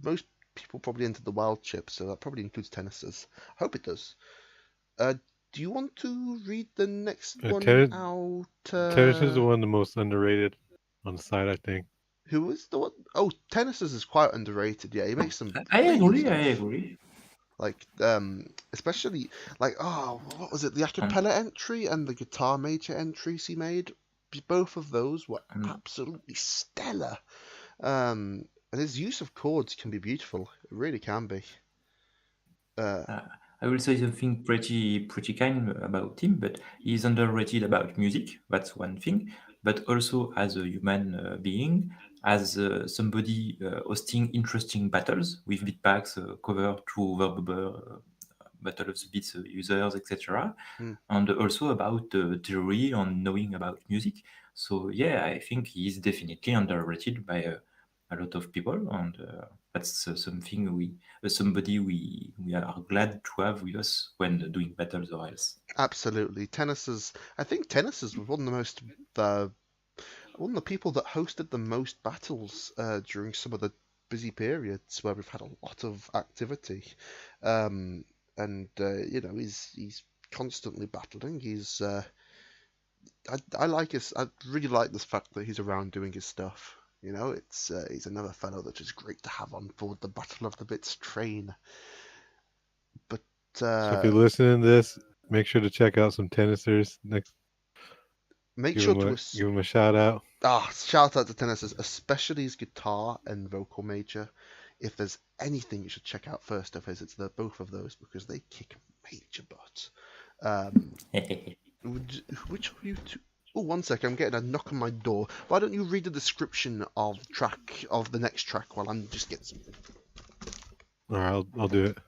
most people probably entered the wild chip, so that probably includes tennisers. I hope it does. Do you want to read the next one out? Tennis is the one the most underrated on the site, I think. Who is the one? Oh, tennisers is quite underrated. Yeah, he makes some. I brilliant agree. stuff. I agree. Like, especially like, what was it? The acapella entry and the guitar major entries he made. Both of those were absolutely stellar. And his use of chords can be beautiful. It really can be. I will say something pretty kind about him, but he's underrated about music. That's one thing. But also as a human being, as somebody hosting interesting battles with beatpacks, cover to Overbubber, Battle of the Beats users, etc. And also about theory and knowing about music. So yeah, I think he's definitely underrated by a lot of people, and that's something somebody we are glad to have with us when doing battles or else. Absolutely, I think tennisers was one of the people that hosted the most battles during some of the busy periods where we've had a lot of activity. And he's constantly battling. I really like this fact that he's around doing his stuff. He's another fellow that's just great to have on board the Battle of the Bits train. But so if you're listening to this, make sure to check out some tennisers next. Give him a shout out. Shout out to tennisers, especially his guitar and vocal major. If there's anything you should check out first of his, it's both of those because they kick major butt. Which of you two? Oh, 1 second, I'm getting a knock on my door. Why don't you read the description of the next track while I'm just getting some. All right, I'll do it.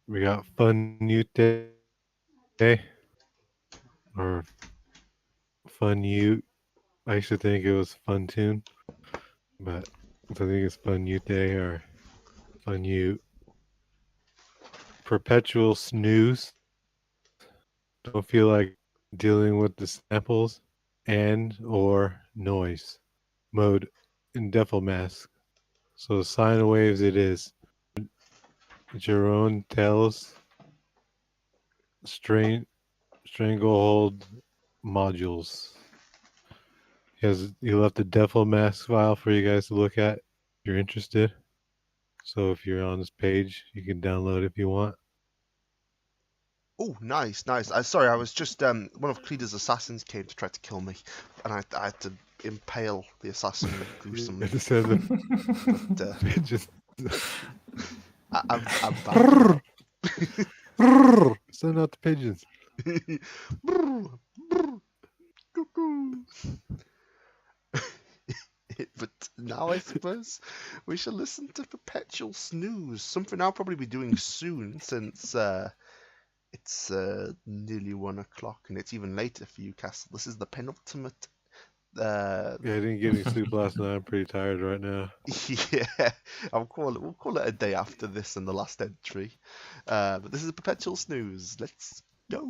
We got Fun Ute or Fun Ute. I used to think it was Fun Tune, but I think it's Fun Ute or Fun Ute. Perpetual Snooze. Don't feel like dealing with the samples and or noise mode in Devil Mask. So sine waves it is. Jerome tells stranglehold modules. He left a Devil Mask file for you guys to look at if you're interested. So if you're on this page, you can download if you want. Oh, nice. Sorry, I was just one of Cleda's assassins came to try to kill me, and I had to impale the assassin gruesomely. I'm back. Send out the pigeons. But now I suppose we shall listen to Perpetual Snooze, something I'll probably be doing soon since it's nearly 1 o'clock and it's even later for you, Castle. This is the penultimate. Yeah, I didn't get any sleep last night. I'm pretty tired right now. Yeah, we'll call it a day after this and the last entry. But this is a Perpetual Snooze. Let's go.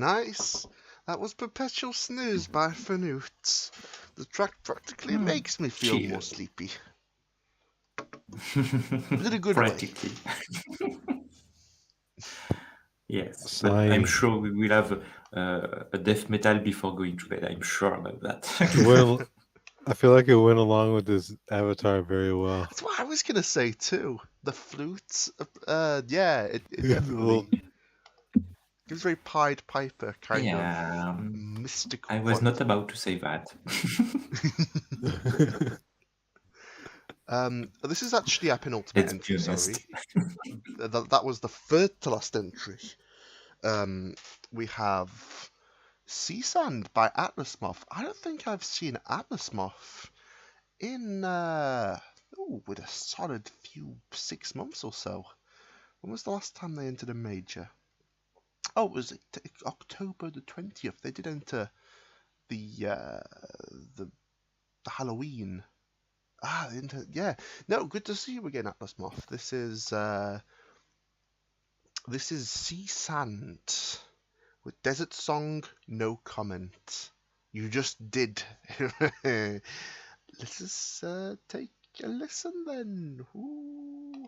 nice. That was Perpetual Snooze by Fanute. The track practically makes me feel more Cheers. sleepy. But in a good way. Practically. Yes, but Slimy. I'm sure we will have a death metal before going to bed. I'm sure about that. I feel like it went along with this avatar very well. That's what I was going to say too. The flutes, yeah, it Yeah, definitely gives very Pied Piper kind Yeah, of mystical I was not quality. about to say that. This is actually our penultimate Let's be entry, honest. sorry. That was the third to last entry. We have Sea Sand by Atlas Moth. I don't think I've seen Atlas Moth in with a solid 6 months or so. When was the last time they entered a major? Oh, it was October the 20th. They did enter the Halloween. Yeah. No, good to see you again, Atlas Moth. This is Sea Sand with Desert Song, no comment. You just did. Let's just take a listen then. Ooh.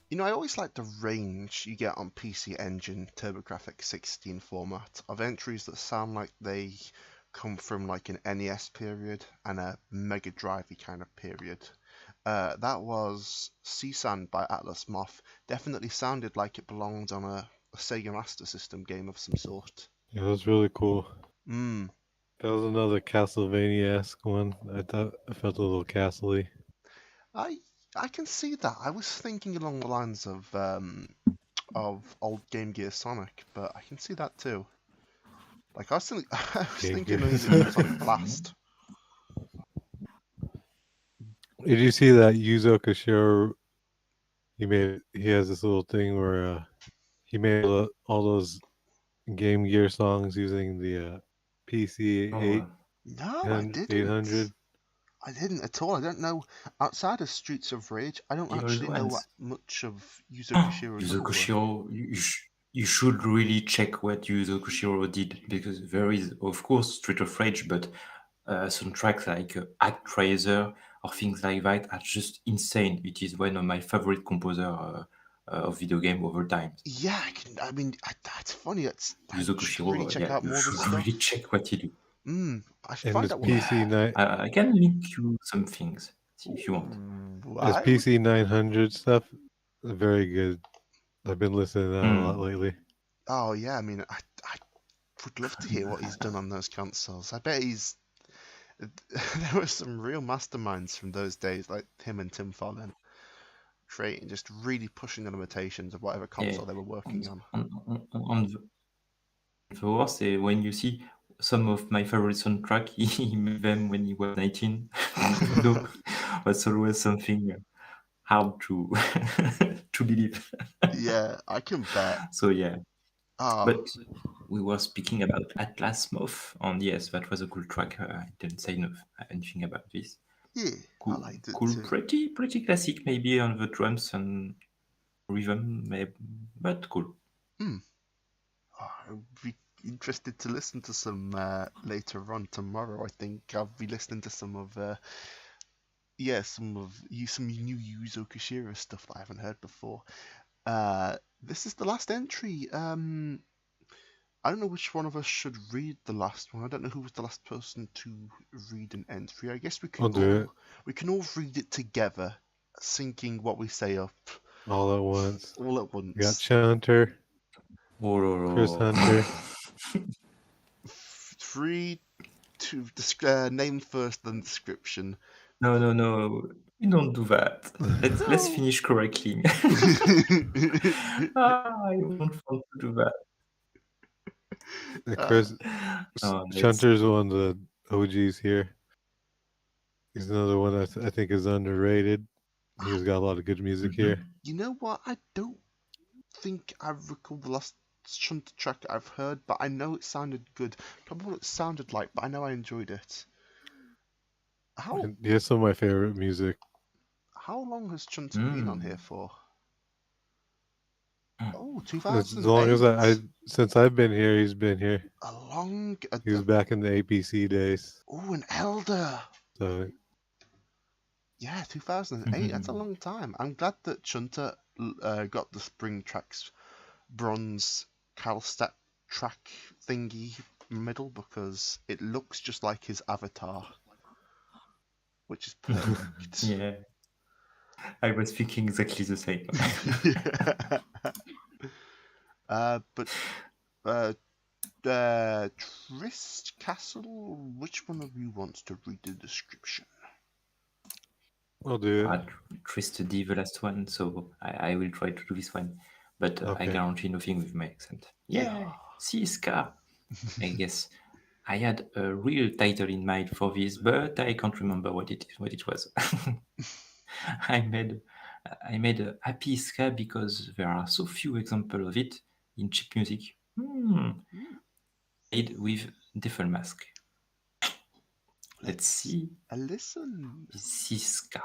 You know, I always like the range you get on PC Engine TurboGrafx 16 format of entries that sound like they come from like an NES period and a Mega Drive kind of period. That was Sea Sand by Atlas Moth. Definitely sounded like it belonged on a Sega Master System game of some sort. Yeah, that was really cool. Mm. That was another Castlevania-esque one. I felt a little castle-y. I can see that. I was thinking along the lines of old Game Gear Sonic, but I can see that too. Like I was thinking maybe Sonic Blast. Did you see that Yuzo Koshiro? He has this little thing where he made all those Game Gear songs using the PC 8 No, I didn't. 800. I didn't at all. I don't know. Outside of Streets of Rage, I don't The actually old know ones. much of Yuzo Koshiro. Yuzo Koshiro, you should really check what Yuzo Koshiro did, because there is, of course, Street of Rage, but soundtracks like Actraiser or things like that are just insane. It is one of my favorite composers of video game over time. Yeah, I mean, that's funny. Yuzo Koshiro, really check out you more of should his stuff. really check what he do. I should And find this out PC 9. I can link you some things if you want. This I would, PC 900 stuff, very good. I've been listening to that a lot lately. oh yeah, I mean, I would love to hear what he's done on those consoles. I bet he's there were some real masterminds from those days, like him and Tim Follin, creating, just really pushing the limitations of whatever console they were working on. On the worst, when you see some of my favorite soundtrack, he made them when he was 19. No, that's always something hard to to believe. Yeah, I can bet. So yeah, Oh, but we were speaking about Atlas Moth, and yes, that was a cool track. I didn't say anything about this. yeah, I Cool, liked it cool, too. pretty classic, maybe on the drums and rhythm, maybe, but cool. Oh, I'd be interested to listen to some later on tomorrow. I think I'll be listening to some of some new Yuzo Koshiro stuff that I haven't heard before. This is the last entry. I don't know which one of us should read the last one. I don't know who was the last person to read an entry. I guess we I'll can do it we can all read it together, syncing what we say up all at once. all at once. We got Chunter, Chris Hunter. 3, 2, name first, then description. No, you don't do that. Let's finish correctly. I don't want to do that. Chris Chunter's one of the OGs here. He's another one I think is underrated. He's got a lot of good music here. You know what? I don't think I recall the last Chunter track I've heard, but I know it sounded good. I can't remember what it sounded like, but I know I enjoyed it. He has some of my favorite music. How long has Chunter been on here for? Oh, 2008. As long as since I've been here, he's been here. He was back in the APC days. Oh, an elder. So yeah, 2008. That's a long time. I'm glad that Chunter got the Spring Tracks bronze Calstat track thingy middle, because it looks just like his avatar, which is perfect. Yeah, I was thinking exactly the same. Trist Castle, which one of you wants to read the description? I'll do it. Trist D, the last one, so I will try to do this one, but I guarantee nothing with my accent. Yeah, see, Ska. I guess I had a real title in mind for this, but I can't remember what it was. I made a happy ska because there are so few examples of it in cheap music. Made with Devil Mask. Let's see. A listen. This is ska.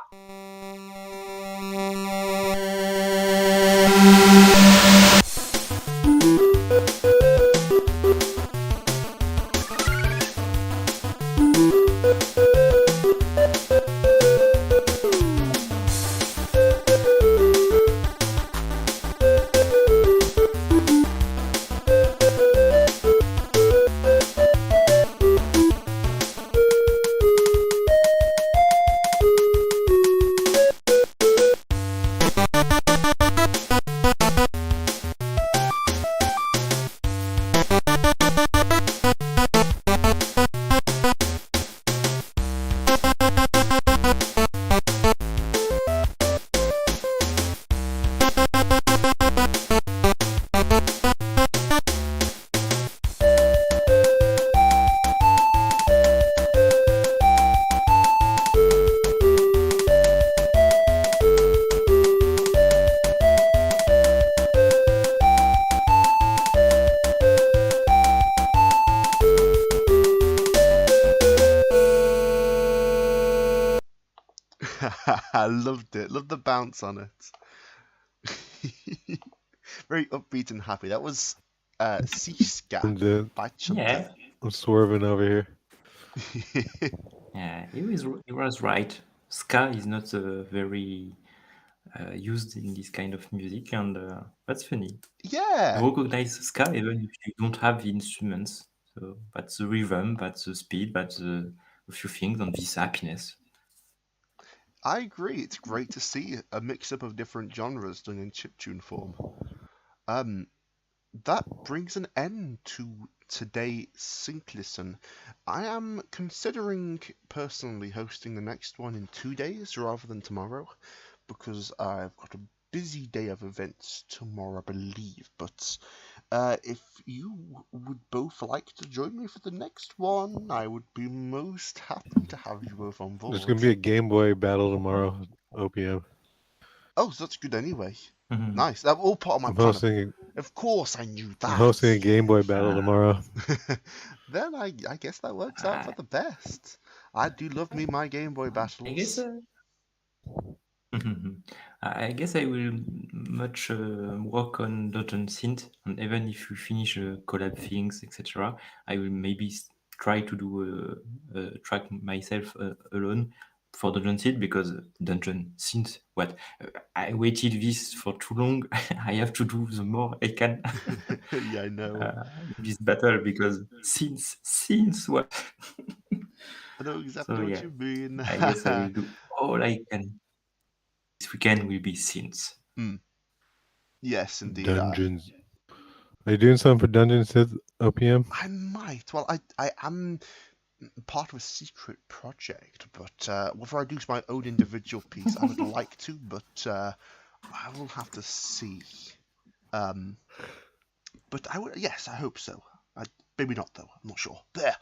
I loved it. Loved the bounce on it. Very upbeat and happy. That was Siska by Chunter. Yeah. I'm swerving over here. Yeah, he was right. Ska is not very used in this kind of music, and that's funny. Yeah. You recognize ska even if you don't have the instruments. So that's the rhythm, that's the speed, that's a few things, and this happiness. I agree. It's great to see a mix-up of different genres done in chiptune form. That brings an end to today's Sync Listen. I am considering personally hosting the next one in 2 days rather than tomorrow, because I've got a busy day of events tomorrow, I believe. But if you would both like to join me for the next one, I would be most happy to have you both on board. There's gonna be a Game Boy battle tomorrow, OPM. Oh, so that's good anyway. Mhm. Nice. That's all part of my I'm plan. hosting. Of course, I knew that. I'm hosting a Game Boy battle tomorrow. Then I guess that works out for the best. I do love me my Game Boy battles. I guess. I guess I will much work on Dungeon Synth, and even if we finish collab things, etc., I will maybe try to do a track myself alone for Dungeon Synth, because Dungeon Synth, what? I waited this for too long. I have to do the more I can Yeah, I know. in this battle, because since what? I know exactly So what yeah, you mean. I guess I will do all I can. This weekend will be synths. Yes, indeed. Dungeons. Are you doing something for Dungeons OPM? I might. Well, I am part of a secret project, but whether I do my own individual piece, I would like to, but I will have to see. But I would, yes, I hope so. Maybe not though. I'm not sure. There.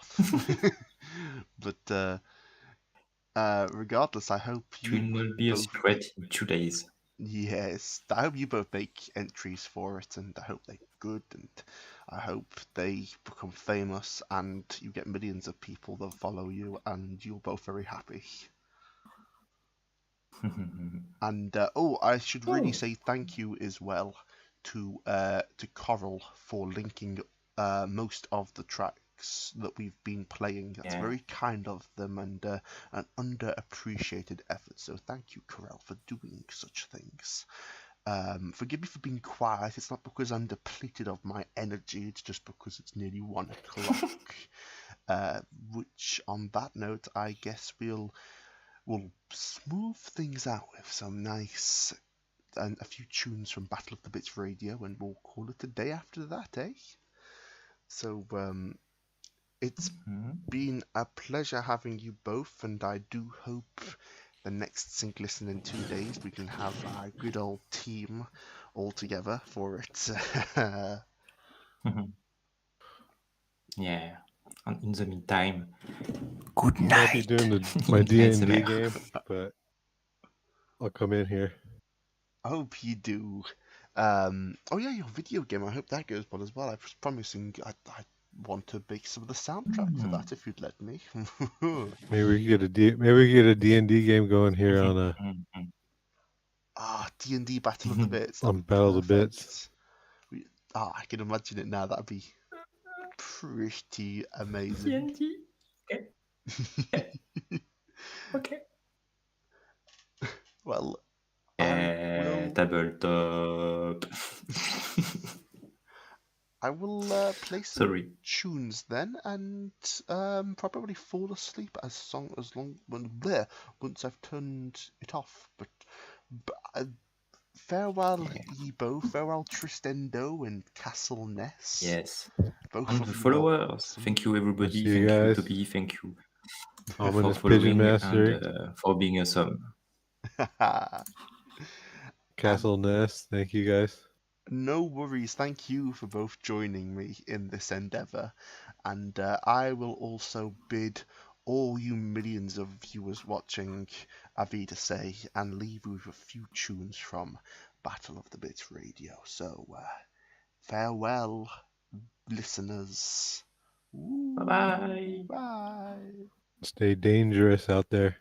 But regardless, I hope It you will not be a both. secret in 2 days. Yes, I hope you both make entries for it, and I hope they're good, and I hope they become famous, and you get millions of people that follow you, and you're both very happy. And I should really say thank you as well to Coral for linking most of the tracks that we've been playing. That's very kind of them, and an underappreciated effort. So thank you, Coral, for doing such things. Forgive me for being quiet. It's not because I'm depleted of my energy. It's just because it's nearly 1 o'clock. Which, on that note, I guess we'll smooth things out with some nice and a few tunes from Battle of the Bits Radio, and we'll call it a day after that, eh? So it's been a pleasure having you both, and I do hope the next Sync Listen in 2 days we can have our good old team all together for it. Yeah. And in the meantime, good night. I'll be doing my D&D game, but I'll come in here. I hope you do. Oh yeah, your video game. I hope that goes well as well. I was promising I want to make some of the soundtrack for that if you'd let me. Maybe we get a D&D game going here on a D&D Battle of the Bits. on Battle of the Bits. I can imagine it now. That'd be pretty amazing. D&D. Okay. Okay. Well, tabletop. I will play some tunes then, and probably fall asleep once I've turned it off. But farewell, ye both. Farewell, Tristendo and Castle Ness. Yes. Both and of the you followers. Thank you, everybody. See you Thank guys. you, Toby. Thank you Ominous for Pigeon following Master. and for being awesome. Castle Nest. Thank you guys. No worries. Thank you for both joining me in this endeavour. And I will also bid all you millions of viewers watching Avida say and leave you with a few tunes from Battle of the Bits Radio. So farewell, listeners. Bye-bye. Bye. Stay dangerous out there.